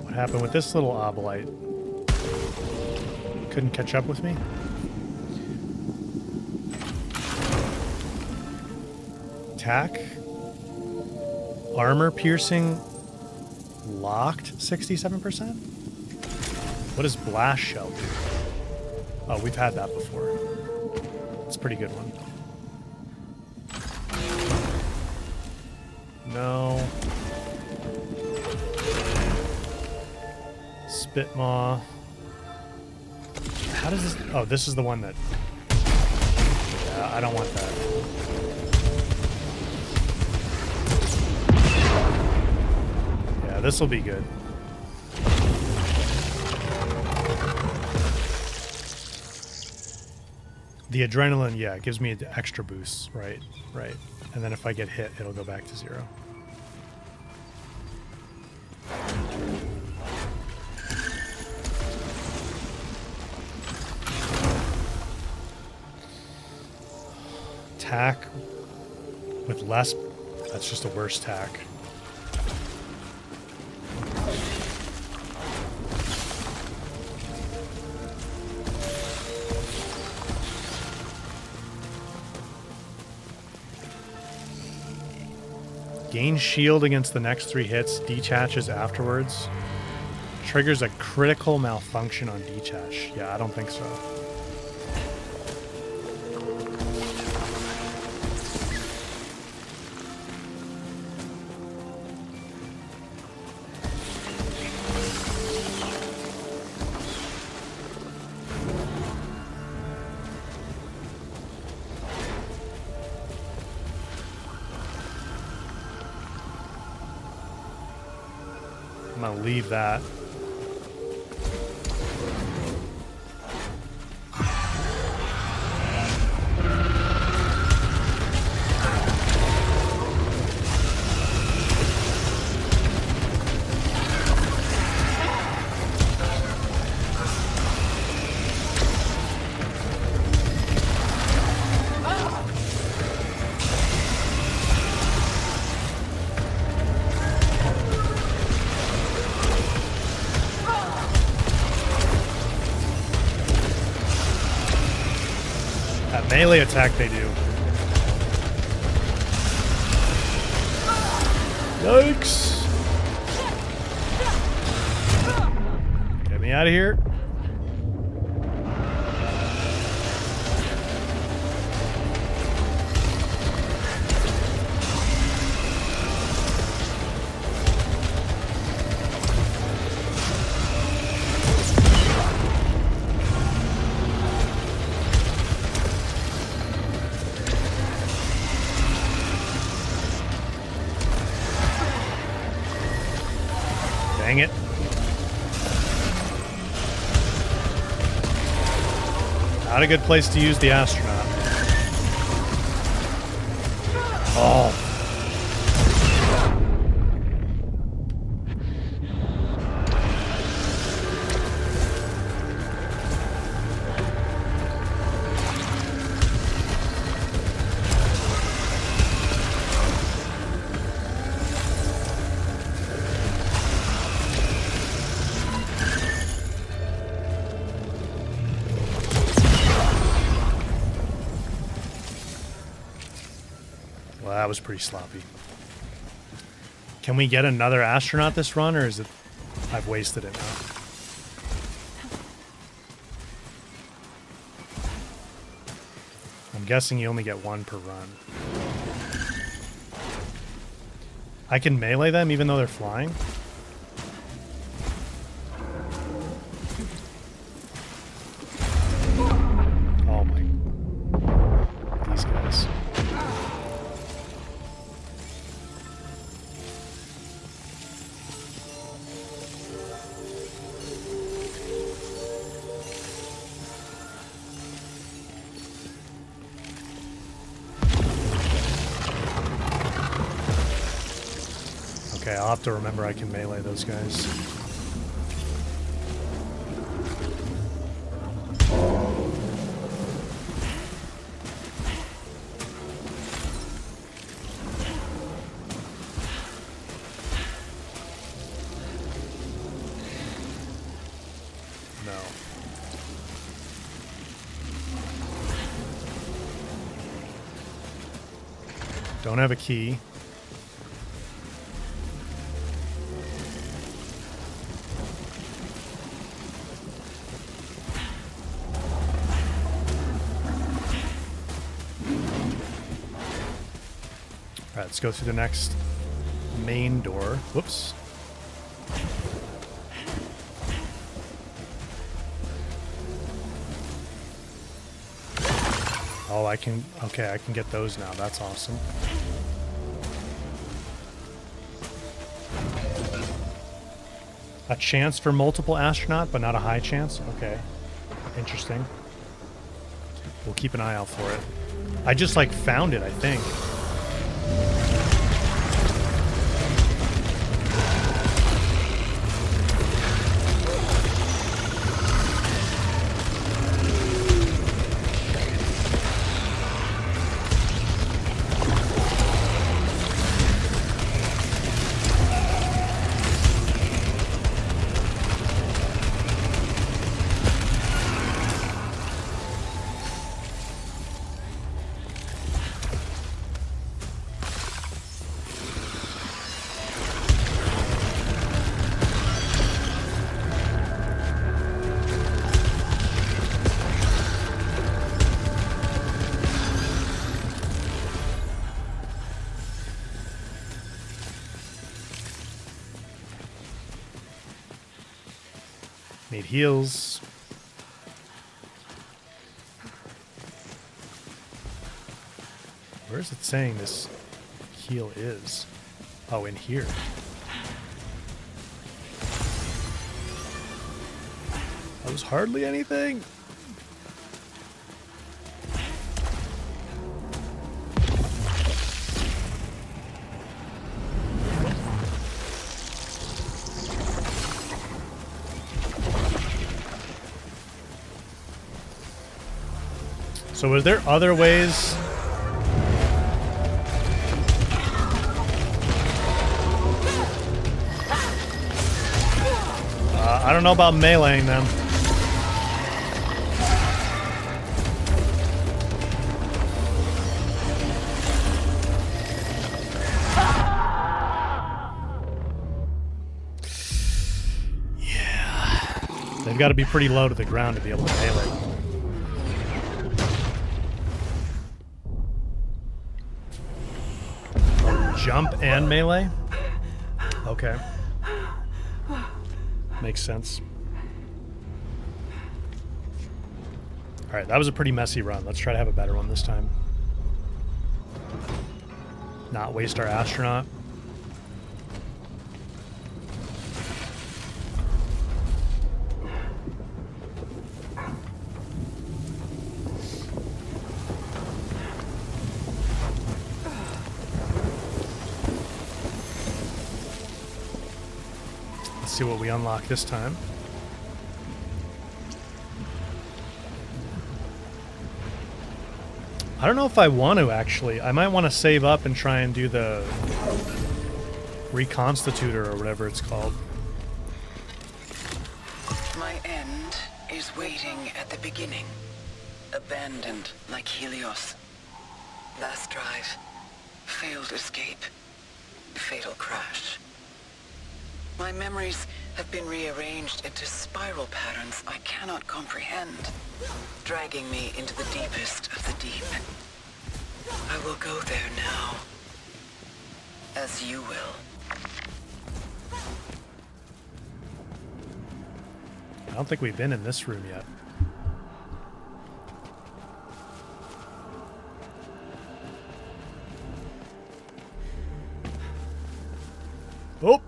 What happened with this little obolite? Couldn't catch up with me? Attack. Armor piercing locked 67%? What does blast shell do? Oh, we've had that before. It's a pretty good one. No. Spitmaw. How does this... Oh, this is the one that... Yeah, I don't want that. Yeah, this will be good. The adrenaline, yeah, it gives me an extra boost. Right, right. And then if I get hit, it'll go back to 0. Tack with less, that's just a worse tack. Gain shield against the next 3 hits, detaches afterwards. Triggers a critical malfunction on detach. Yeah, I don't think so. I'm gonna leave that. Melee attack they do. Yikes! Get me out of here. Dang it. Not a good place to use the astronaut. Oh. Well, that was pretty sloppy. Can we get another astronaut this run, or is it I've wasted it now. I'm guessing you only get one per run. I can melee them even though they're flying? Oh my... These guys. Okay, I'll have to remember I can melee those guys. No. Don't have a key. Alright, let's go through the next main door. Whoops. Oh, I can... Okay, I can get those now. That's awesome. A chance for multiple astronaut, but not a high chance? Okay. Interesting. We'll keep an eye out for it. I just, like, found it, I think. Need heals. Where is it saying this heal is? Oh, in here. That was hardly anything. So was there other ways? I don't know about meleeing them. Yeah. They've got to be pretty low to the ground to be able to melee. Jump and melee? Okay. Makes sense. Alright, that was a pretty messy run. Let's try to have a better one this time. Not waste our astronaut. See what we unlock this time. I don't know if I want to, actually. I might want to save up and try and do the reconstitutor or whatever it's called. My end is waiting at the beginning. Abandoned like Helios. Last drive. Failed escape. Fatal crash. My memories have been rearranged into spiral patterns I cannot comprehend, dragging me into the deepest of the deep. I will go there now, as you will. I don't think we've been in this room yet. Oh!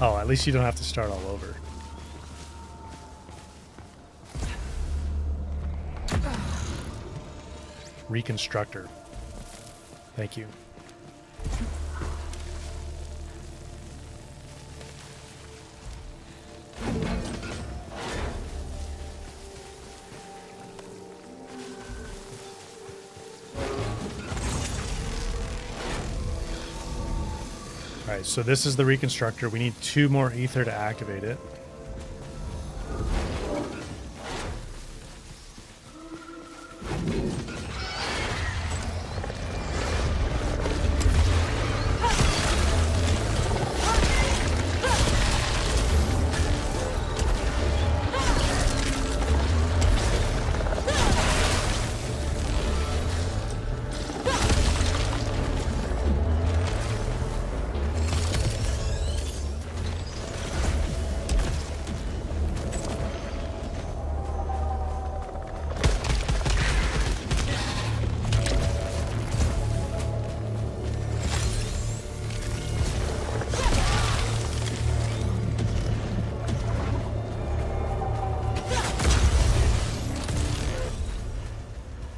Oh, at least you don't have to start all over. Reconstructor. Thank you. Alright, so this is the reconstructor. We need 2 more ether to activate it.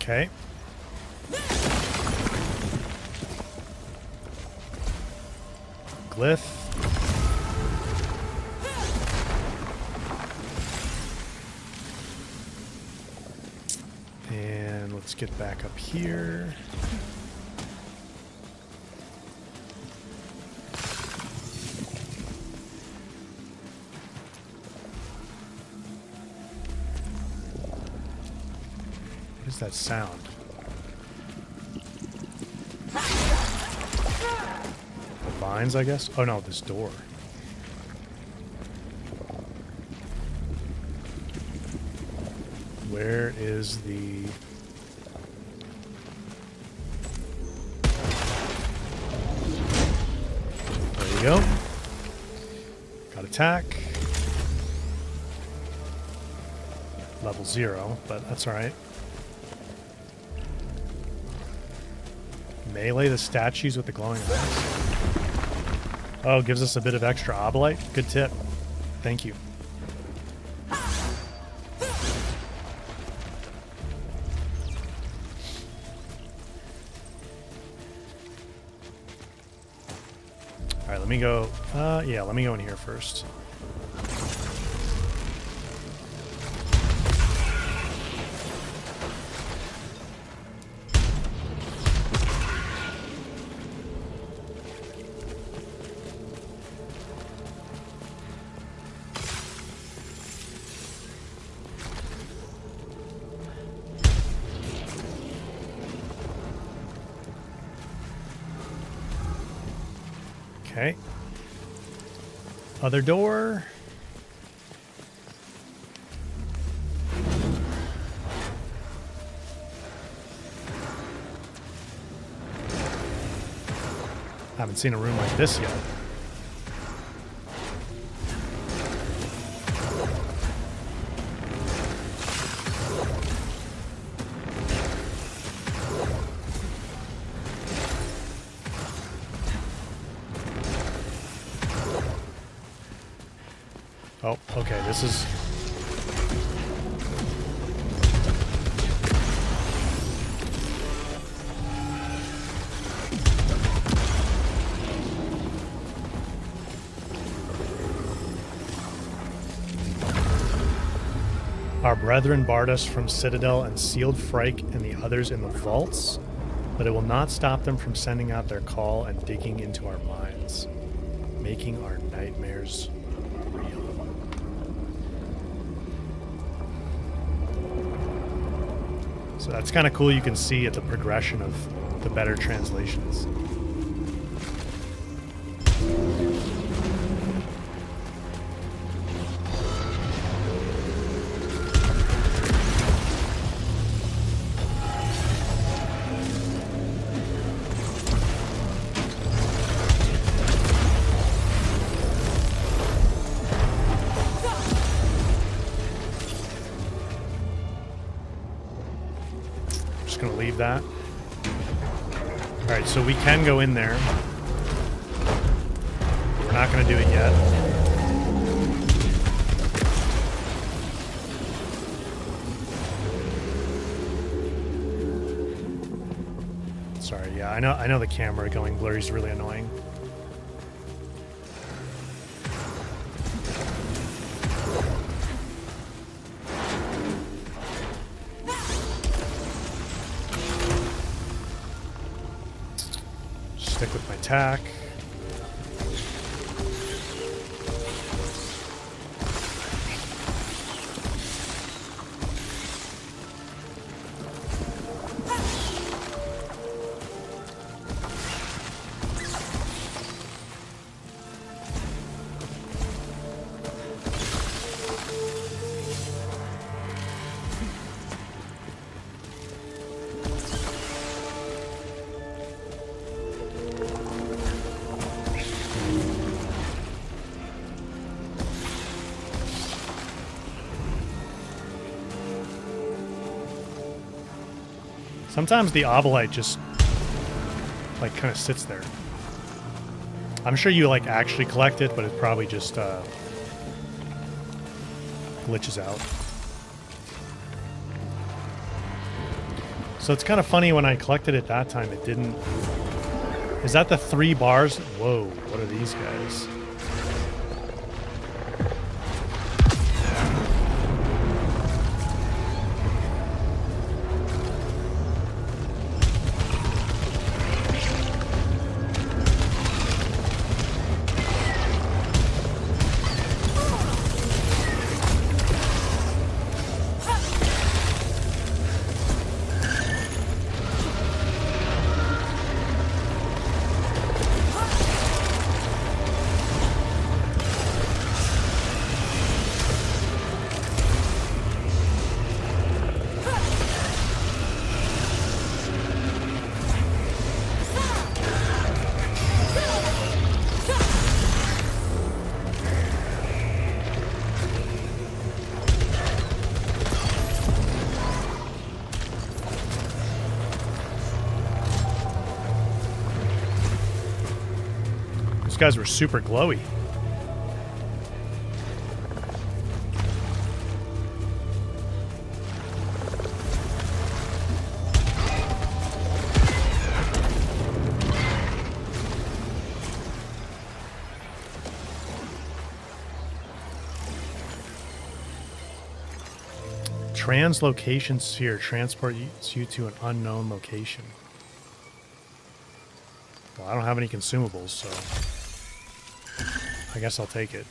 Okay. Glyph. And let's get back up here. What is that sound? The vines, I guess? Oh no, this door. Where is the... There we go. Got attack. Level 0, but that's alright. Melee the statues with the glowing eyes. Oh, gives us a bit of extra obolite. Good tip. Thank you. Alright, let me go. Yeah, let me go in here first. Okay. Other door. Haven't seen a room like this yet. Oh, okay, this is... Our brethren barred us from Citadel and sealed Frike and the others in the vaults, but it will not stop them from sending out their call and digging into our minds, making our nightmares real. So that's kind of cool. You can see it's a progression of the better translations. Just gonna leave that. Alright, so we can go in there. We're not gonna do it yet. Sorry, yeah, I know the camera going blurry is really annoying. Stick with my tack. Sometimes the obolite just like kind of sits there. I'm sure you like actually collect it, but it probably just glitches out. So it's kind of funny when I collected it that time, it didn't. Is that the 3 bars? Whoa, what are these guys? These guys were super glowy. Translocation sphere transports you to an unknown location. Well, I don't have any consumables, so I guess I'll take it.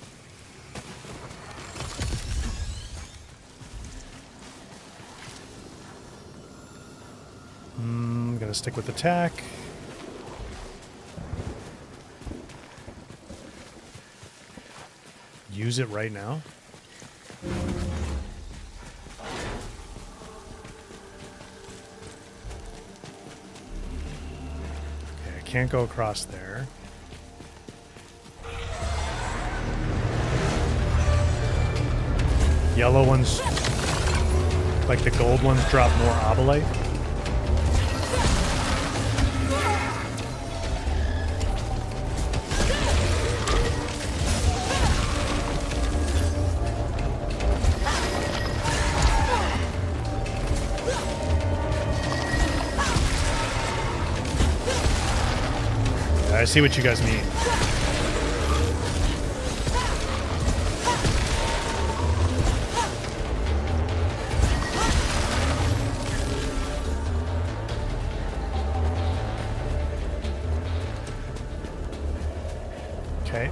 I'm gonna stick with attack. Use it right now. Okay, I can't go across there. Yellow ones, like the gold ones, drop more obolite. I see what you guys mean. Okay.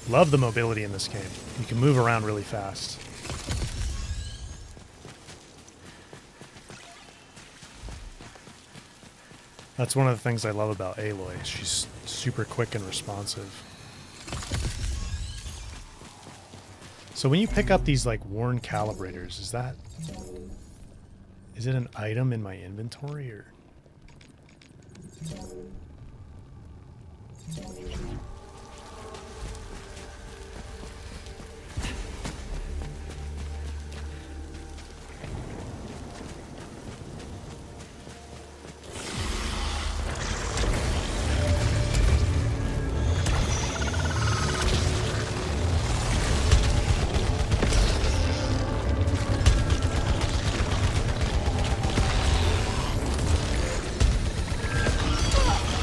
Love the mobility in this game. You can move around really fast. That's one of the things I love about Aloy. She's super quick and responsive. So when you pick up these like worn calibrators, is it an item in my inventory or?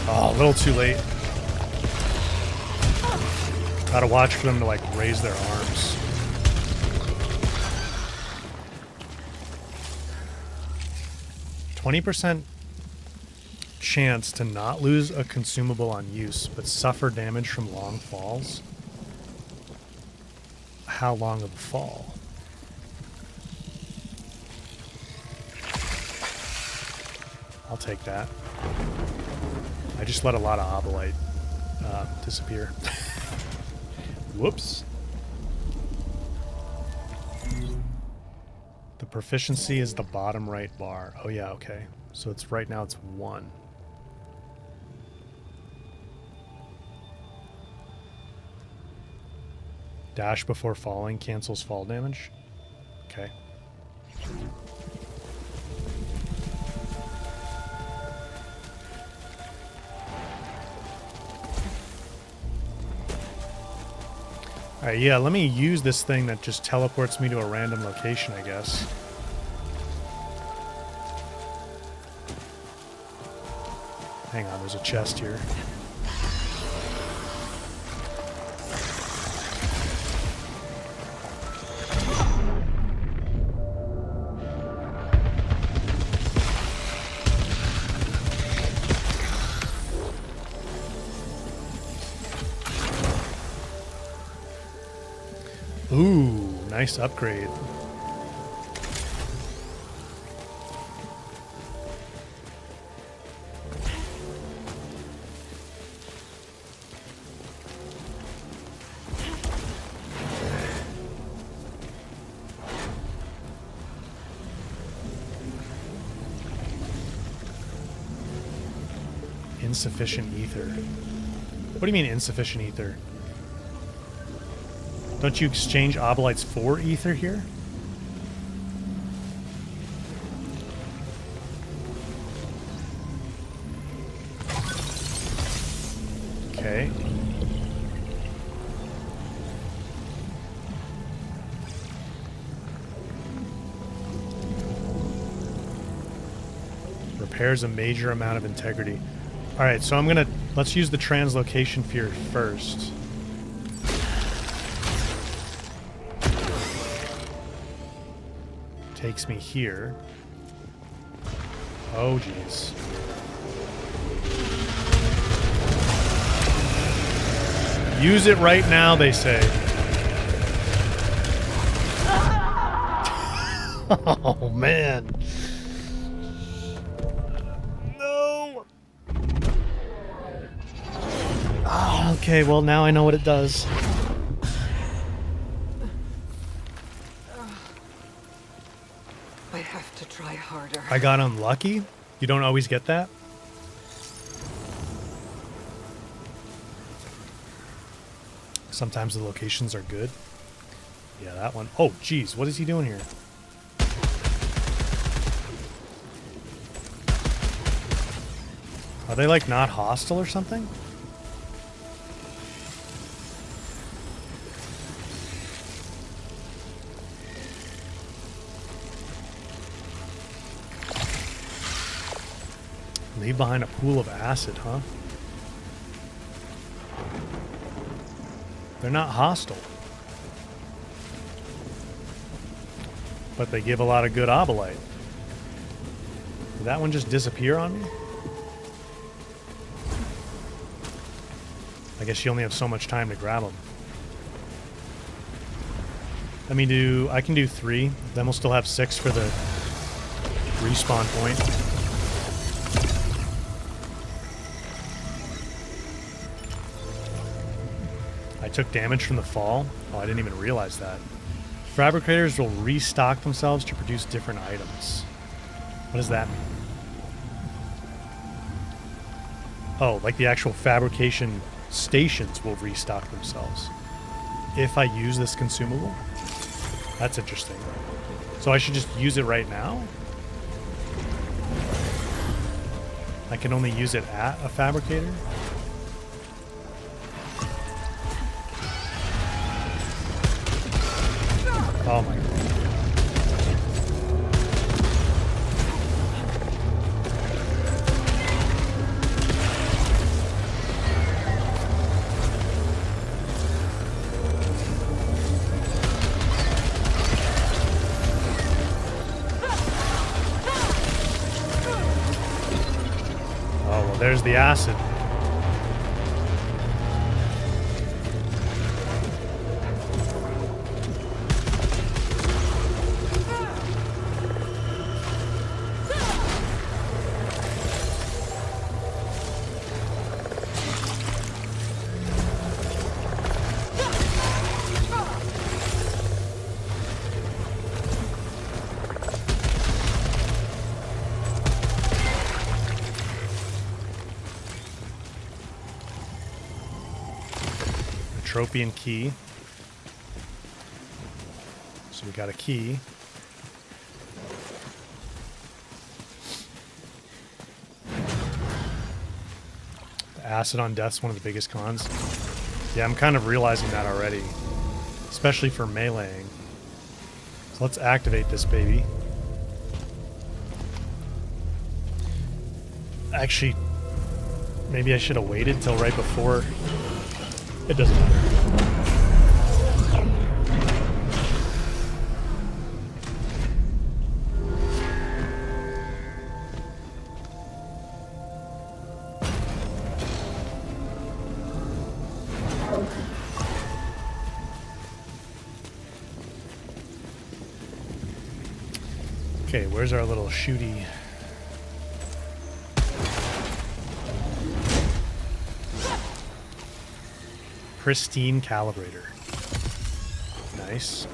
Oh, a little too late. Gotta watch for them to like raise their arms. %20 chance to not lose a consumable on use, but suffer damage from long falls. How long of a fall? I'll take that. I just let a lot of obolite disappear. Whoops. The proficiency is the bottom right bar. Oh yeah, okay. So it's right now it's 1. Dash before falling cancels fall damage. Okay. Alright, yeah, let me use this thing that just teleports me to a random location, I guess. Hang on, there's a chest here. Ooh, nice upgrade. Insufficient ether. What do you mean insufficient ether? Don't you exchange obolites for ether here? Okay. Repairs a major amount of integrity. Alright, so let's use the translocation fear first. Takes me here. Oh, jeez. Use it right now, they say. Oh, man. No. Oh, okay, well, now I know what it does. I have to try harder. I got unlucky? You don't always get that? Sometimes the locations are good. Yeah, that one. Oh, geez, what is he doing here? Are they, like, not hostile or something? Leave behind a pool of acid, huh? They're not hostile. But they give a lot of good obolite. Did that one just disappear on me? I guess you only have so much time to grab them. Let me do... I can do 3. Then we'll still have 6 for the respawn point. I took damage from the fall. Oh, I didn't even realize that. Fabricators will restock themselves to produce different items. What does that mean? Oh, like the actual fabrication stations will restock themselves if I use this consumable? That's interesting. So I should just use it right now? I can only use it at a fabricator? Oh my god. Oh, well, there's the acid. Tropian key. So we got a key. The acid on death's one of the biggest cons. Yeah, I'm kind of realizing that already. Especially for meleeing. So let's activate this baby. Actually, maybe I should have waited till right before. It doesn't matter. Okay, where's our little shooty? Pristine calibrator. Nice.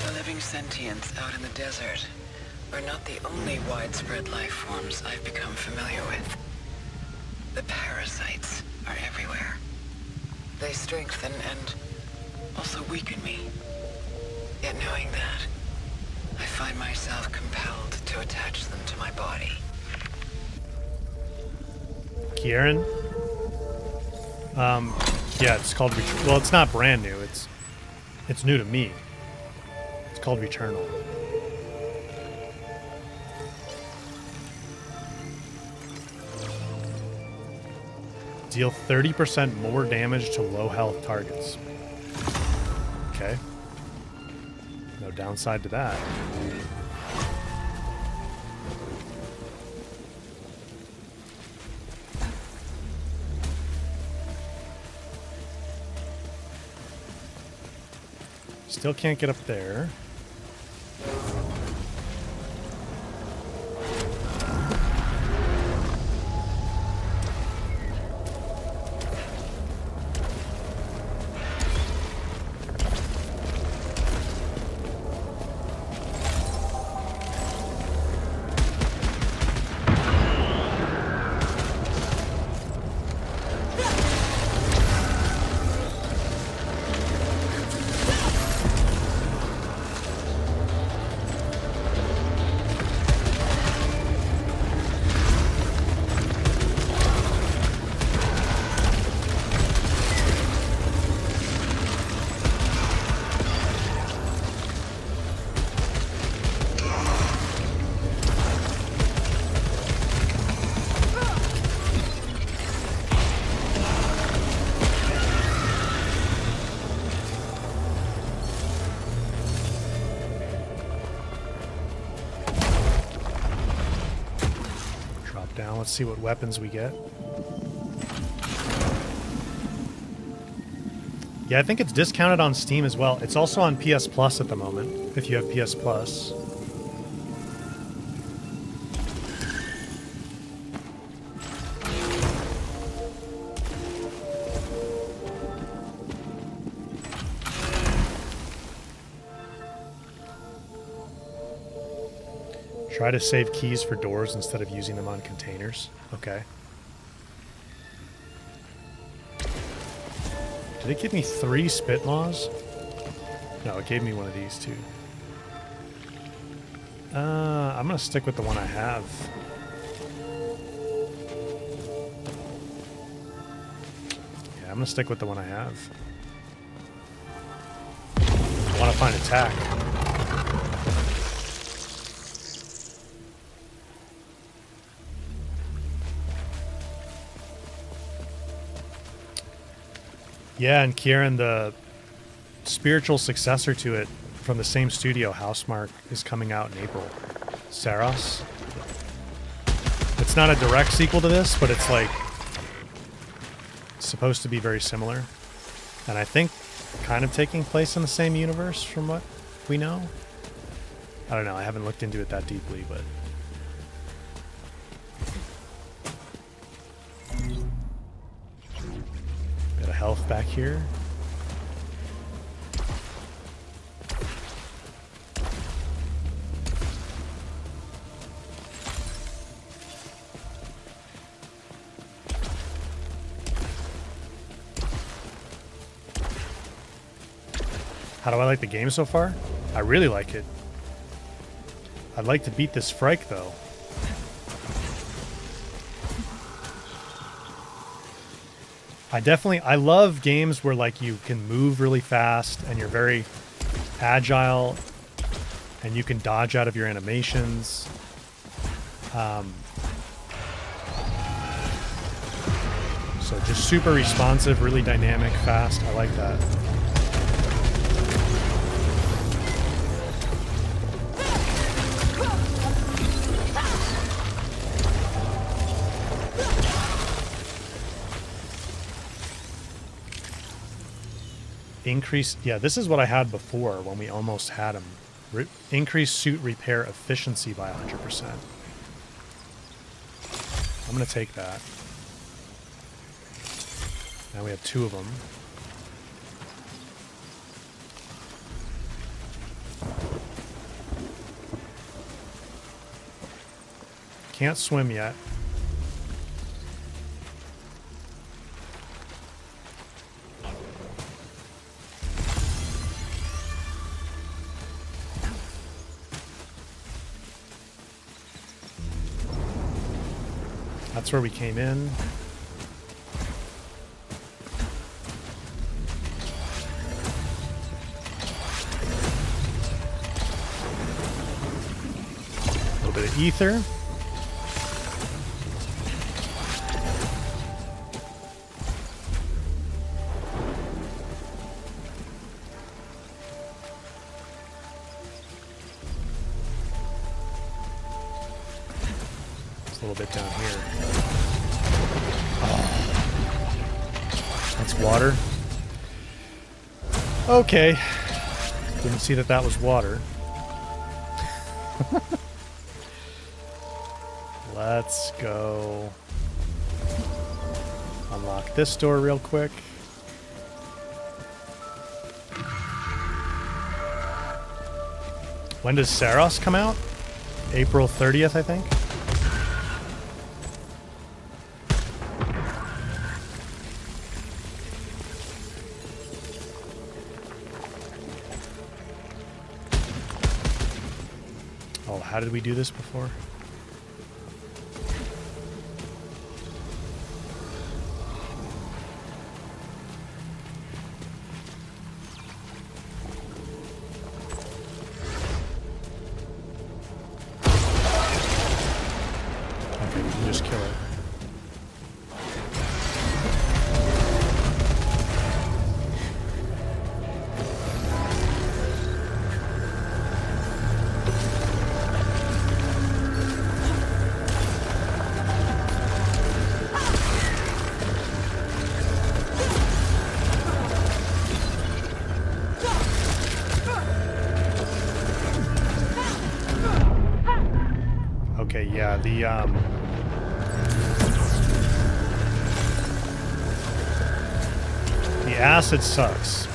The living sentients out in the desert are not the only widespread life forms I've become familiar with. The parasites are everywhere. They strengthen and also weaken me. Yet knowing that, I find myself compelled to attach them to my body. Kieran? Yeah, it's called well, it's not brand new. It's new to me. It's called Returnal. Deal 30% more damage to low health targets. Okay. No downside to that. Still can't get up there. let's see what weapons we get. Yeah, I think it's discounted on Steam as well. It's also on PS Plus at the moment, if you have PS Plus. Try to save keys for doors instead of using them on containers. Okay. Did it give me 3 spit maws? No, it gave me one of these too. I'm gonna stick with the one I have. Yeah, I'm gonna stick with the one I have. I want to find attack. Yeah, and Kieran, the spiritual successor to it from the same studio, Housemarque, is coming out in April. Saros. It's not a direct sequel to this, but it's like supposed to be very similar. And I think kind of taking place in the same universe from what we know. I don't know, I haven't looked into it that deeply, but... Bit of health back here. How do I like the game so far? I really like it. I'd like to beat this Frike, though. I love games where like you can move really fast and you're very agile and you can dodge out of your animations. So just super responsive, really dynamic, fast. I like that. Increase, yeah, this is what I had before when we almost had him. Increase suit repair efficiency by 100%. I'm going to take that. Now we have 2 of them. Can't swim yet. That's where we came in. A little bit of ether. It's a little bit down here. Water. Okay. Didn't see that that was water. Let's go unlock this door real quick. When does Saros come out? April 30th, I think. How did we do this before? Okay, we can just kill it. the acid sucks.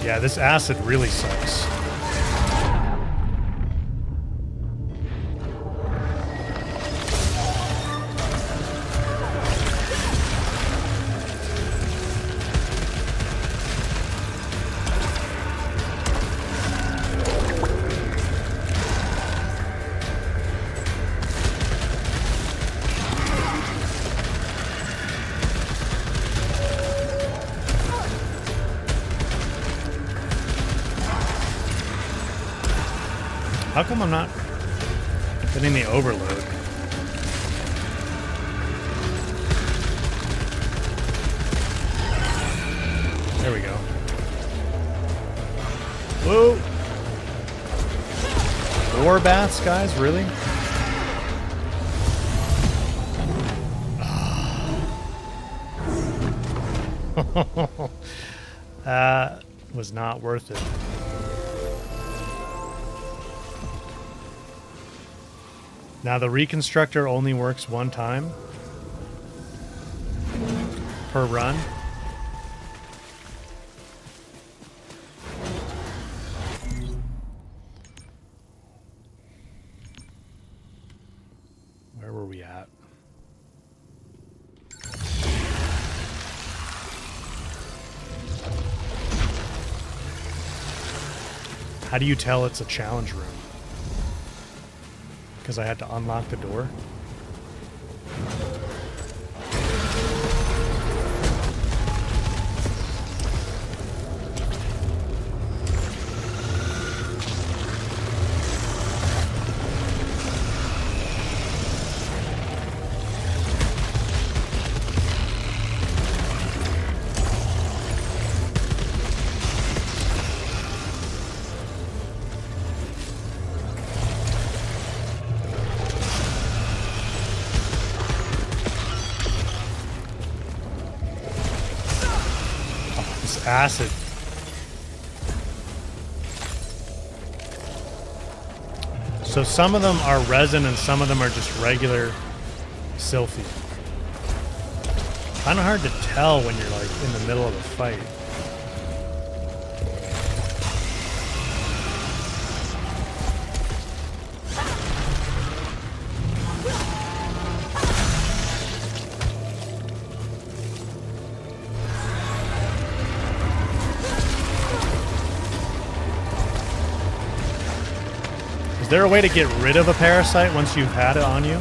Yeah, this acid really sucks. How come I'm not getting the overload? There we go. Whoa! War bats, guys? Really? That was not worth it. Now the reconstructor only works one time per run. Where were we at? How do you tell it's a challenge room? Because I had to unlock the door. Acid. So some of them are resin and some of them are just regular Sylphy. Kind of hard to tell when you're like in the middle of a fight. Is there a way to get rid of a parasite once you've had it on you?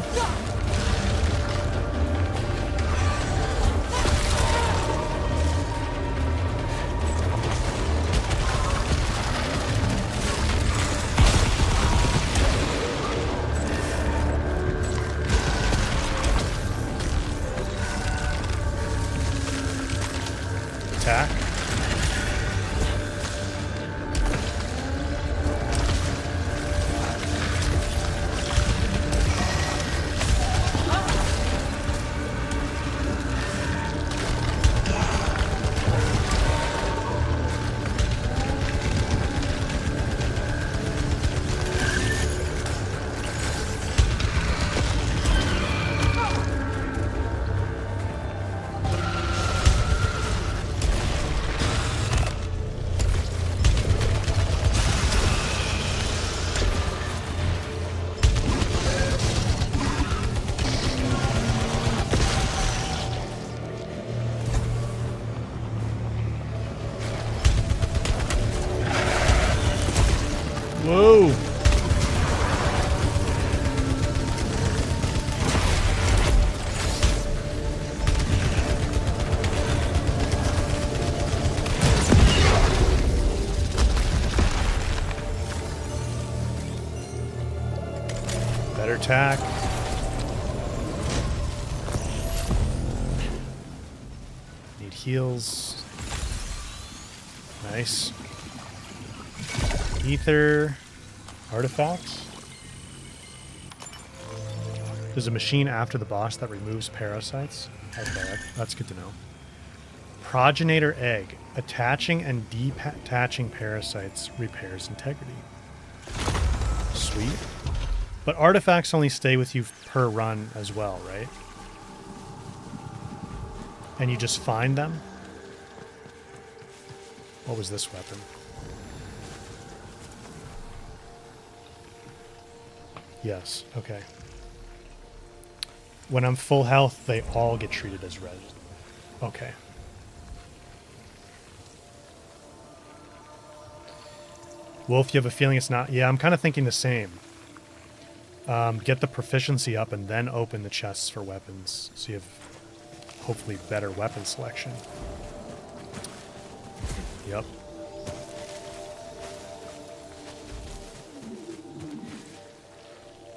Attack. Whoa! Better tack. Need heals. Nice. Ether. Artifacts. There's a machine after the boss that removes parasites. Okay, that's good to know. Progenitor egg. Attaching and detaching parasites repairs integrity. Sweet. But artifacts only stay with you per run as well, right? And you just find them? What was this weapon? Yes, okay. When I'm full health, they all get treated as red. Okay. Wolf, you have a feeling it's not? Yeah, I'm kind of thinking the same. Get the proficiency up and then open the chests for weapons, so you have hopefully better weapon selection. Yep.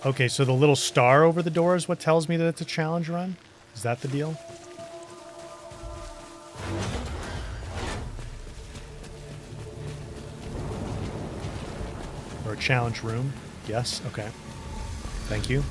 Okay, so the little star over the door is what tells me that it's a challenge run? Is that the deal? Or a challenge room? Yes, okay. Thank you.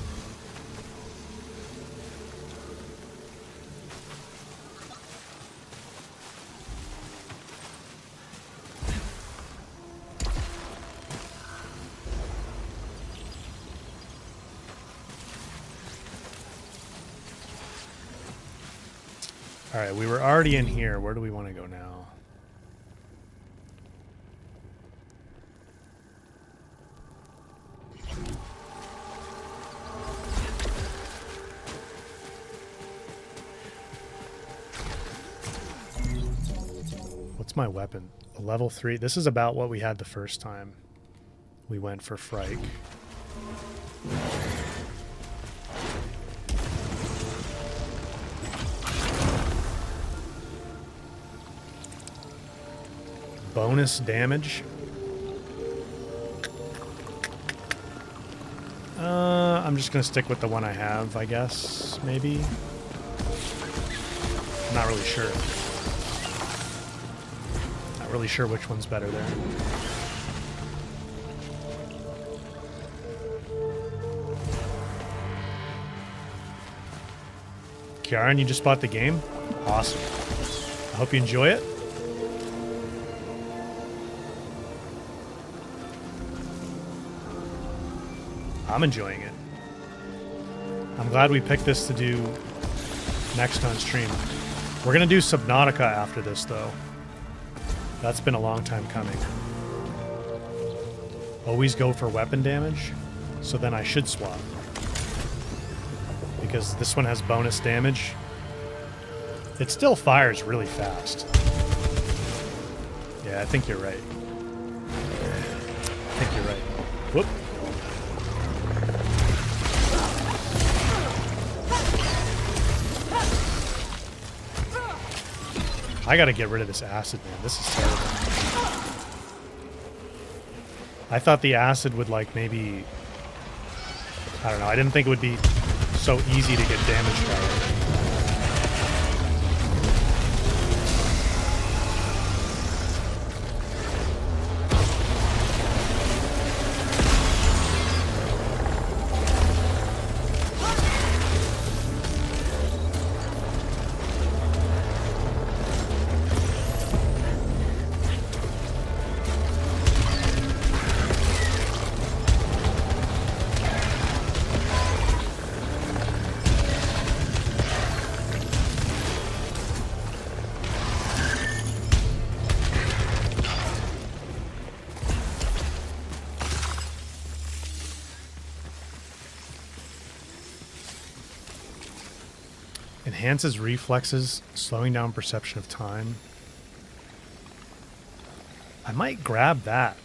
All right, we were already in here. Where do we want to go now? What's my weapon? A level 3. This is about what we had the first time we went for Frike. Bonus damage. I'm just going to stick with the one I have, I guess, maybe. I'm not really sure. Not really sure which one's better there. Kieran, you just bought the game? Awesome. I hope you enjoy it. I'm enjoying it. I'm glad we picked this to do next on stream. We're going to do Subnautica after this, though. That's been a long time coming. Always go for weapon damage, so then I should swap. Because this one has bonus damage. It still fires really fast. Yeah, I think you're right. I think you're right. Whoop. I gotta get rid of this acid, man. This is terrible. I thought the acid would, like, maybe... I don't know. I didn't think it would be so easy to get damaged by it. Enhances reflexes, slowing down perception of time. I might grab that.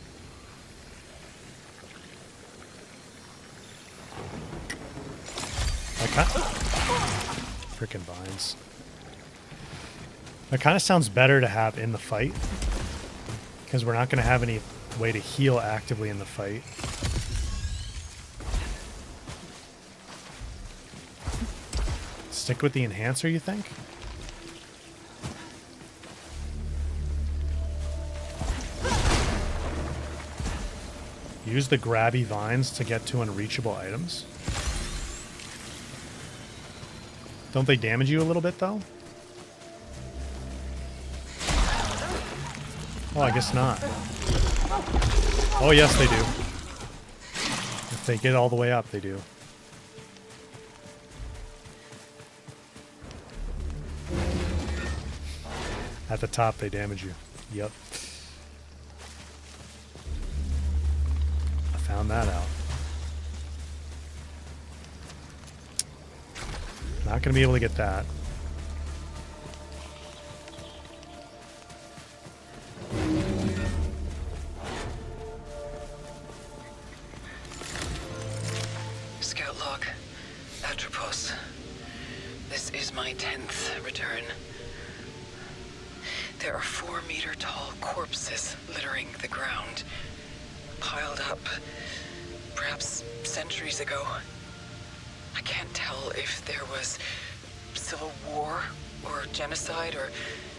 Frickin' vines. That kind of sounds better to have in the fight, because we're not going to have any way to heal actively in the fight. Stick with the enhancer, you think? Use the grabby vines to get to unreachable items. Don't they damage you a little bit, though? Oh, I guess not. Oh, yes, they do. If they get all the way up, they do. At the top, they damage you. Yep. I found that out. Not going to be able to get that. Scout log. Atropos. This is my 10th return. There are 4-meter-tall corpses littering the ground. Piled up, perhaps centuries ago. I can't tell if there was civil war, or genocide, or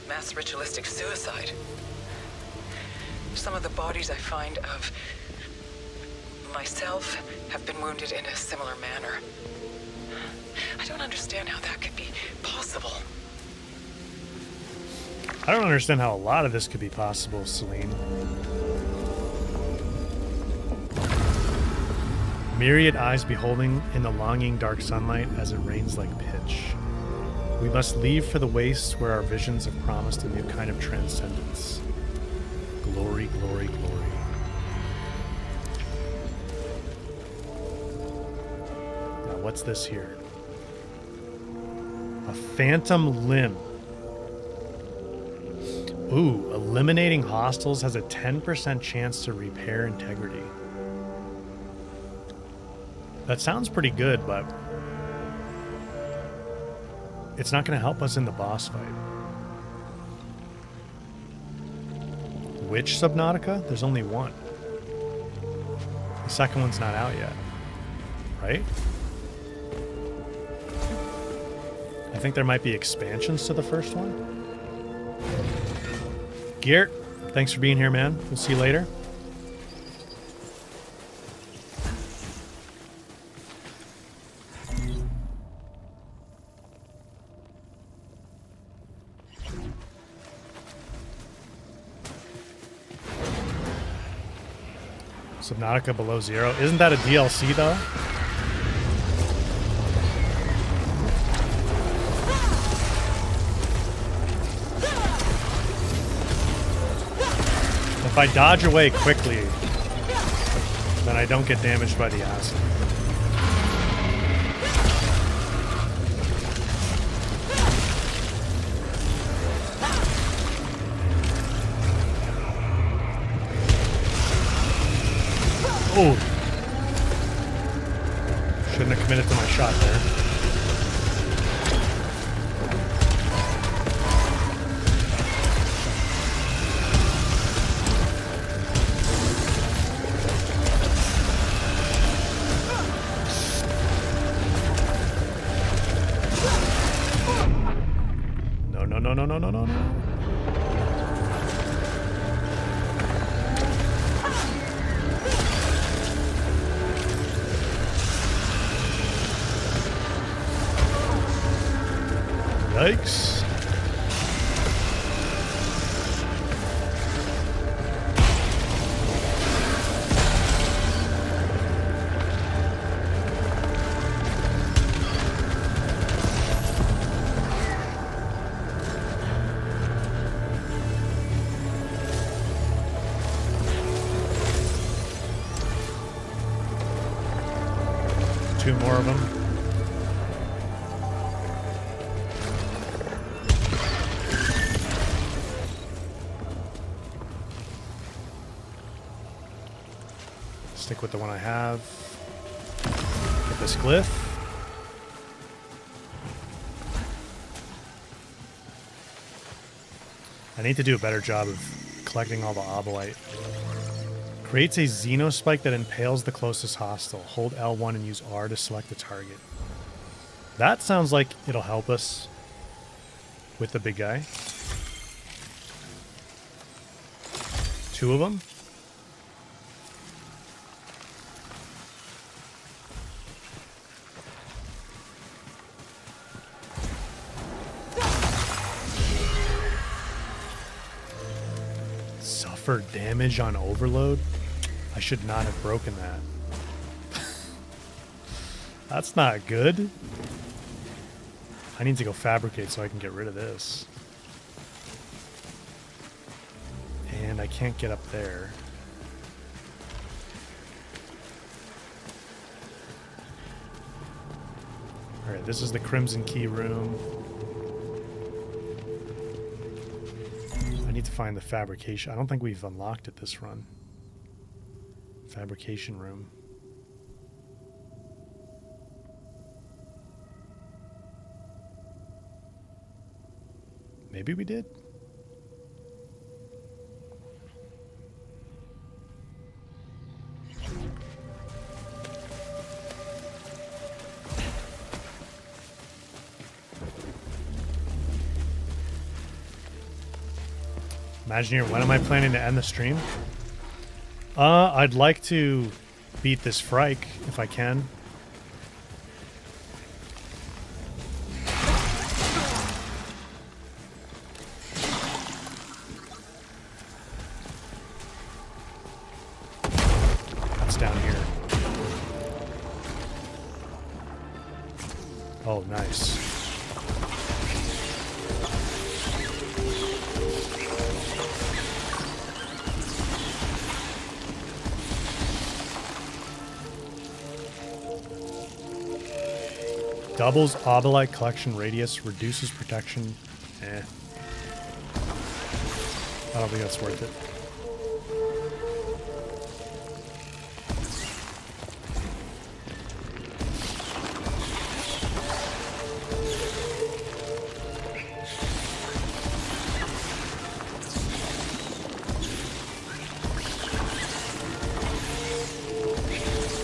mass ritualistic suicide. Some of the bodies I find of myself have been wounded in a similar manner. I don't understand how that could be possible. I don't understand how a lot of this could be possible, Celine. Myriad eyes beholding in the longing dark sunlight as it rains like pitch. We must leave for the wastes where our visions have promised a new kind of transcendence. Glory, glory, glory. Now what's this here? A phantom limb. Ooh, eliminating hostiles has a 10% chance to repair integrity. That sounds pretty good, but it's not going to help us in the boss fight. Which Subnautica? There's only one. The second one's not out yet, right? I think there might be expansions to the first one. Geert, thanks for being here, man. We'll see you later. Subnautica Below Zero. Isn't that a DLC, though? If I dodge away quickly, then I don't get damaged by the acid. Oh! Shouldn't have committed to my shot there. No. Yikes. Two more of them. Stick with the one I have. Get this glyph. I need to do a better job of collecting all the obolite. Creates a xenospike that impales the closest hostile. Hold L1 and use R to select the target. That sounds like it'll help us with the big guy. 2 of them. Suffer damage on overload? I should not have broken that. That's not good. I need to go fabricate so I can get rid of this. And I can't get up there. Alright, this is the Crimson Key room. I need to find the fabrication. I don't think we've unlocked it this run. Fabrication room. Maybe we did? Imagineer, when am I planning to end the stream? I'd like to beat this Frike if I can. That's down here. Oh, nice. Doubles Obolite collection radius, reduces protection. Eh. I don't think that's worth it.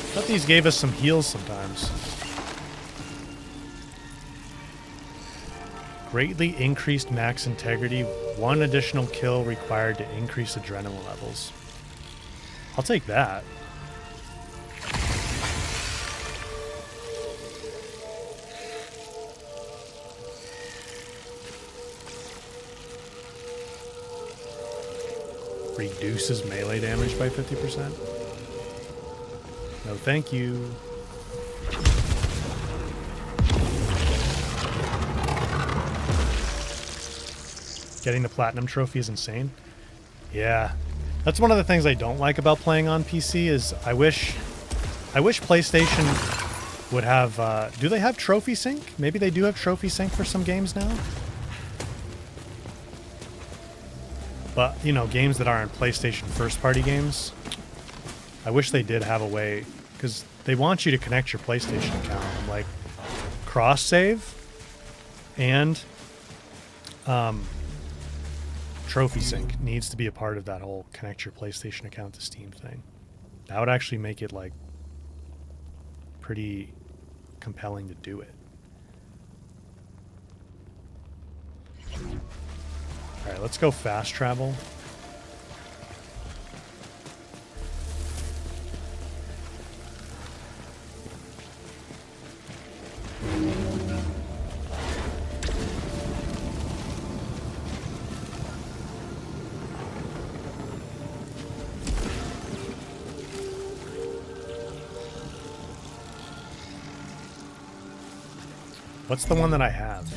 I thought these gave us some heals sometimes. Greatly increased max integrity. 1 additional kill required to increase adrenaline levels. I'll take that. Reduces melee damage by 50%. No, thank you. Getting the platinum trophy is insane. Yeah, that's one of the things I don't like about playing on PC is I wish PlayStation would have. Do they have trophy sync? Maybe they do have trophy sync for some games now. But you know, games that aren't PlayStation first-party games, I wish they did have a way because they want you to connect your PlayStation account. I'm like, cross save and trophy sync needs to be a part of that whole connect your PlayStation account to Steam thing. That would actually make it like pretty compelling to do it. Alright, let's go fast travel. What's the one that I have?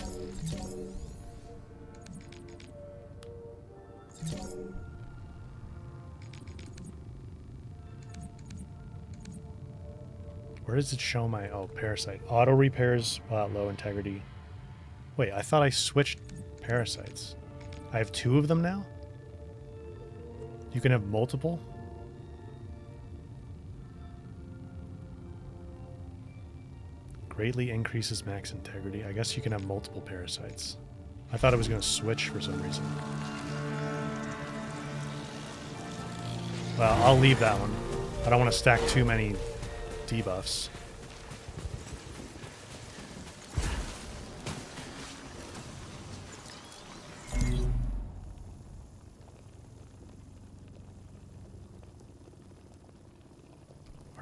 Where does it show my... Oh, Parasite. Auto repairs low integrity. Wait, I thought I switched Parasites. I have 2 of them now? You can have multiple? Greatly increases max integrity. I guess you can have multiple Parasites. I thought it was going to switch for some reason. Well, I'll leave that one. I don't want to stack too many debuffs.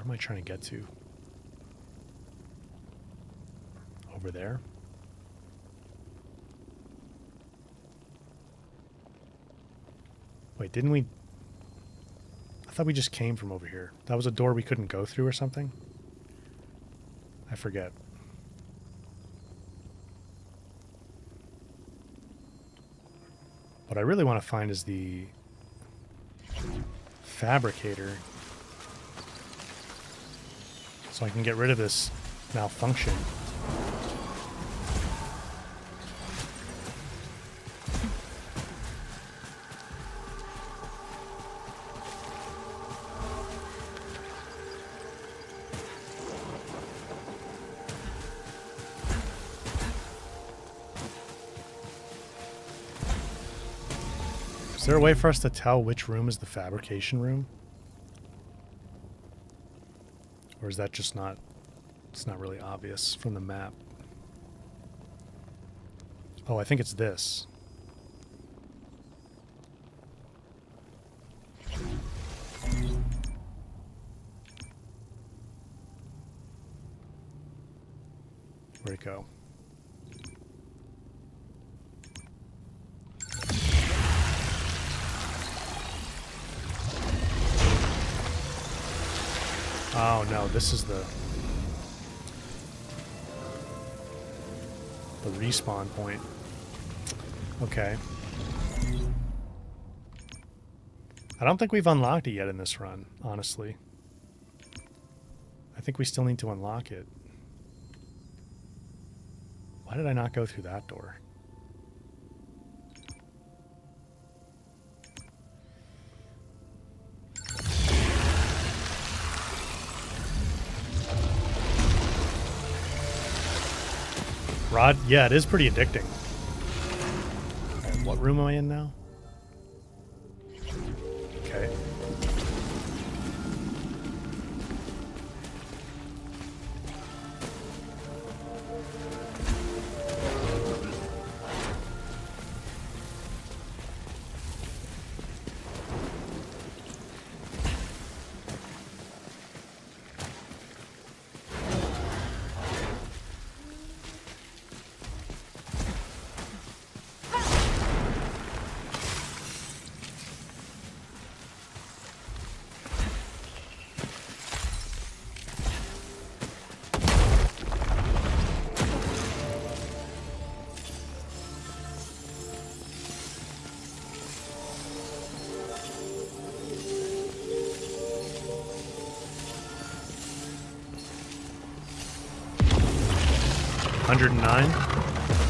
Where am I trying to get to? Over there? Wait, didn't we... I thought we just came from over here. That was a door we couldn't go through or something? I forget. What I really want to find is the fabricator, so I can get rid of this malfunction. Is there a way for us to tell which room is the fabrication room? Or is that just not... It's not really obvious from the map. Oh, I think it's this. Where'd it go? Oh no, this is the respawn point. Okay. I don't think we've unlocked it yet in this run, honestly. I think we still need to unlock it. Why did I not go through that door? Rod? Yeah, it is pretty addicting. Alright, what room am I in now? Okay.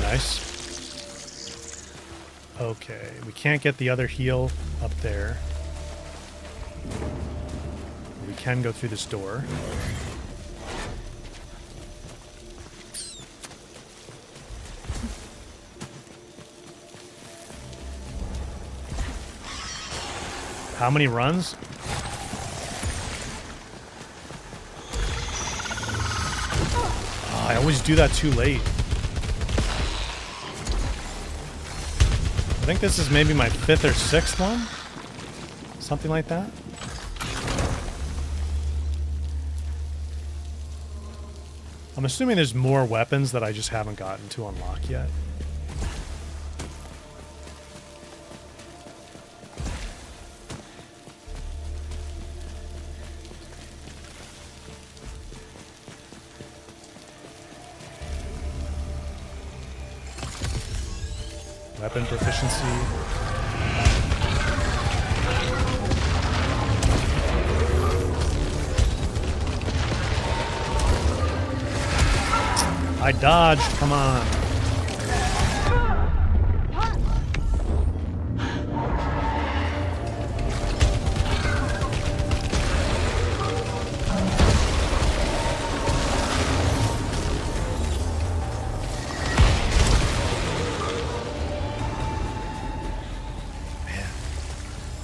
Nice. Okay, we can't get the other heal up there. We can go through this door. How many runs? Oh, I always do that too late. I think this is maybe my 5th or 6th one? Something like that. I'm assuming there's more weapons that I just haven't gotten to unlock yet. Weapon proficiency. I dodged, come on.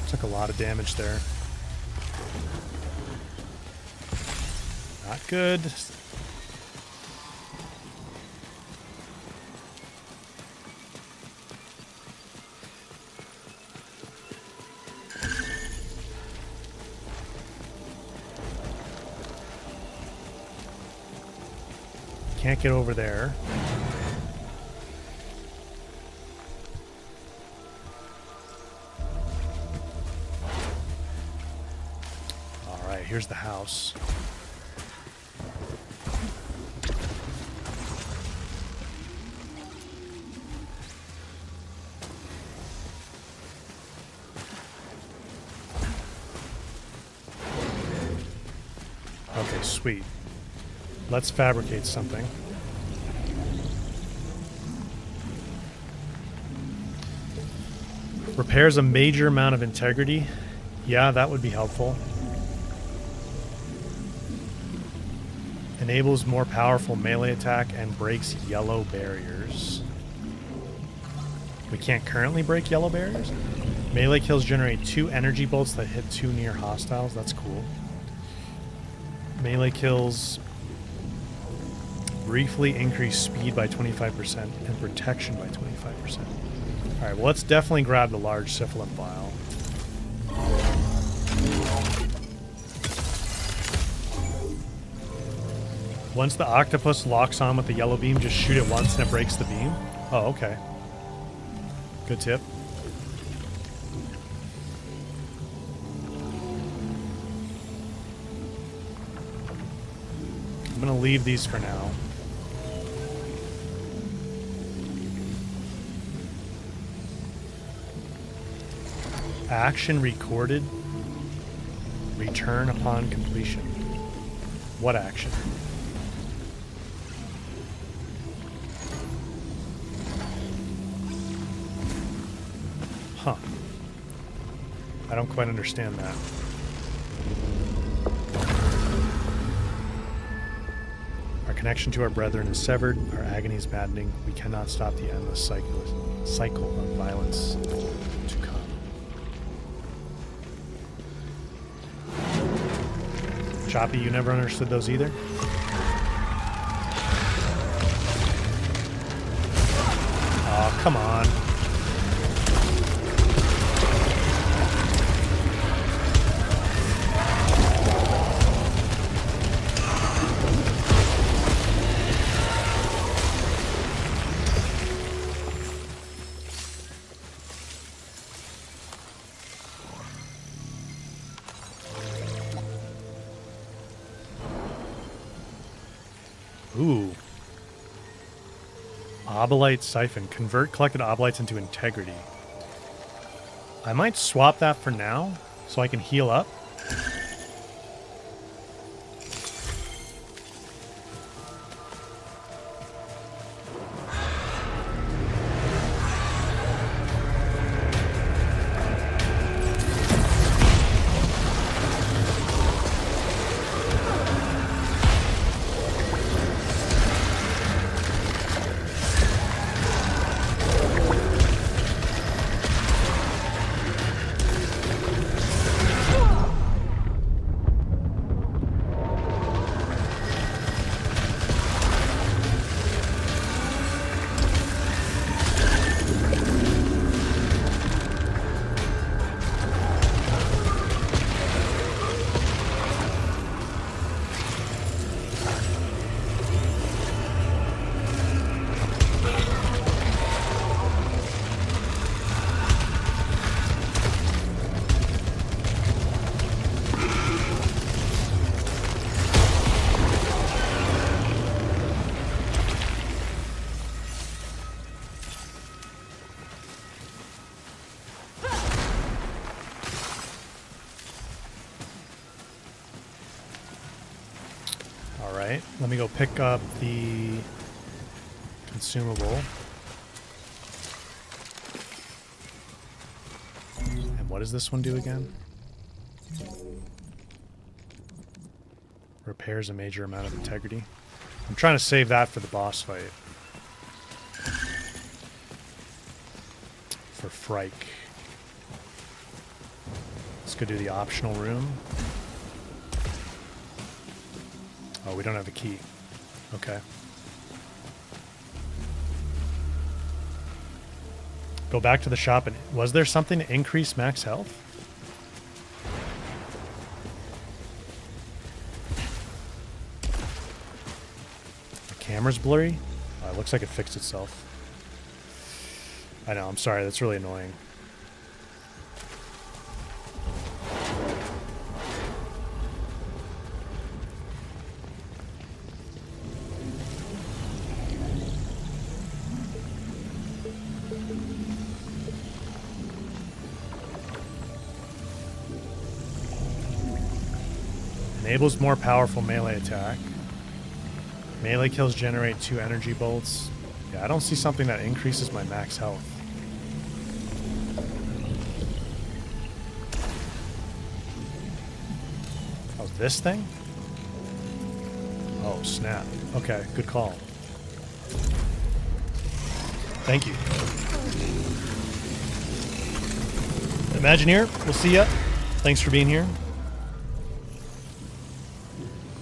Took a lot of damage there. Not good. can't get over there. Alright, here's the house. Okay, sweet. Let's fabricate something. Repairs a major amount of integrity. Yeah, that would be helpful. Enables more powerful melee attack and breaks yellow barriers. We can't currently break yellow barriers? Melee kills generate 2 energy bolts that hit 2 near hostiles. That's cool. Melee kills briefly increase speed by 25% and protection by 25%. Alright, well, let's definitely grab the large syphilin vial. Once the octopus locks on with the yellow beam, just shoot it once and it breaks the beam? Oh, okay. Good tip. I'm going to leave these for now. Action recorded. Return upon completion. What action? Huh. I don't quite understand that. Our connection to our brethren is severed. Our agony is maddening. We cannot stop the endless cycle of violence to come. Choppy, you never understood those either? Oh, come on. Ooh. Obolite Siphon. Convert collected obolites into integrity. I might swap that for now so I can heal up. Alright, let me go pick up the consumable. And what does this one do again? Repairs a major amount of integrity. I'm trying to save that for the boss fight. For Frike. Let's go do the optional room. Oh, we don't have a key. Okay. Go back to the shop and... Was there something to increase max health? I Camera's blurry? Oh, it looks like it fixed itself. I know, I'm sorry, that's really annoying. Enables more powerful melee attack. Melee kills generate 2 energy bolts. Yeah, I don't see something that increases my max health. Oh, this thing? Oh, snap. Okay, good call. Thank you. Imagineer, we'll see ya. Thanks for being here.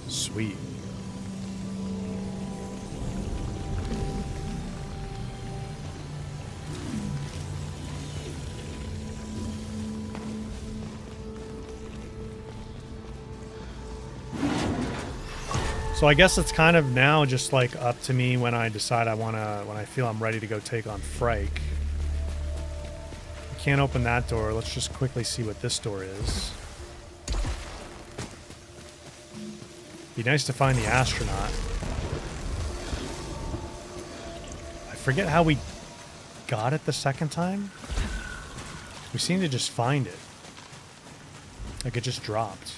Sweet. So I guess it's kind of now just like up to me when I decide when I feel I'm ready to go take on Frike. I can't open that door. Let's just quickly see what this door is. Be nice to find the astronaut. I forget how we got it the second time. We seem to just find it. Like it just dropped.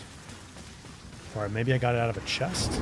Or maybe I got it out of a chest.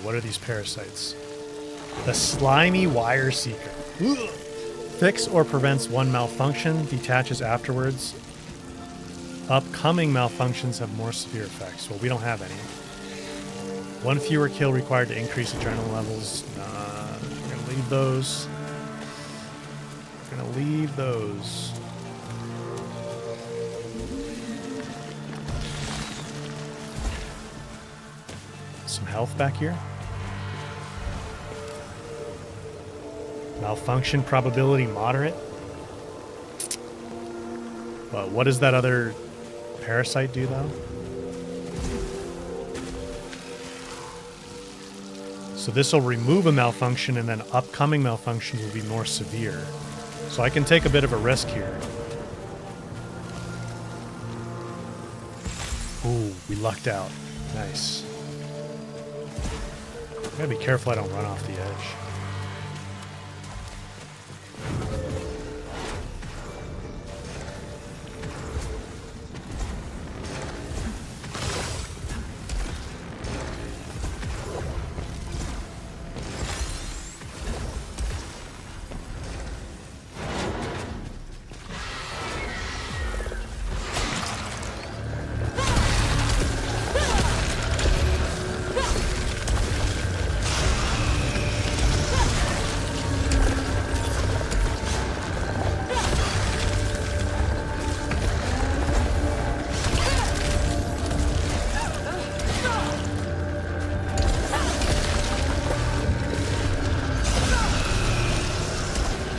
What are these parasites? The slimy wire seeker. Ugh. Fix or prevents one malfunction, detaches afterwards. Upcoming malfunctions have more severe effects. Well, we don't have any. One fewer kill required to increase adrenaline levels. We're gonna leave those. We're gonna leave those. Some health back here. Malfunction probability moderate. But what does that other parasite do though? So this will remove a malfunction and then upcoming malfunctions will be more severe. So I can take a bit of a risk here. Ooh, we lucked out. Nice. I gotta be careful I don't run off the edge.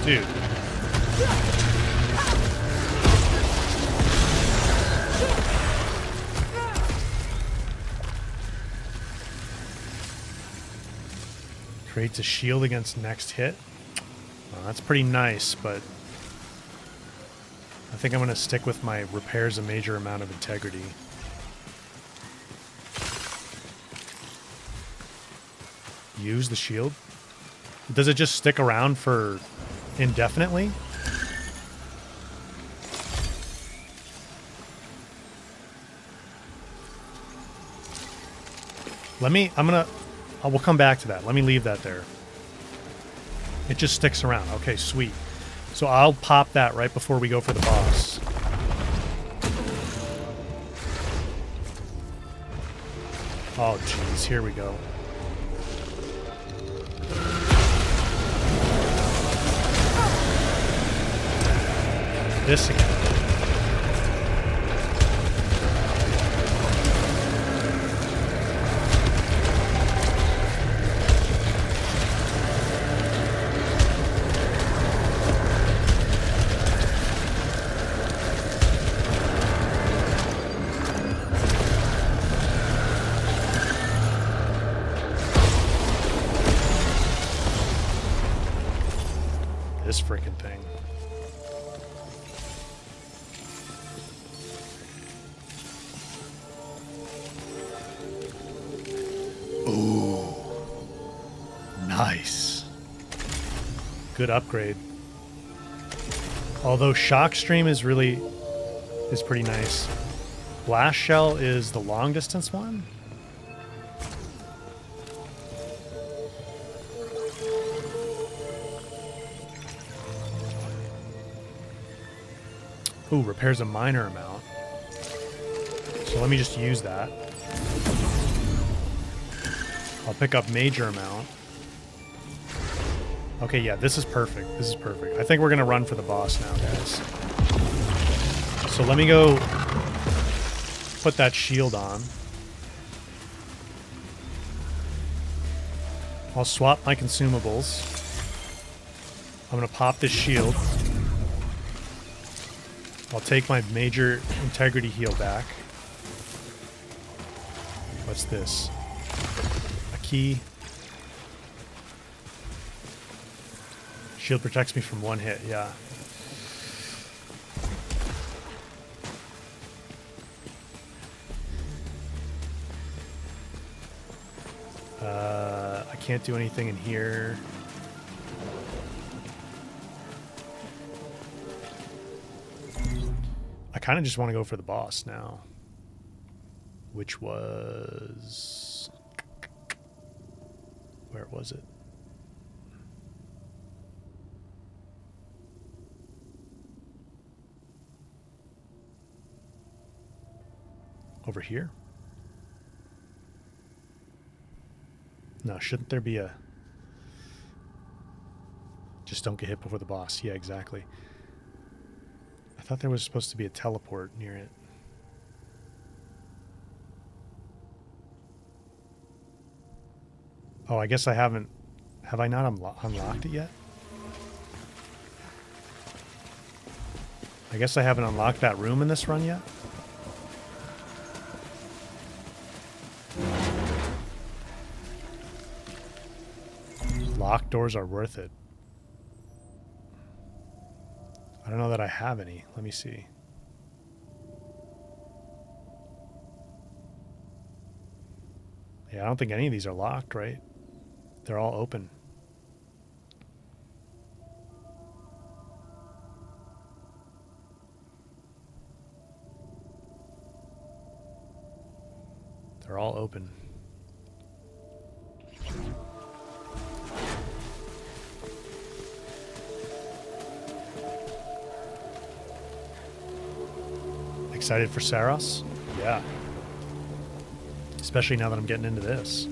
Dude. Creates a shield against next hit. Well, that's pretty nice, but I think I'm going to stick with my repairs a major amount of integrity. Use the shield. Does it just stick around for indefinitely? We'll come back to that. Let me leave that there. It just sticks around. Okay, sweet. So I'll pop that right before we go for the boss. Oh, jeez. Here we go. This again. This freaking thing. Ooh. Nice. Good upgrade. Although shock stream is pretty nice. Blast shell is the long distance one. Ooh, repairs a minor amount. So let me just use that. I'll pick up major amount. Okay, yeah, this is perfect. This is perfect. I think we're going to run for the boss now, guys. So let me go put that shield on. I'll swap my consumables. I'm going to pop this shield. I'll take my major integrity heal back. What's this? A key. Shield protects me from one hit, yeah. I can't do anything in here. I kind of just want to go for the boss now. Which was... Where was it? Over here? No, shouldn't there be a... Just don't get hit before the boss. Yeah, exactly. I thought there was supposed to be a teleport near it. Oh, I guess I haven't... Have I not unlocked it yet? I guess I haven't unlocked that room in this run yet? Locked doors are worth it. I don't know that I have any. Let me see. Yeah, I don't think any of these are locked, right? They're all open. They're all open. Excited for Saros? Yeah. Especially now that I'm getting into this.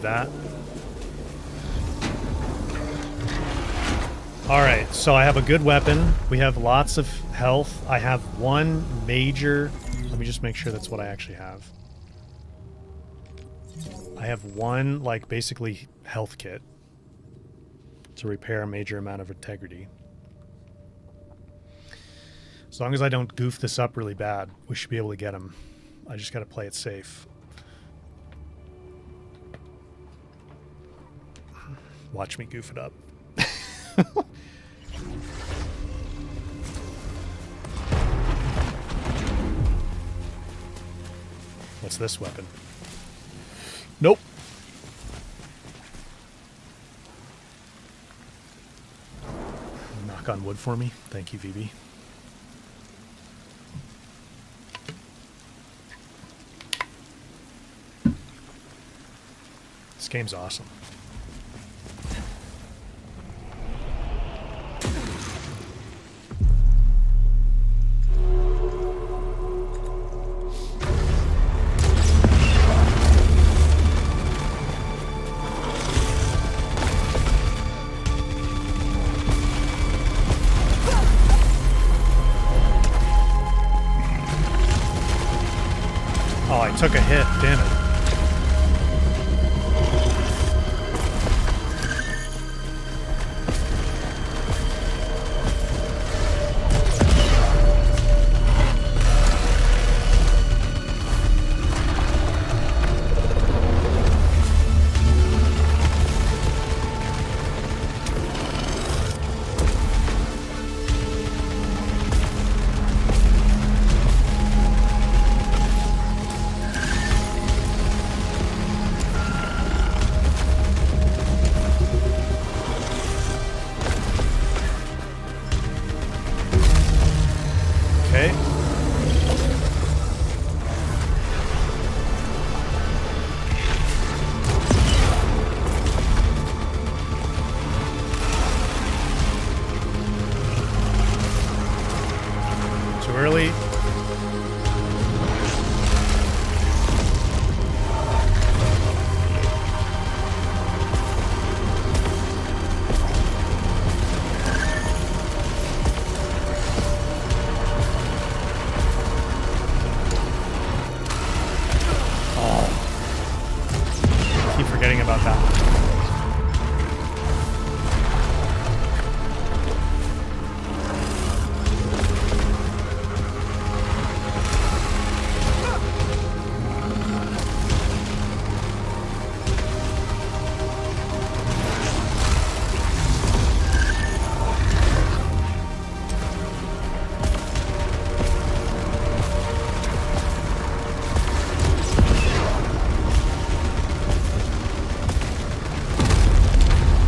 That. Alright, so I have a good weapon. We have lots of health. I have one major... Let me just make sure that's what I actually have. I have one, like, basically health kit to repair a major amount of integrity. As long as I don't goof this up really bad, we should be able to get him. I just got to play it safe. Watch me goof it up. What's this weapon? Nope. Knock on wood for me. Thank you, VB. This game's awesome. Oh, I took a hit, damn it. Okay. Too early. Keep forgetting about that one.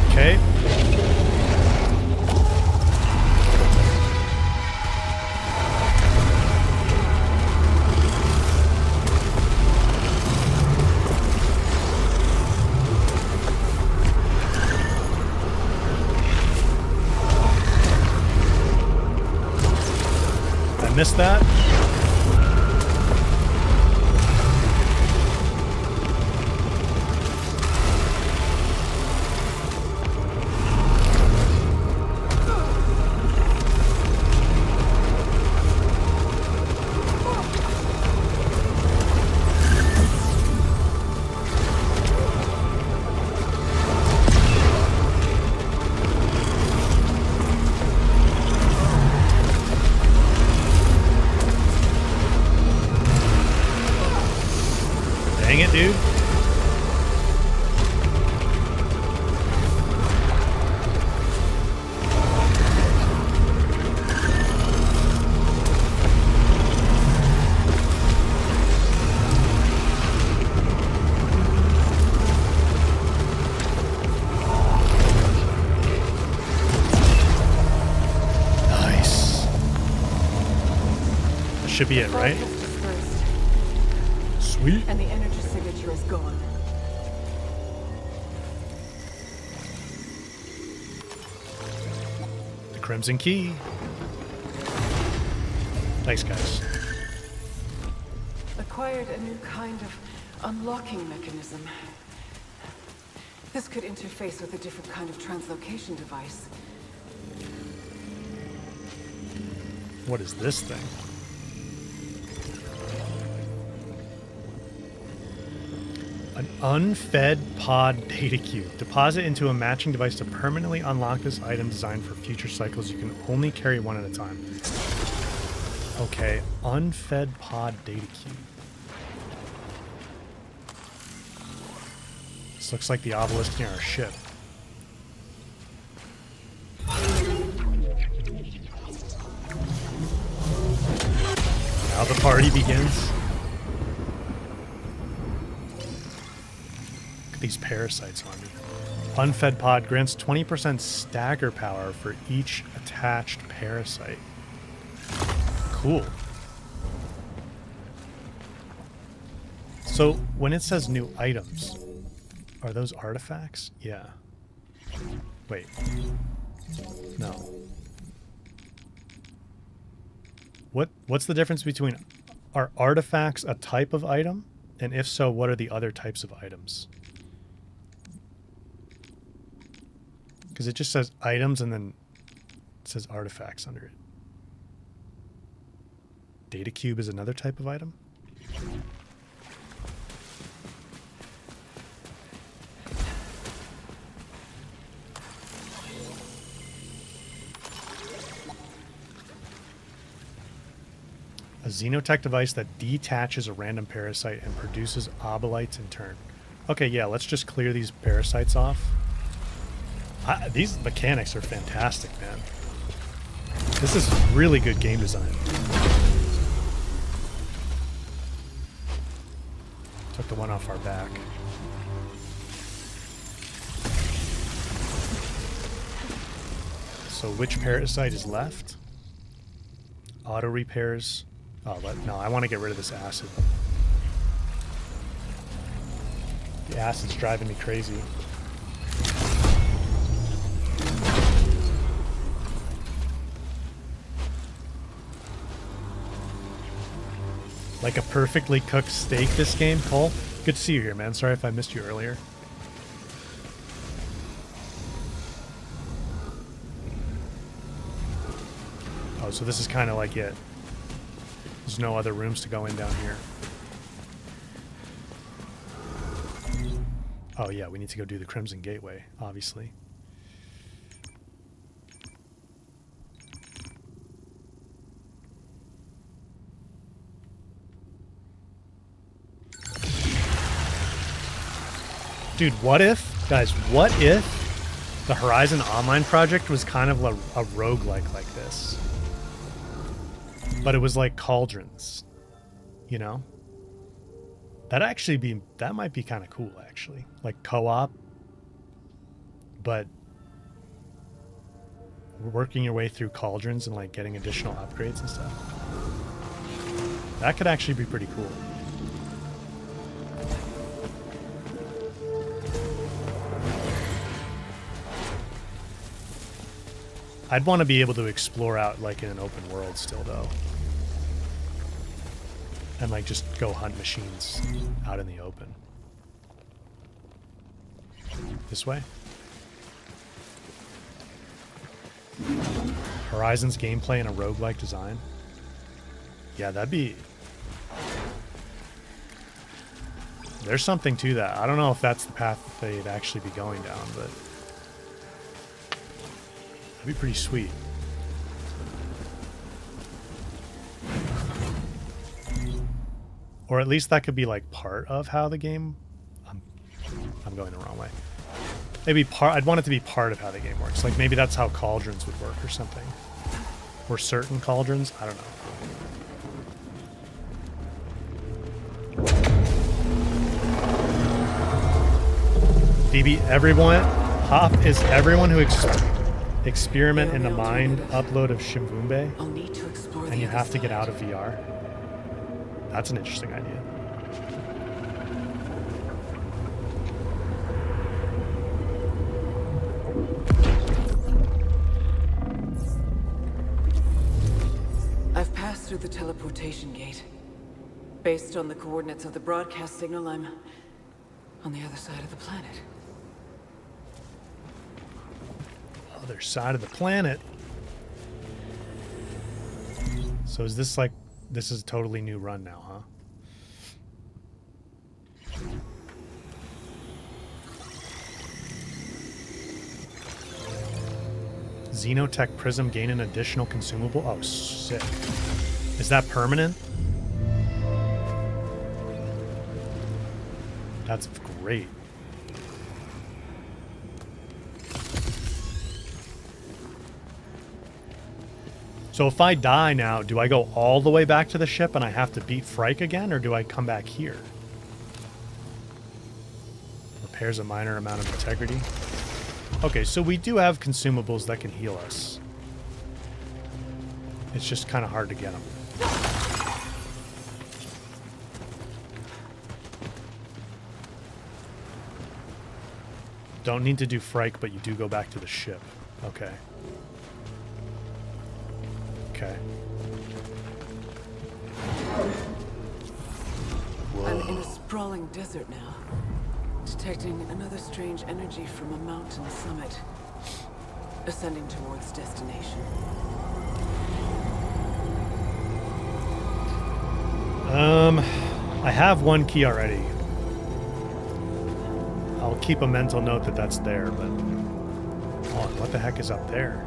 Okay. I missed that. Dang it, dude. Nice. That should be it, right? Sweet. And the energy signature is gone. The Crimson Key. Thanks, guys. Acquired a new kind of unlocking mechanism. This could interface with a different kind of translocation device. What is this thing? An unfed pod data cube. Deposit into a matching device to permanently unlock this item designed for future cycles. You can only carry one at a time. Okay, unfed pod data cube. This looks like the obelisk near our ship. Now the party begins. Look at these parasites on me. Unfed pod grants 20% stagger power for each attached parasite. Cool. So when it says new items, are those artifacts? Yeah. Wait. No. What's the difference between, are artifacts a type of item? And if so, what are the other types of items? Because it just says items and then it says artifacts under it. Data cube is another type of item? A xenotech device that detaches a random parasite and produces obelites in turn. Okay, yeah, let's just clear these parasites off. These mechanics are fantastic, man. This is really good game design. Took the one off our back. So which parasite is left? Auto repairs. Oh, no, I want to get rid of this acid. The acid's driving me crazy. Like a perfectly cooked steak this game. Cole, good to see you here, man. Sorry if I missed you earlier. Oh, so this is kind of like it. There's no other rooms to go in down here. Oh yeah, we need to go do the Crimson Gateway, obviously. Dude, what if, guys, what if the Horizon Online project was kind of a roguelike like this? But it was like Cauldrons, you know? That might be kind of cool, actually. Like co-op, but working your way through Cauldrons and like getting additional upgrades and stuff. That could actually be pretty cool. I'd want to be able to explore out like in an open world still, though. And like just go hunt machines out in the open. This way. Horizon's gameplay in a roguelike design. Yeah, that'd be... There's something to that. I don't know if that's the path they'd actually be going down, but... That'd be pretty sweet. Or at least that could be like part of how the game... I'm going the wrong way. Maybe I'd want it to be part of how the game works. Like maybe that's how Cauldrons would work or something. Or certain Cauldrons. I don't know. DB, everyone... Hop is everyone who experiment in the mind upload of Shimbumbe. I'll need to explore And you have to get out of VR. That's an interesting idea. I've passed through the teleportation gate. Based on the coordinates of the broadcast signal, I'm on the other side of the planet. Other side of the planet. So is this like... This is a totally new run now, huh? Xenotech Prism gain an additional consumable. Oh, sick. Is that permanent? That's great. So if I die now, do I go all the way back to the ship and I have to beat Frike again, or do I come back here? Repairs a minor amount of integrity. Okay, so we do have consumables that can heal us. It's just kind of hard to get them. Don't need to do Frike, but you do go back to the ship. Okay. Okay. I'm in a sprawling desert now, detecting another strange energy from a mountain summit, ascending towards destination. I have one key already. I'll keep a mental note that that's there, but... Oh, what the heck is up there?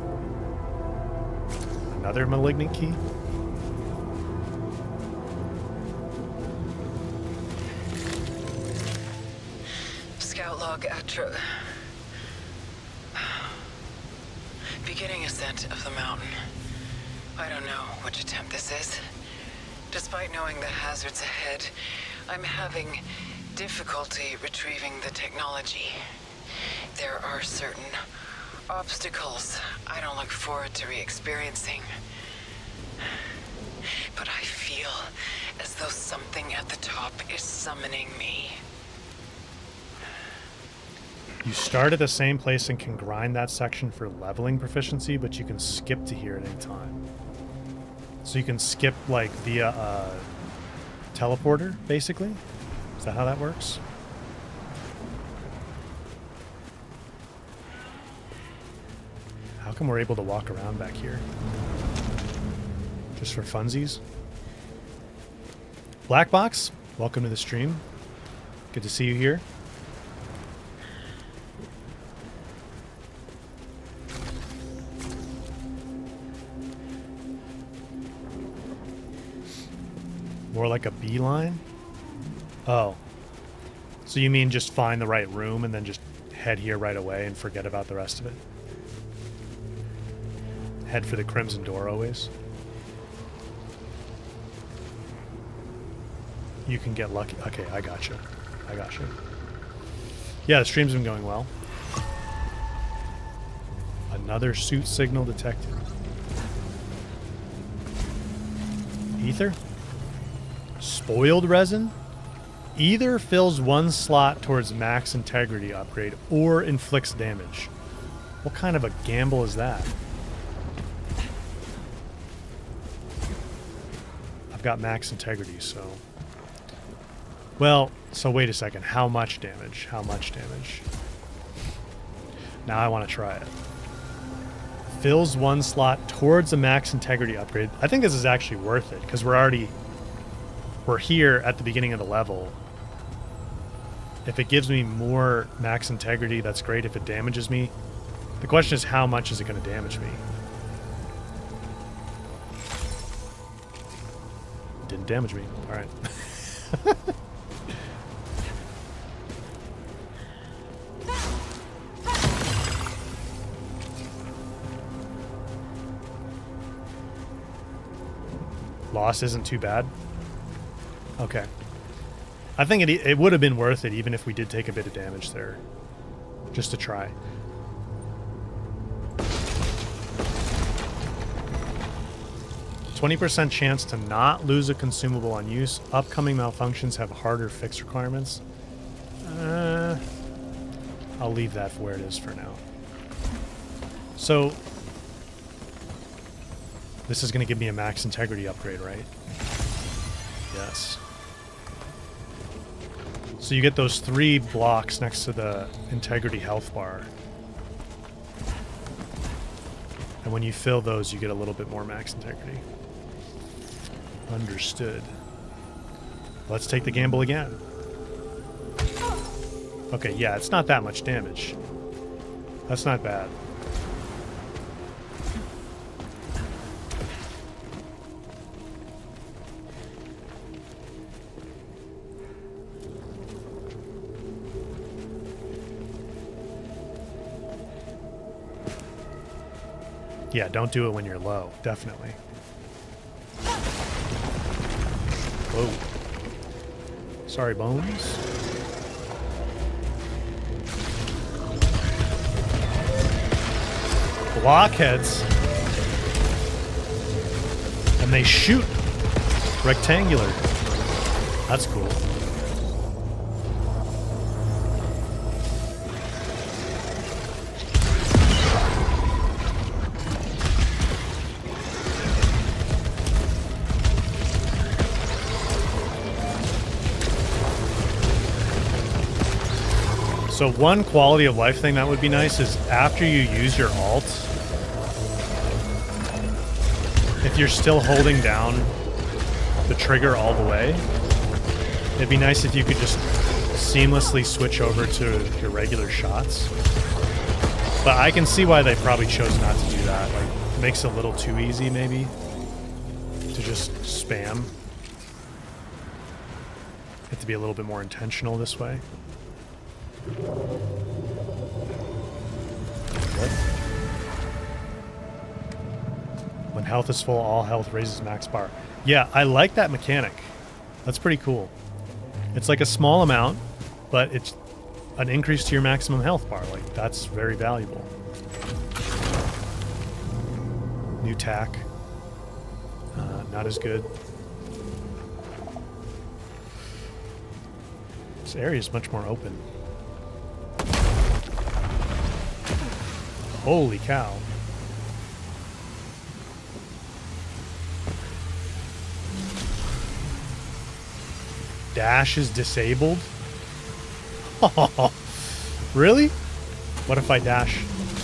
Another malignant key? Scout log Atra. Beginning ascent of the mountain. I don't know which attempt this is. Despite knowing the hazards ahead, I'm having difficulty retrieving the technology. There are certain obstacles I don't look forward to re-experiencing. But I feel as though something at the top is summoning me. You start at the same place and can grind that section for leveling proficiency, but you can skip to here at any time. So you can skip, like, via a teleporter, basically? Is that how that works? How come we're able to walk around back here? Just for funsies? Black Box, welcome to the stream. Good to see you here. More like a beeline? Oh. So you mean just find the right room and then just head here right away and forget about the rest of it? Head for the Crimson Door always. You can get lucky. Okay, I gotcha. I gotcha. Yeah, the stream's been going well. Another suit signal detected. Ether? Spoiled resin? Either fills one slot towards max integrity upgrade or inflicts damage. What kind of a gamble is that? I've got max integrity, so... Well, so wait a second. How much damage? How much damage? Now I want to try it. Fills one slot towards a max integrity upgrade. I think this is actually worth it, because we're here at the beginning of the level. If it gives me more max integrity, that's great. If it damages me, the question is how much is it going to damage me? Didn't damage me. All right. Loss isn't too bad. Okay. I think it would have been worth it even if we did take a bit of damage there. Just to try. %20 chance to not lose a consumable on use. Upcoming malfunctions have harder fix requirements. I'll leave that for where it is for now. So, this is going to give me a max integrity upgrade, right? Yes. So you get those 3 blocks next to the integrity health bar. And when you fill those, you get a little bit more max integrity. Understood. Let's take the gamble again. Okay, yeah, it's not that much damage. That's not bad. Yeah, don't do it when you're low, definitely. Whoa. Sorry, Bones. Blockheads. And they shoot rectangular. That's cool. So one quality of life thing that would be nice is after you use your alt, if you're still holding down the trigger all the way, it'd be nice if you could just seamlessly switch over to your regular shots. But I can see why they probably chose not to do that. Like, it makes it a little too easy, maybe, to just spam. You have to be a little bit more intentional this way. When health is full, all health raises max bar. Yeah, I like that mechanic. That's pretty cool. It's like a small amount, but it's an increase to your maximum health bar. Like, that's very valuable. New tack. Not as good. This area is much more open. Holy cow. Dash is disabled? Oh, really? What if I dash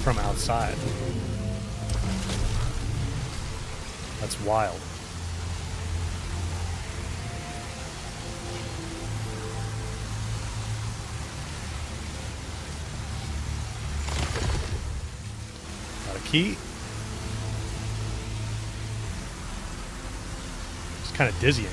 from outside? That's wild. Got a key. It's kind of dizzying.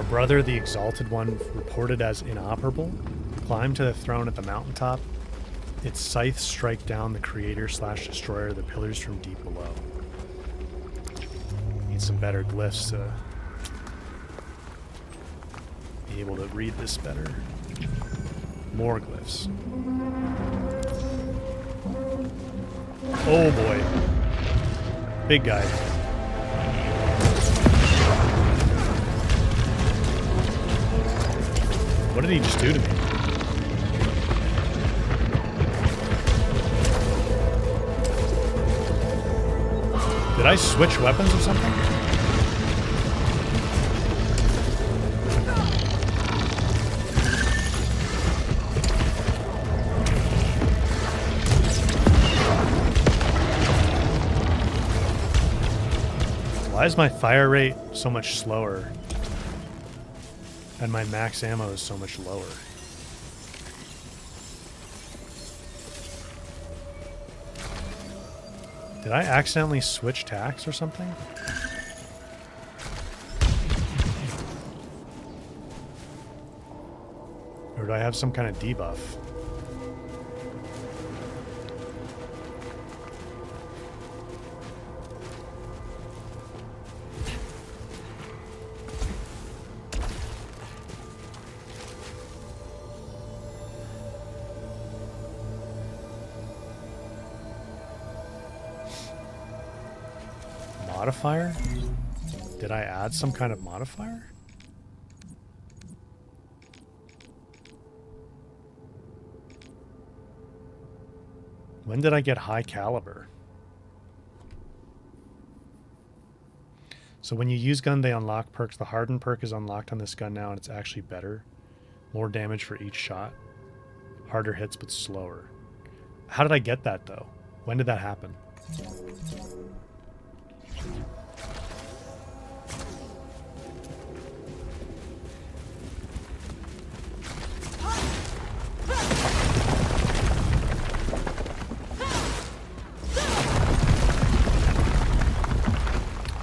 Brother, the Exalted One, reported as inoperable, climbed to the throne at the mountaintop. Its scythe strike down the creator/destroyer of the pillars from deep below. Need some better glyphs to be able to read this better. More glyphs. Oh boy. Big guy. What did he just do to me? Did I switch weapons or something? Why is my fire rate so much slower? And my max ammo is so much lower. Did I accidentally switch tacks or something? Or do I have some kind of debuff? Modifier? Did I add some kind of modifier? When did I get high caliber? So when you use gun, they unlock perks. The hardened perk is unlocked on this gun now, and it's actually better. More damage for each shot. Harder hits, but slower. How did I get that, though? When did that happen?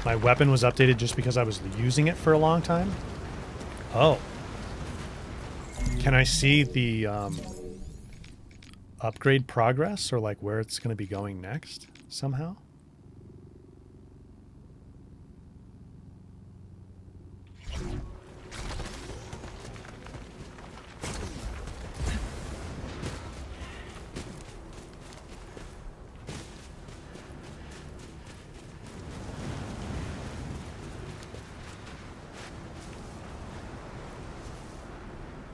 My weapon was updated just because I was using it for a long time? Oh. Can I see the upgrade progress or like where it's going to be going next somehow?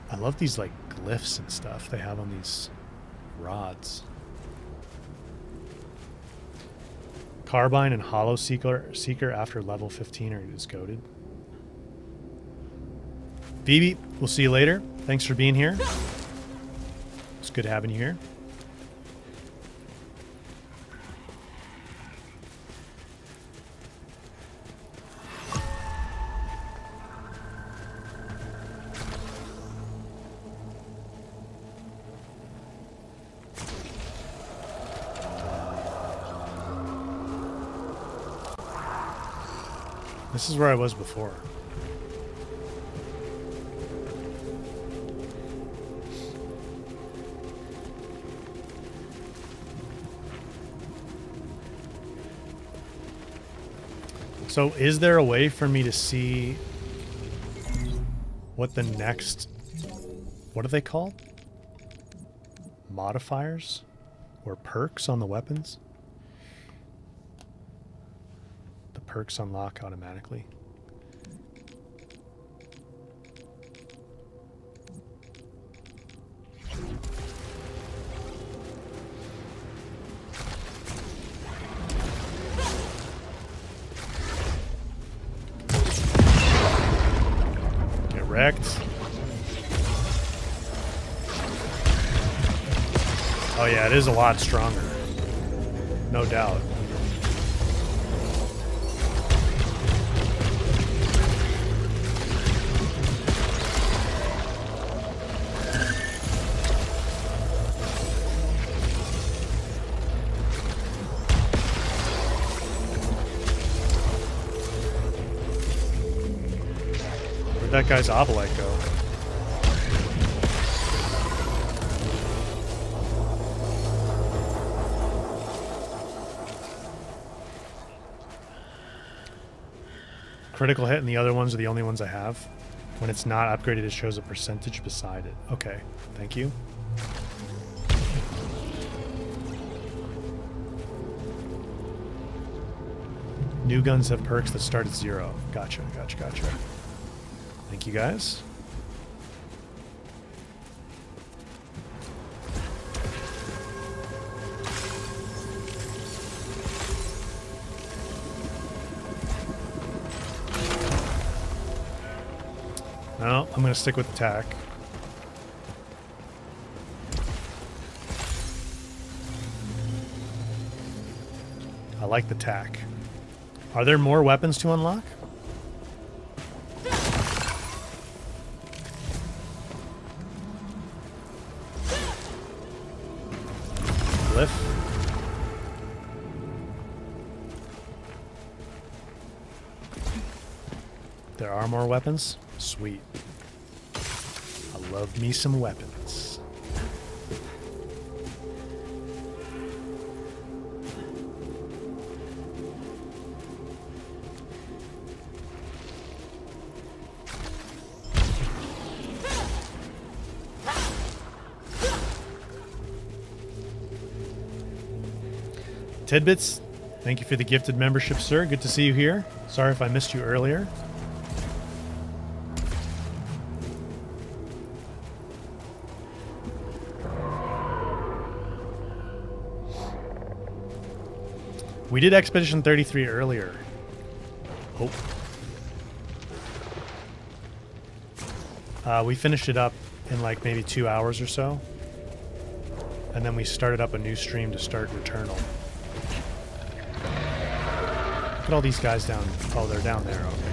I love these like glyphs and stuff they have on these rods. Carbine and Hollow Seeker after level 15 are just goated. Phoebe, we'll see you later. Thanks for being here. It's good having you here. This is where I was before. So is there a way for me to see what the next, what are they called? Modifiers or perks on the weapons? The perks unlock automatically. Wrecked. Oh yeah, it is a lot stronger. No doubt. That guy's Obolite go? Critical hit and the other ones are the only ones I have. When it's not upgraded, it shows a percentage beside it. Okay, thank you. New guns have perks that start at 0. Gotcha, gotcha, gotcha. Thank you, guys. No, I'm going to stick with attack. I like the tack. Are there more weapons to unlock? There are more weapons? Sweet. I love me some weapons. Tidbits, thank you for the gifted membership, sir. Good to see you here. Sorry if I missed you earlier. We did Expedition 33 earlier. Oh. We finished it up in like maybe 2 hours or so. And then we started up a new stream to start Returnal. Look at all these guys down. Oh, they're down there. Okay.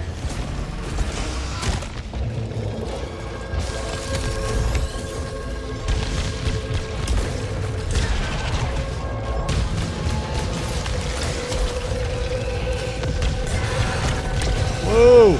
Whoa!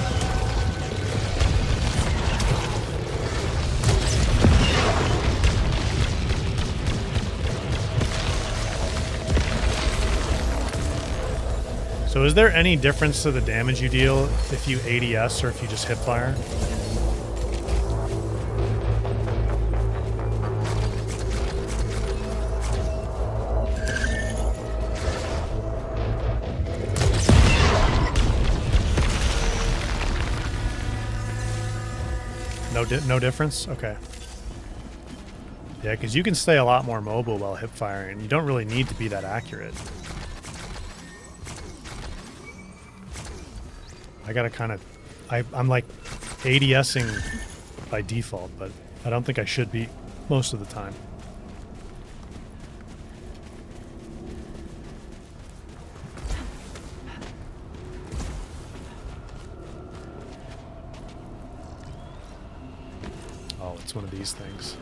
So is there any difference to the damage you deal if you ADS or if you just hip fire? No difference? Okay. Yeah, because you can stay a lot more mobile while hip firing. You don't really need to be that accurate. I gotta kind of... I'm like ADSing by default, but I don't think I should be most of the time. Oh, it's one of these things.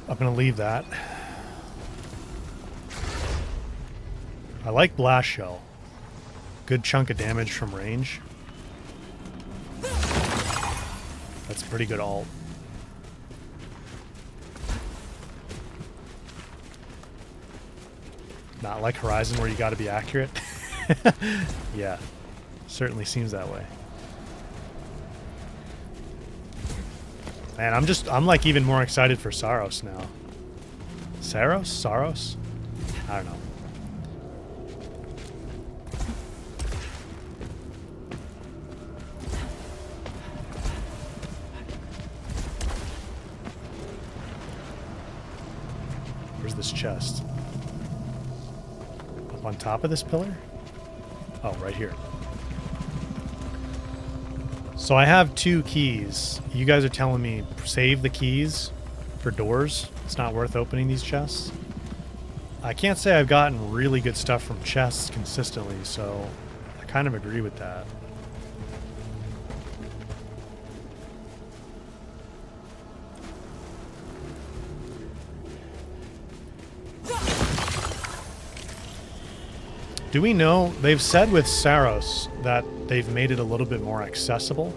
I'm gonna leave that. I like blast shell. Good chunk of damage from range. That's a pretty good ult. Not like Horizon where you gotta be accurate. Yeah, certainly seems that way. Man, I'm like even more excited for Saros now. Saros? Saros? I don't know. Where's this chest? Up on top of this pillar? Oh, right here. So I have 2 keys. You guys are telling me save the keys for doors. It's not worth opening these chests. I can't say I've gotten really good stuff from chests consistently, so I kind of agree with that. Do we know, they've said with Saros that they've made it a little bit more accessible.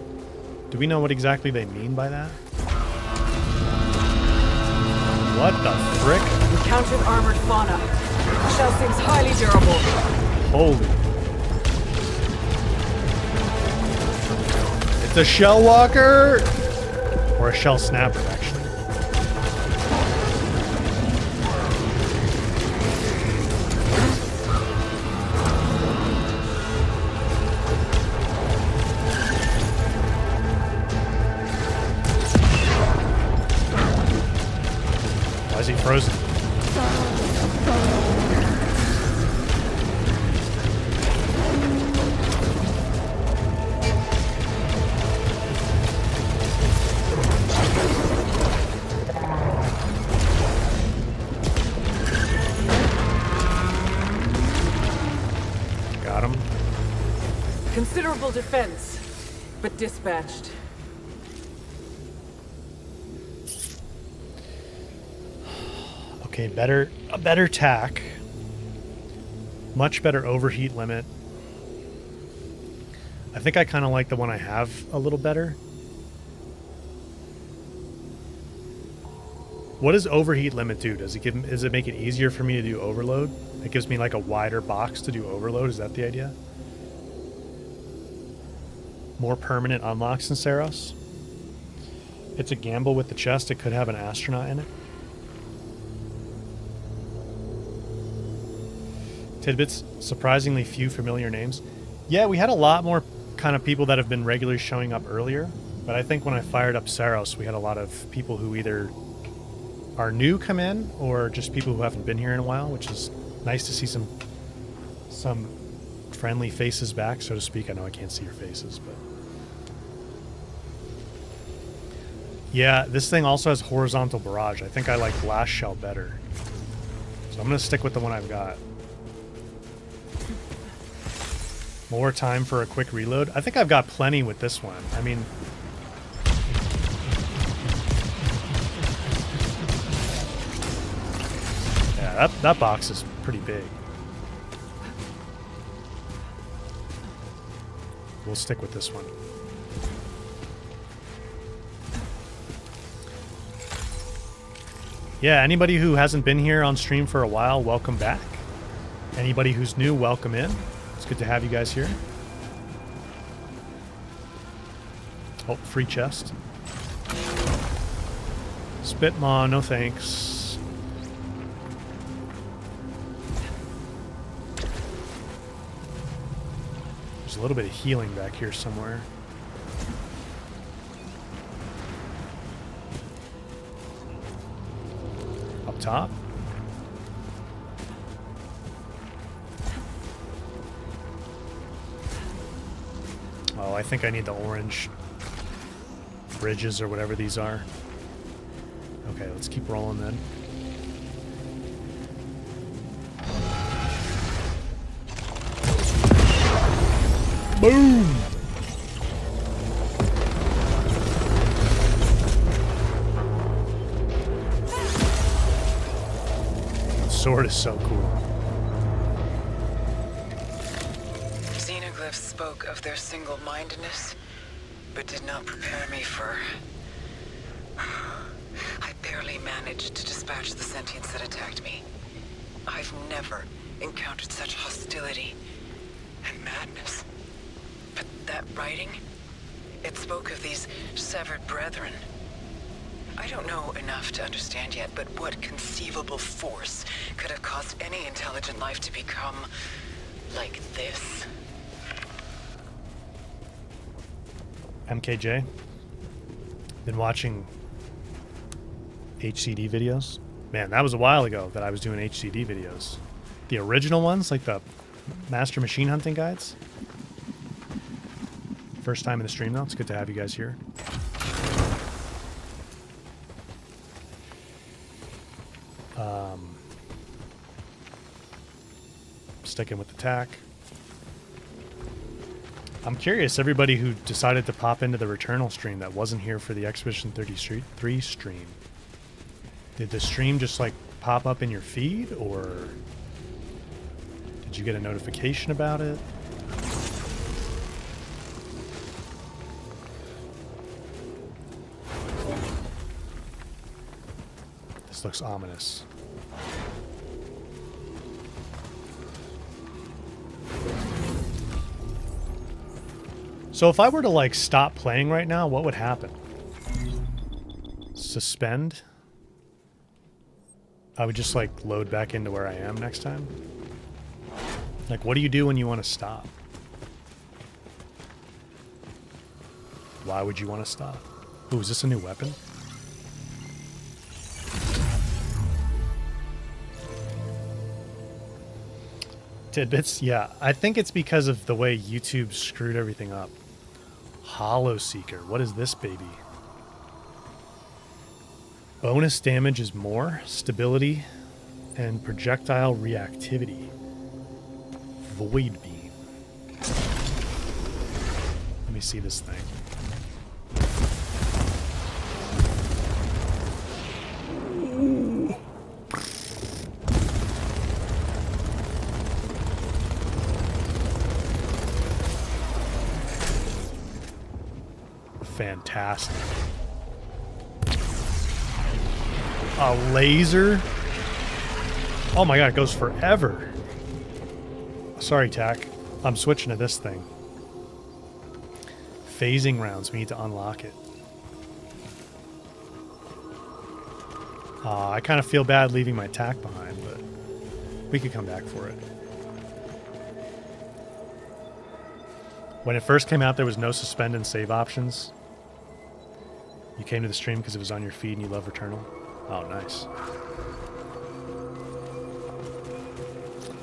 Do we know what exactly they mean by that? What the frick? Encountered armored fauna. Shell seems highly durable. Holy. It's a shell walker! Or a shell snapper, actually. Why is he frozen? Got him. Considerable defense, but dispatched. Okay, a better tack. Much better overheat limit. I think I kind of like the one I have a little better. What does overheat limit do? Does it make it easier for me to do overload? It gives me like a wider box to do overload. Is that the idea? More permanent unlocks in Saros. It's a gamble with the chest. It could have an astronaut in it. Tidbits, surprisingly few familiar names. Yeah, we had a lot more kind of people that have been regularly showing up earlier, but I think when I fired up Saros, we had a lot of people who either are new come in or just people who haven't been here in a while, which is nice to see some friendly faces back, so to speak. I know I can't see your faces, but yeah, this thing also has horizontal barrage. I think I like blast shell better, so I'm gonna stick with the one I've got. More time for a quick reload. I think I've got plenty with this one. I mean, yeah, that box is pretty big. We'll stick with this one. Yeah, anybody who hasn't been here on stream for a while, welcome back. Anybody who's new, welcome in. It's good to have you guys here. Oh, free chest. Spitmaw, no thanks. There's a little bit of healing back here somewhere. Up top. Oh, I think I need the orange bridges or whatever these are. Okay, let's keep rolling then. Boom! The sword is so cool. Xenoglyphs spoke of their single-mindedness, but did not prepare me for... I barely managed to dispatch the sentients that attacked me. I've never encountered such hostility and madness. But that writing, it spoke of these severed brethren. I don't know enough to understand yet, but what conceivable force could have caused any intelligent life to become like this? MKJ. Been watching HCD videos. Man, that was a while ago that I was doing HCD videos. The original ones, like the Master Machine Hunting guides. First time in the stream though. It's good to have you guys here. Sticking with the tack. I'm curious, everybody who decided to pop into the Returnal stream that wasn't here for the Expedition 33 stream. Did the stream just like pop up in your feed, or did you get a notification about it? This looks ominous. So if I were to like stop playing right now, what would happen? Suspend? I would just like load back into where I am next time. Like, what do you do when you want to stop? Why would you want to stop? Ooh, is this a new weapon? Tidbits? Yeah, I think it's because of the way YouTube screwed everything up. Hollow Seeker. What is this baby? Bonus damage is more, stability, and projectile reactivity. Void Beam. Let me see this thing. Ooh. Fantastic. A laser? Oh my god, it goes forever. Sorry, Tack. I'm switching to this thing. Phasing rounds. We need to unlock it. I kind of feel bad leaving my Tack behind, but we could come back for it. When it first came out, there was no suspend and save options. You came to the stream because it was on your feed and you love Returnal? Oh, nice.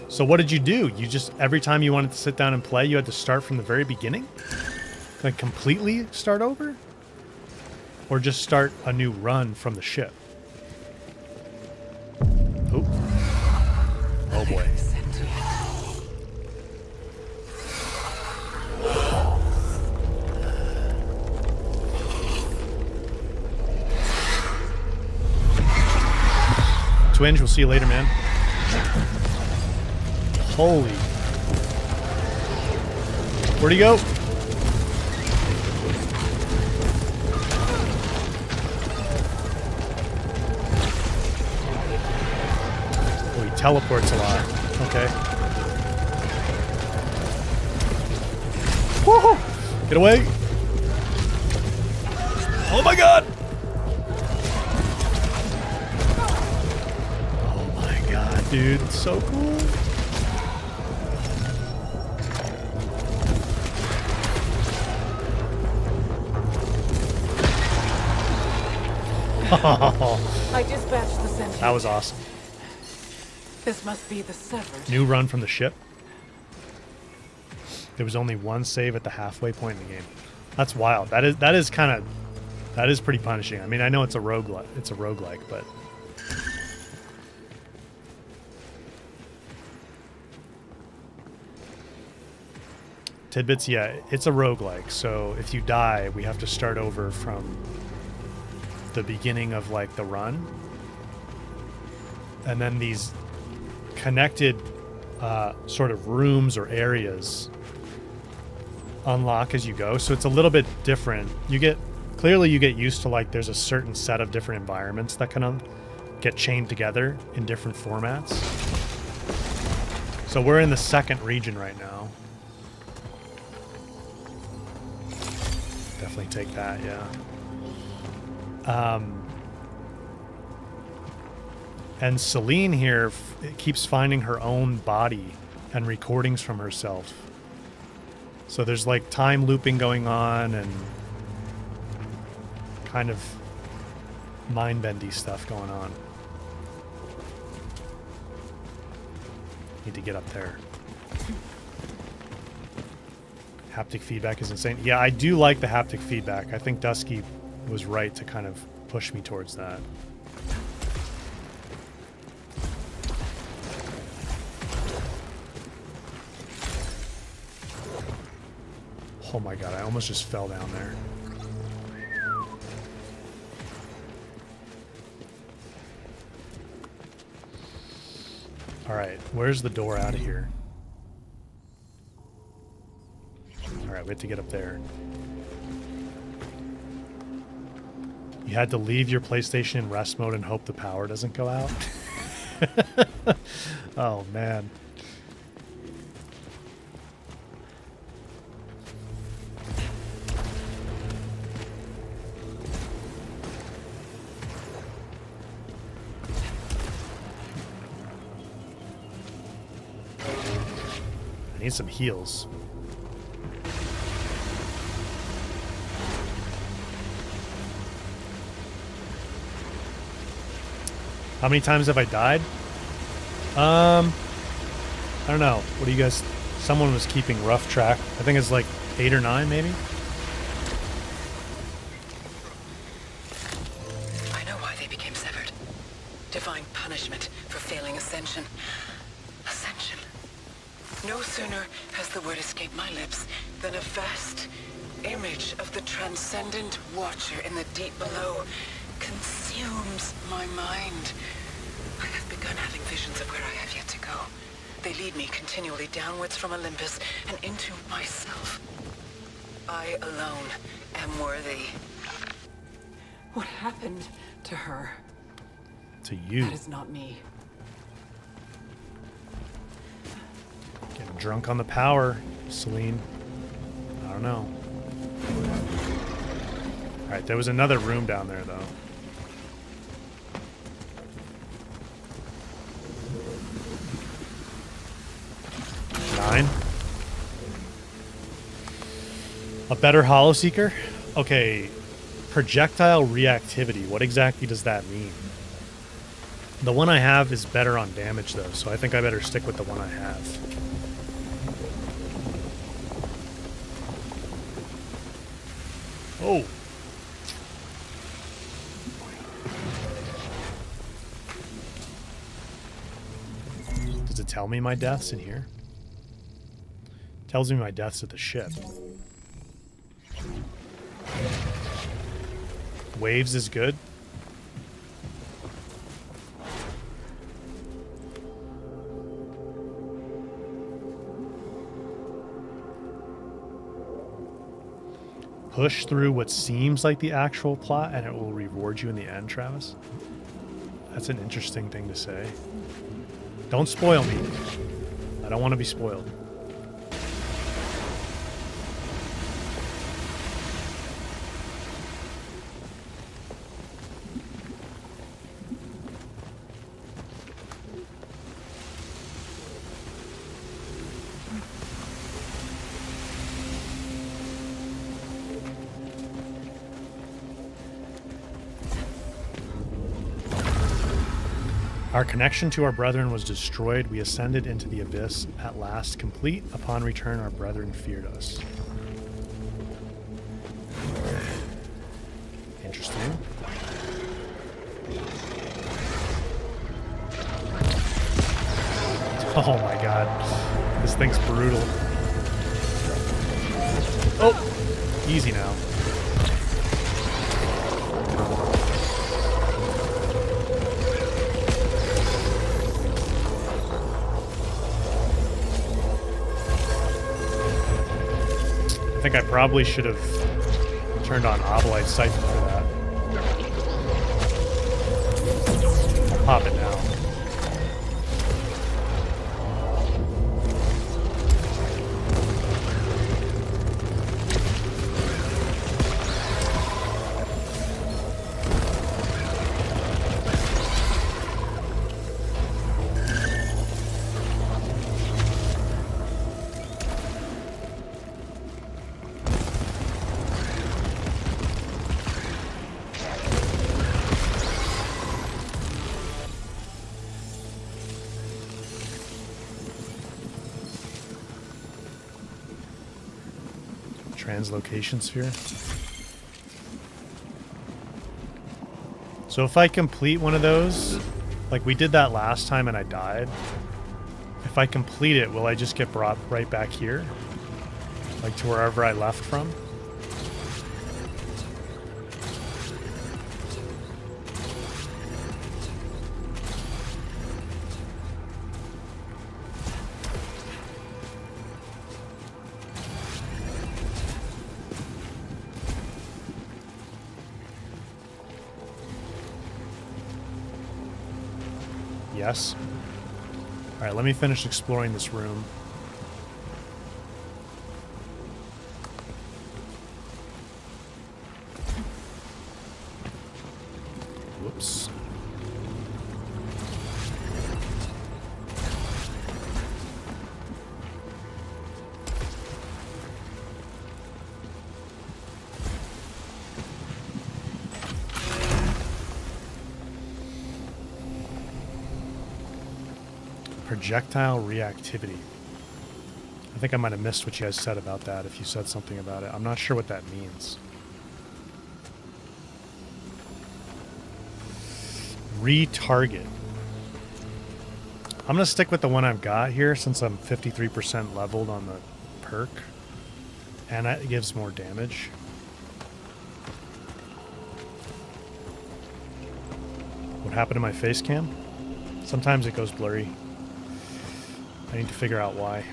So what did you do? You just, every time you wanted to sit down and play, you had to start from the very beginning? Like completely start over? Or just start a new run from the ship? Oh. Oh boy. Twinge. We'll see you later, man. Holy. Where'd he go? Oh, he teleports a lot. Okay. Woohoo! Get away! Oh my god! Oh my god, dude. So cool. I dispatched the sentry. That was awesome. This must be the severed. New run from the ship. There was only one save at the halfway point in the game. That's wild. That is pretty punishing. I mean, I know it's a roguelike, but Tidbits, yeah, it's a roguelike. So if you die, we have to start over from the beginning of like the run. And then these connected sort of rooms or areas unlock as you go. So it's a little bit different. You get used to like there's a certain set of different environments that kind of get chained together in different formats. So we're in the second region right now. Definitely take that, yeah. And Celine here keeps finding her own body and recordings from herself. So there's like time looping going on and kind of mind-bendy stuff going on. Need to get up there. Haptic feedback is insane. Yeah, I do like the haptic feedback. I think Dusky was right to kind of push me towards that. Oh my god, I almost just fell down there. Alright, where's the door out of here? Alright, we have to get up there. You had to leave your PlayStation in rest mode and hope the power doesn't go out? Oh, man. I need some heals. How many times have I died? I don't know. What do you guys... Someone was keeping rough track. I think it's like 8 or 9, maybe? I know why they became severed. Divine punishment for failing ascension. Ascension. No sooner has the word escaped my lips than a vast image of the transcendent watcher in the deep below consumes my mind. I have begun having visions of where I have yet to go. They lead me continually downwards from Olympus and into myself. I alone am worthy. What happened to her? To you. That is not me. Getting drunk on the power, Celine. I don't know. Alright, there was another room down there, though. Nine. A better Hollow Seeker? Okay, projectile reactivity. What exactly does that mean? The one I have is better on damage, though, so I think I better stick with the one I have. Oh. Does it tell me my death's in here? Tells me my death's at the ship. Waves is good. push through what seems like the actual plot and it will reward you in the end, Travis? That's an interesting thing to say. Don't spoil me. I don't want to be spoiled. Our connection to our brethren was destroyed. We ascended into the abyss at last, complete. Upon return, our brethren feared us. Interesting. Oh my god. This thing's brutal. Oh! Easy now. I think I probably should have turned on Obolite Siphon for that. I'll pop it now. Translocation sphere. So if I complete one of those, like we did that last time and I died, if I complete it, will I just get brought right back here? Like to wherever I left from? Yes. All right, let me finish exploring this room. Whoops. Projectile reactivity. I think I might have missed what you guys said about that, if you said something about it. I'm not sure what that means. Retarget. I'm going to stick with the one I've got here since I'm 53% leveled on the perk. And it gives more damage. What happened to my face cam? Sometimes it goes blurry. I need to figure out why.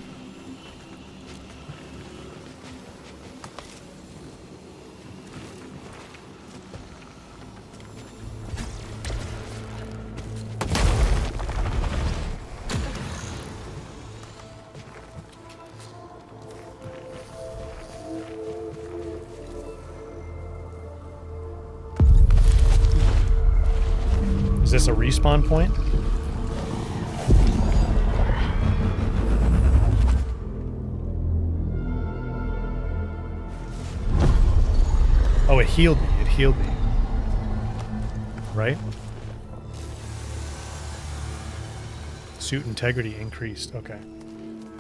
Is this a respawn point? Oh, it healed me. It healed me. Right? Suit integrity increased. Okay.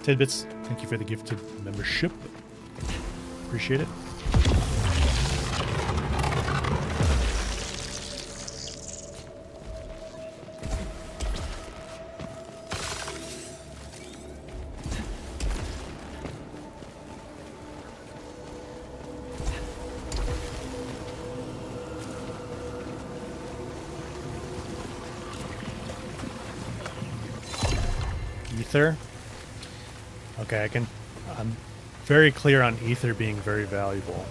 Tidbits, thank you for the gifted membership. Appreciate it. Ether. Okay, I'm very clear on ether being very valuable.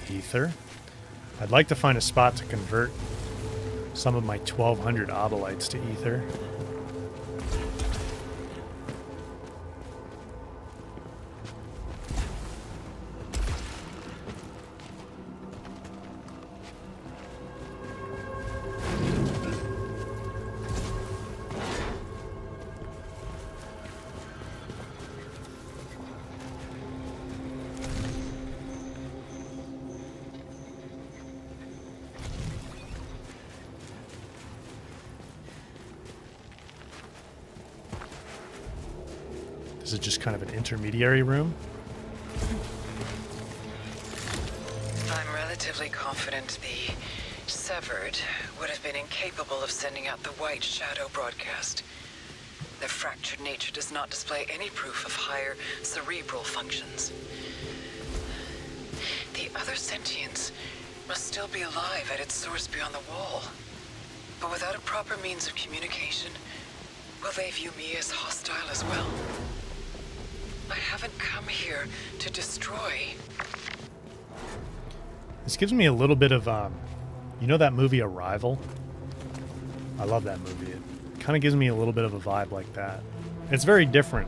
Ether. I'd like to find a spot to convert some of my 1200 obolites to ether. This is just kind of an intermediary room. I'm relatively confident the Severed would have been incapable of sending out the White Shadow broadcast. Their fractured nature does not display any proof of higher cerebral functions. The other sentients must still be alive at its source beyond the wall. But without a proper means of communication, will they view me as hostile as well? I haven't come here to destroy. This gives me a little bit of, you know that movie Arrival? I love that movie. It kind of gives me a little bit of a vibe like that. It's very different.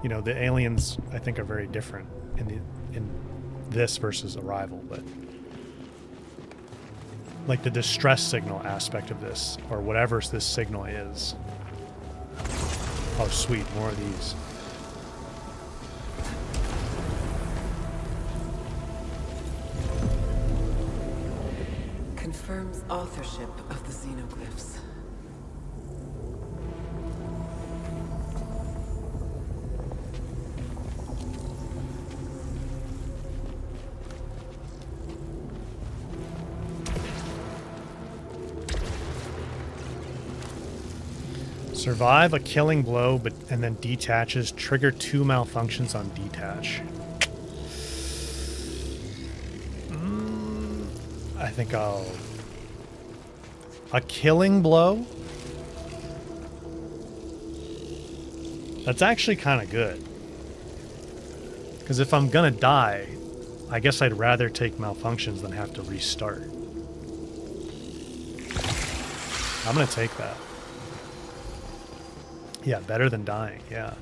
You know, the aliens, I think, are very different in this versus Arrival, but like the distress signal aspect of this, or whatever this signal is. Oh, sweet, more of these. Confirms authorship of the xenoglyphs. Survive a killing blow, and then detaches. Trigger 2 malfunctions on detach. I think I'll... A killing blow? That's actually kind of good. Because if I'm gonna die, I guess I'd rather take malfunctions than have to restart. I'm gonna take that. Yeah, better than dying, yeah.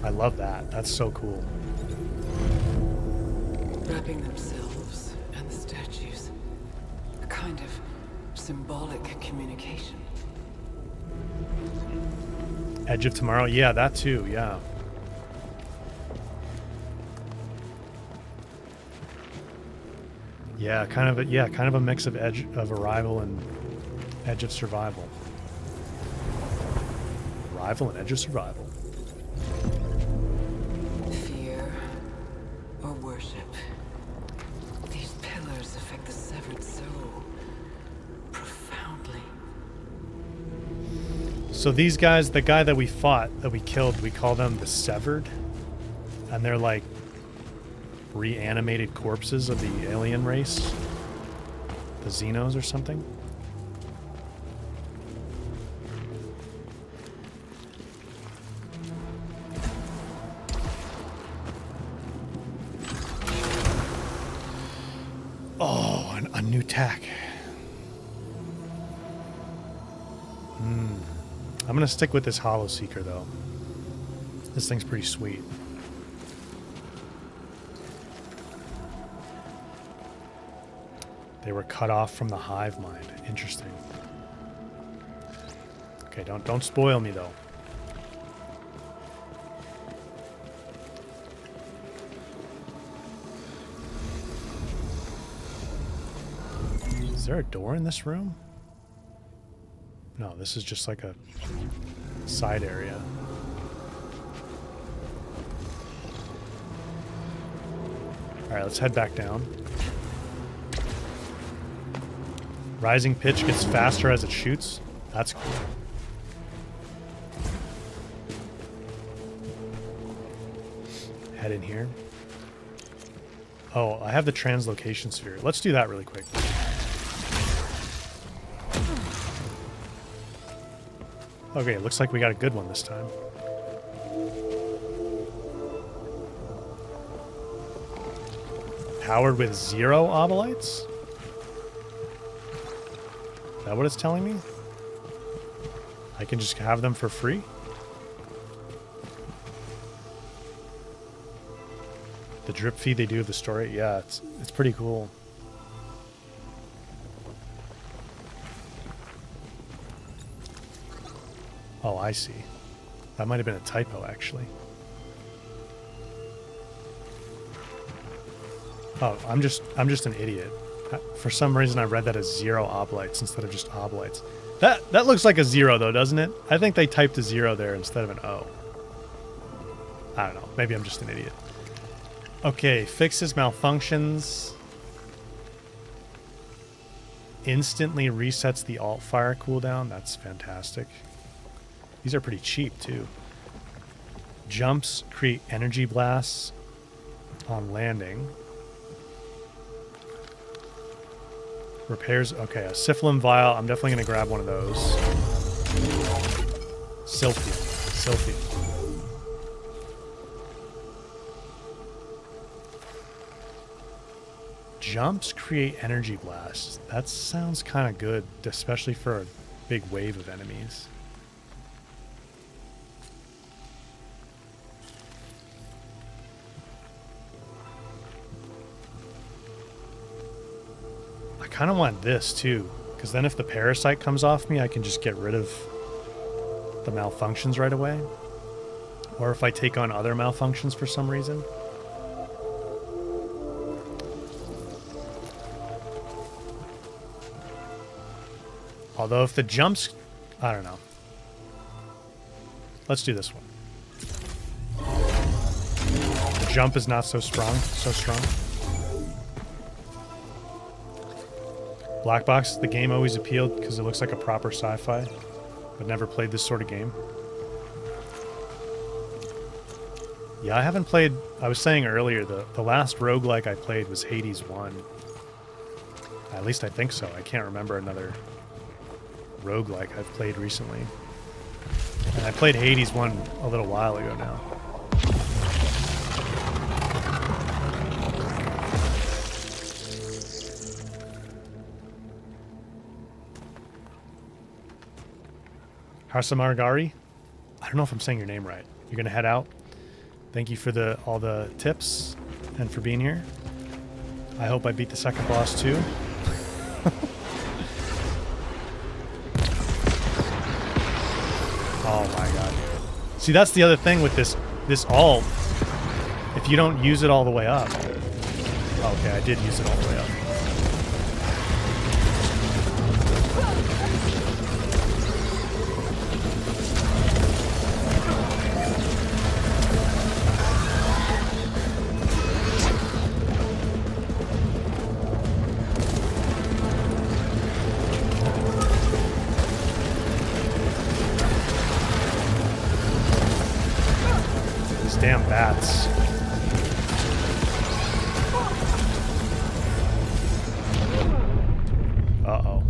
I love that. That's so cool. Wrapping themselves and the statues. A kind of symbolic communication. Edge of Tomorrow? Yeah, that too, yeah. Yeah, kind of a mix of Edge of Arrival and Edge of Survival. Arrival and Edge of Survival. Fear or worship. These pillars affect the Severed so profoundly. So these guys, the guy that we fought, that we killed, we call them the Severed. And they're like reanimated corpses of the alien race. The Xenos or something. Oh, a new tack. I'm gonna stick with this Hollow Seeker though. This thing's pretty sweet. They were cut off from the hive mind. Interesting. Okay, don't spoil me though. Is there a door in this room? No, this is just like a side area. Alright, let's head back down. Rising pitch gets faster as it shoots. That's cool. Head in here. Oh, I have the translocation sphere. Let's do that really quick. Okay, looks like we got a good one this time. Powered with 0 obolites? Is that what it's telling me? I can just have them for free? The drip feed they do of the story? Yeah, it's pretty cool. Oh, I see. That might have been a typo, actually. Oh, I'm just an idiot. For some reason, I read that as 0 oblites instead of just oblites. That looks like a 0, though, doesn't it? I think they typed a 0 there instead of an O. I don't know. Maybe I'm just an idiot. Okay, fixes malfunctions. Instantly resets the alt fire cooldown. That's fantastic. These are pretty cheap, too. Jumps create energy blasts on landing. Repairs. Okay, a Syphilum vial. I'm definitely going to grab one of those. Sylphium. Jumps create energy blasts. That sounds kind of good, especially for a big wave of enemies. I kind of want this too, because then if the parasite comes off me, I can just get rid of the malfunctions right away. Or if I take on other malfunctions for some reason. Although if the jumps, I don't know. Let's do this one. The jump is not so strong. Black Box, the game always appealed because it looks like a proper sci-fi, but never played this sort of game. Yeah, I haven't played, I was saying earlier, the last roguelike I played was Hades 1. At least I think so. I can't remember another roguelike I've played recently. And I played Hades 1 a little while ago now. Harsamargari? I don't know if I'm saying your name right. You're going to head out. Thank you for all the tips and for being here. I hope I beat the second boss too. Oh my god. See, that's the other thing with this alt. If you don't use it all the way up. Okay, I did use it all the way up. Damn bats. Uh-oh.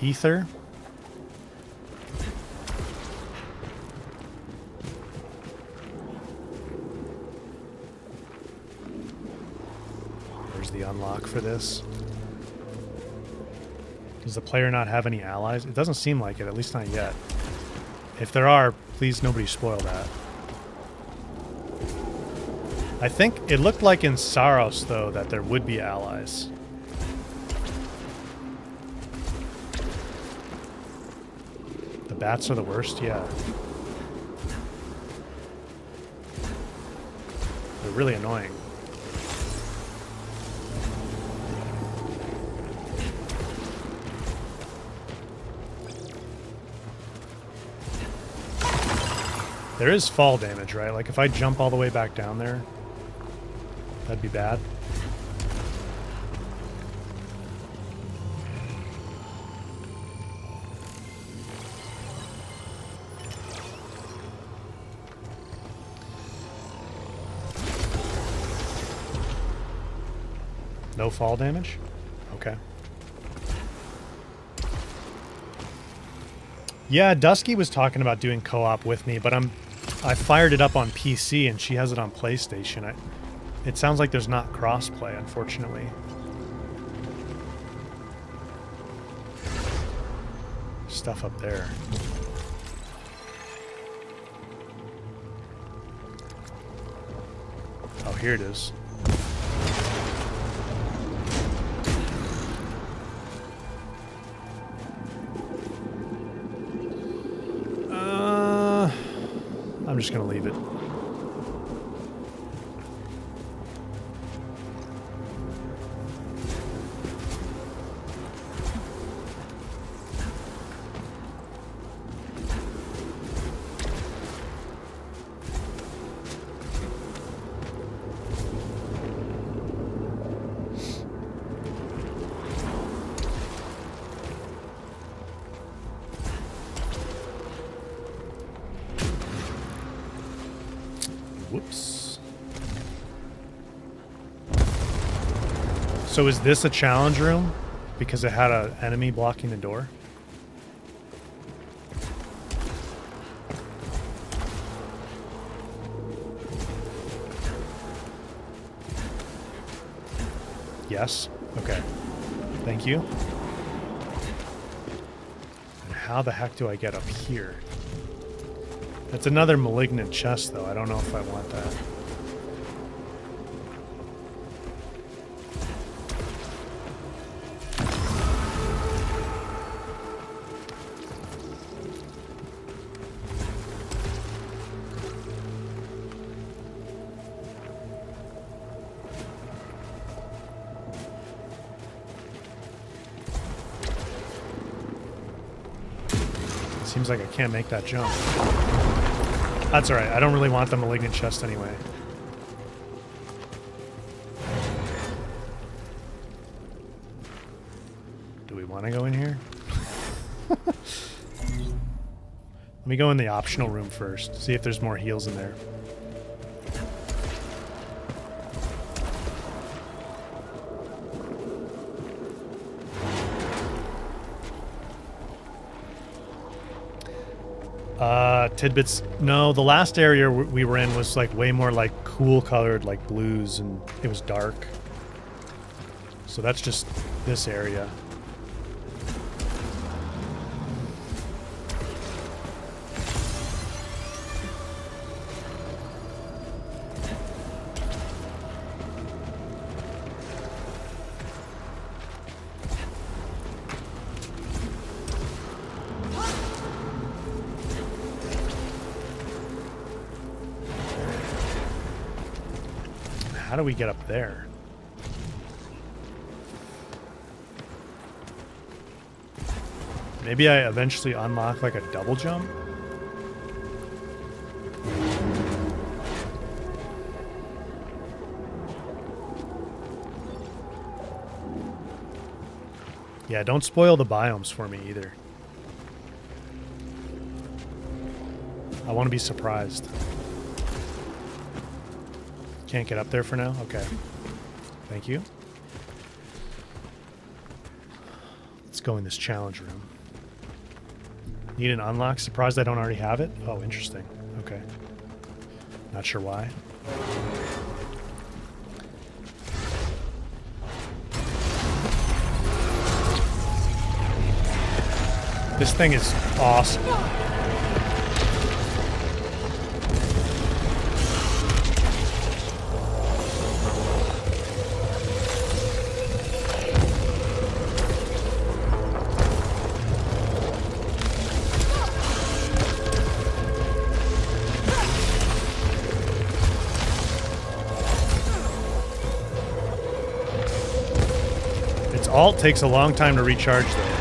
Ether. There's the unlock for this. Does the player not have any allies? It doesn't seem like it, at least not yet. If there are, please nobody spoil that. I think it looked like in Saros, though, that there would be allies. The bats are the worst, yeah. They're really annoying. There is fall damage, right? Like if I jump all the way back down there, that'd be bad. No fall damage? Okay. Yeah, Dusky was talking about doing co-op with me, but I fired it up on PC and she has it on PlayStation. It sounds like there's not crossplay, unfortunately. Stuff up there. Oh, here it is. I'm just gonna leave it. Whoops. So is this a challenge room? Because it had an enemy blocking the door? Yes? Okay. Thank you. And how the heck do I get up here? That's another malignant chest, though. I don't know if I want that. Seems like I can't make that jump. That's alright, I don't really want the malignant chest anyway. Do we want to go in here? Let me go in the optional room first, see if there's more heals in there. Tidbits. No, the last area we were in was like way more like cool colored, like blues, and it was dark. So that's just this area. How do we get up there? Maybe I eventually unlock like a double jump? Yeah, don't spoil the biomes for me either. I want to be surprised. Can't get up there for now? Okay. Thank you. Let's go in this challenge room. Need an unlock? Surprised I don't already have it? Oh, interesting. Okay. Not sure why. This thing is awesome. Alt takes a long time to recharge, though.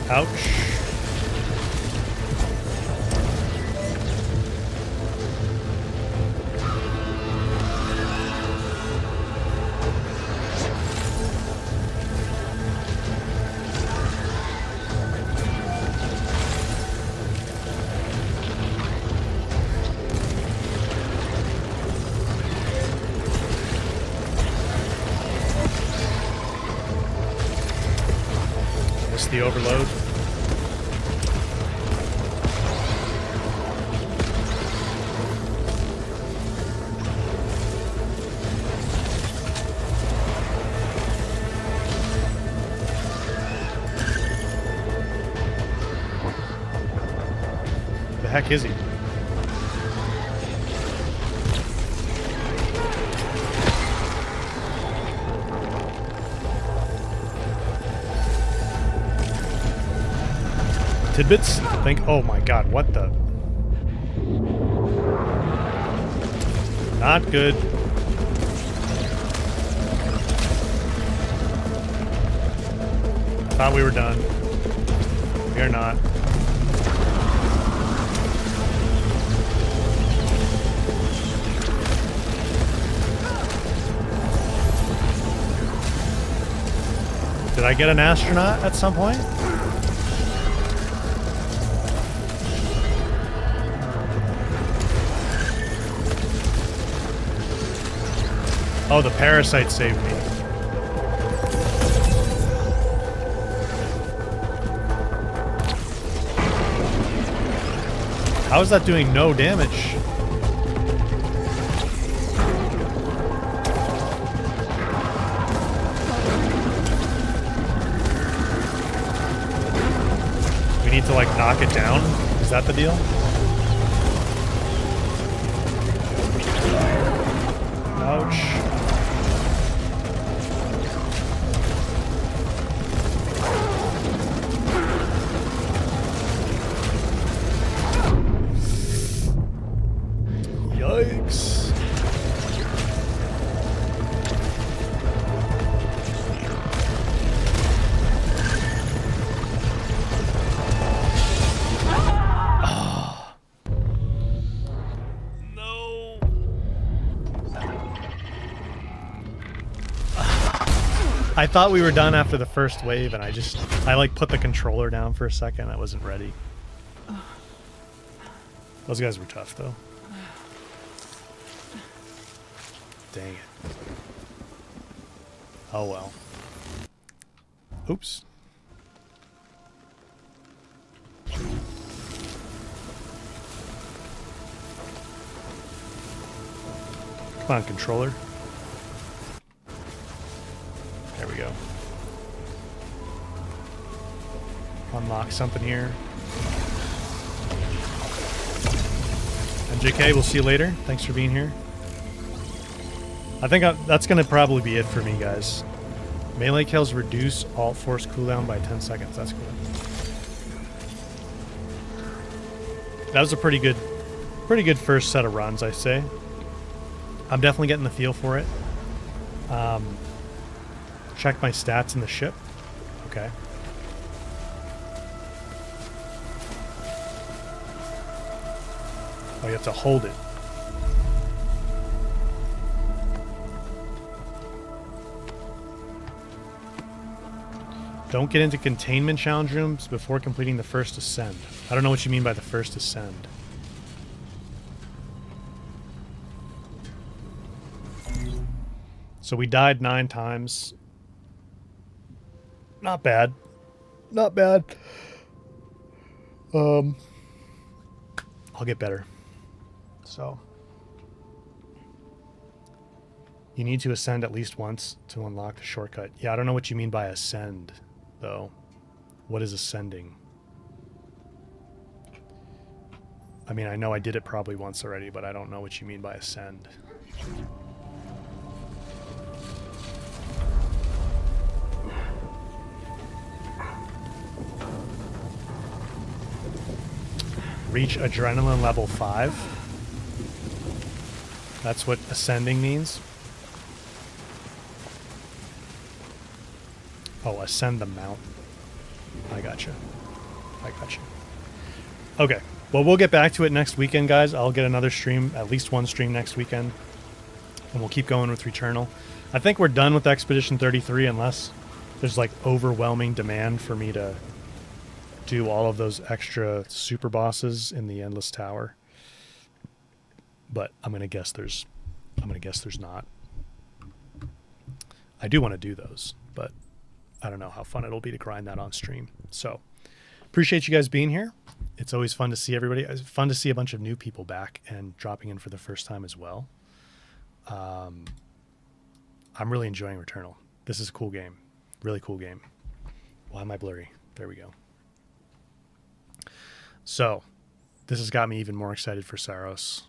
Ouch. Missed the overload. The heck is he? Tidbits? Oh my god, what the? Not good. Thought we were done. We are not. Did I get an astronaut at some point? Oh, the parasite saved me. How is that doing no damage? We need to like knock it down? Is that the deal? Ouch. Yikes. No. I thought we were done after the first wave, and I like put the controller down for a second. I wasn't ready. Those guys were tough, though. Dang it. Oh well. Oops. Come on, controller. There we go. Unlock something here. MJK, we'll see you later. Thanks for being here. I think that's going to probably be it for me, guys. Melee kills reduce alt force cooldown by 10 seconds. That's cool. That was a pretty good first set of runs, I say. I'm definitely getting the feel for it. Check my stats in the ship. Okay. Oh, you have to hold it. Don't get into containment challenge rooms before completing the first ascend. I don't know what you mean by the first ascend. So we died 9 times. Not bad. Not bad. I'll get better. So you need to ascend at least once to unlock the shortcut. Yeah, I don't know what you mean by ascend, though. What is ascending? I mean, I know I did it probably once already, but I don't know what you mean by ascend. Reach adrenaline level 5. That's what ascending means. Oh, ascend the mountain. I gotcha. I gotcha. Okay. Well, we'll get back to it next weekend, guys. I'll get another stream, at least one stream next weekend. And we'll keep going with Returnal. I think we're done with Expedition 33 unless there's like overwhelming demand for me to do all of those extra super bosses in the Endless Tower. But I'm gonna guess there's not. I do want to do those, but I don't know how fun it'll be to grind that on stream. So appreciate you guys being here. It's always fun to see everybody. It's fun to see a bunch of new people back and dropping in for the first time as well. I'm really enjoying Returnal. This is a cool game. Really cool game. Why am I blurry? There we go. So this has got me even more excited for Saros.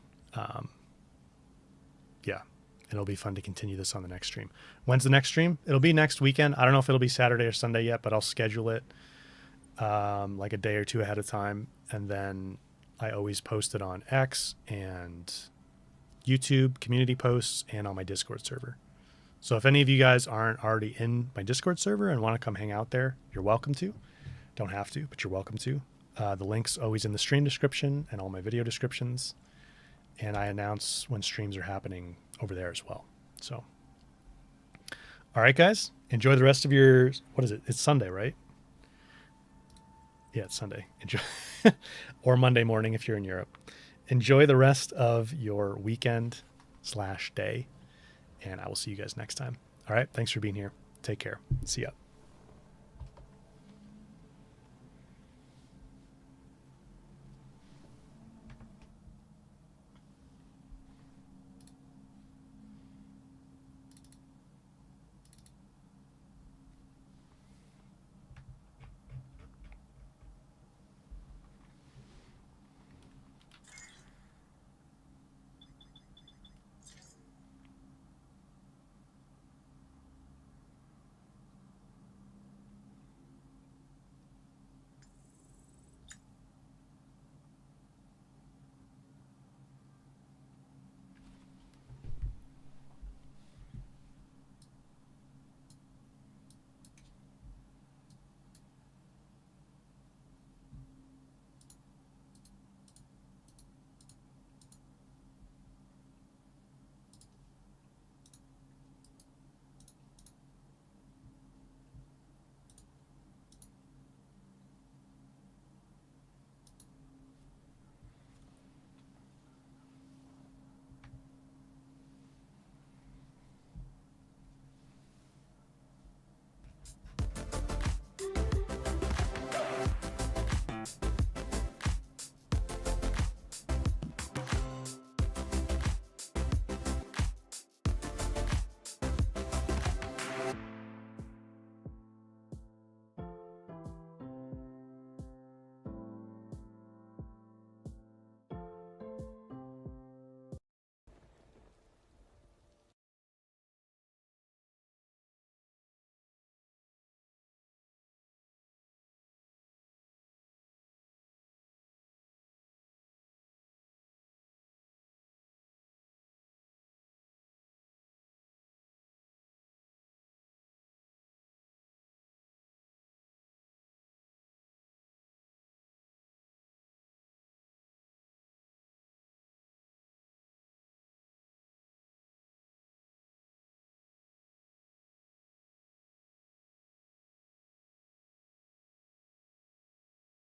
Yeah, it'll be fun to continue this on the next stream. When's the next stream? It'll be next weekend. I don't know if it'll be Saturday or Sunday yet, but I'll schedule it like a day or two ahead of time. And then I always post it on X and YouTube, community posts, and on my Discord server. So if any of you guys aren't already in my Discord server and want to come hang out there, you're welcome to. Don't have to, but you're welcome to. The link's always in the stream description and all my video descriptions. And I announce when streams are happening over there as well. So, all right, guys, enjoy the rest of your, what is it? It's Sunday, right? Yeah, it's Sunday. Enjoy, or Monday morning if you're in Europe. Enjoy the rest of your weekend/day, and I will see you guys next time. All right, thanks for being here. Take care. See ya.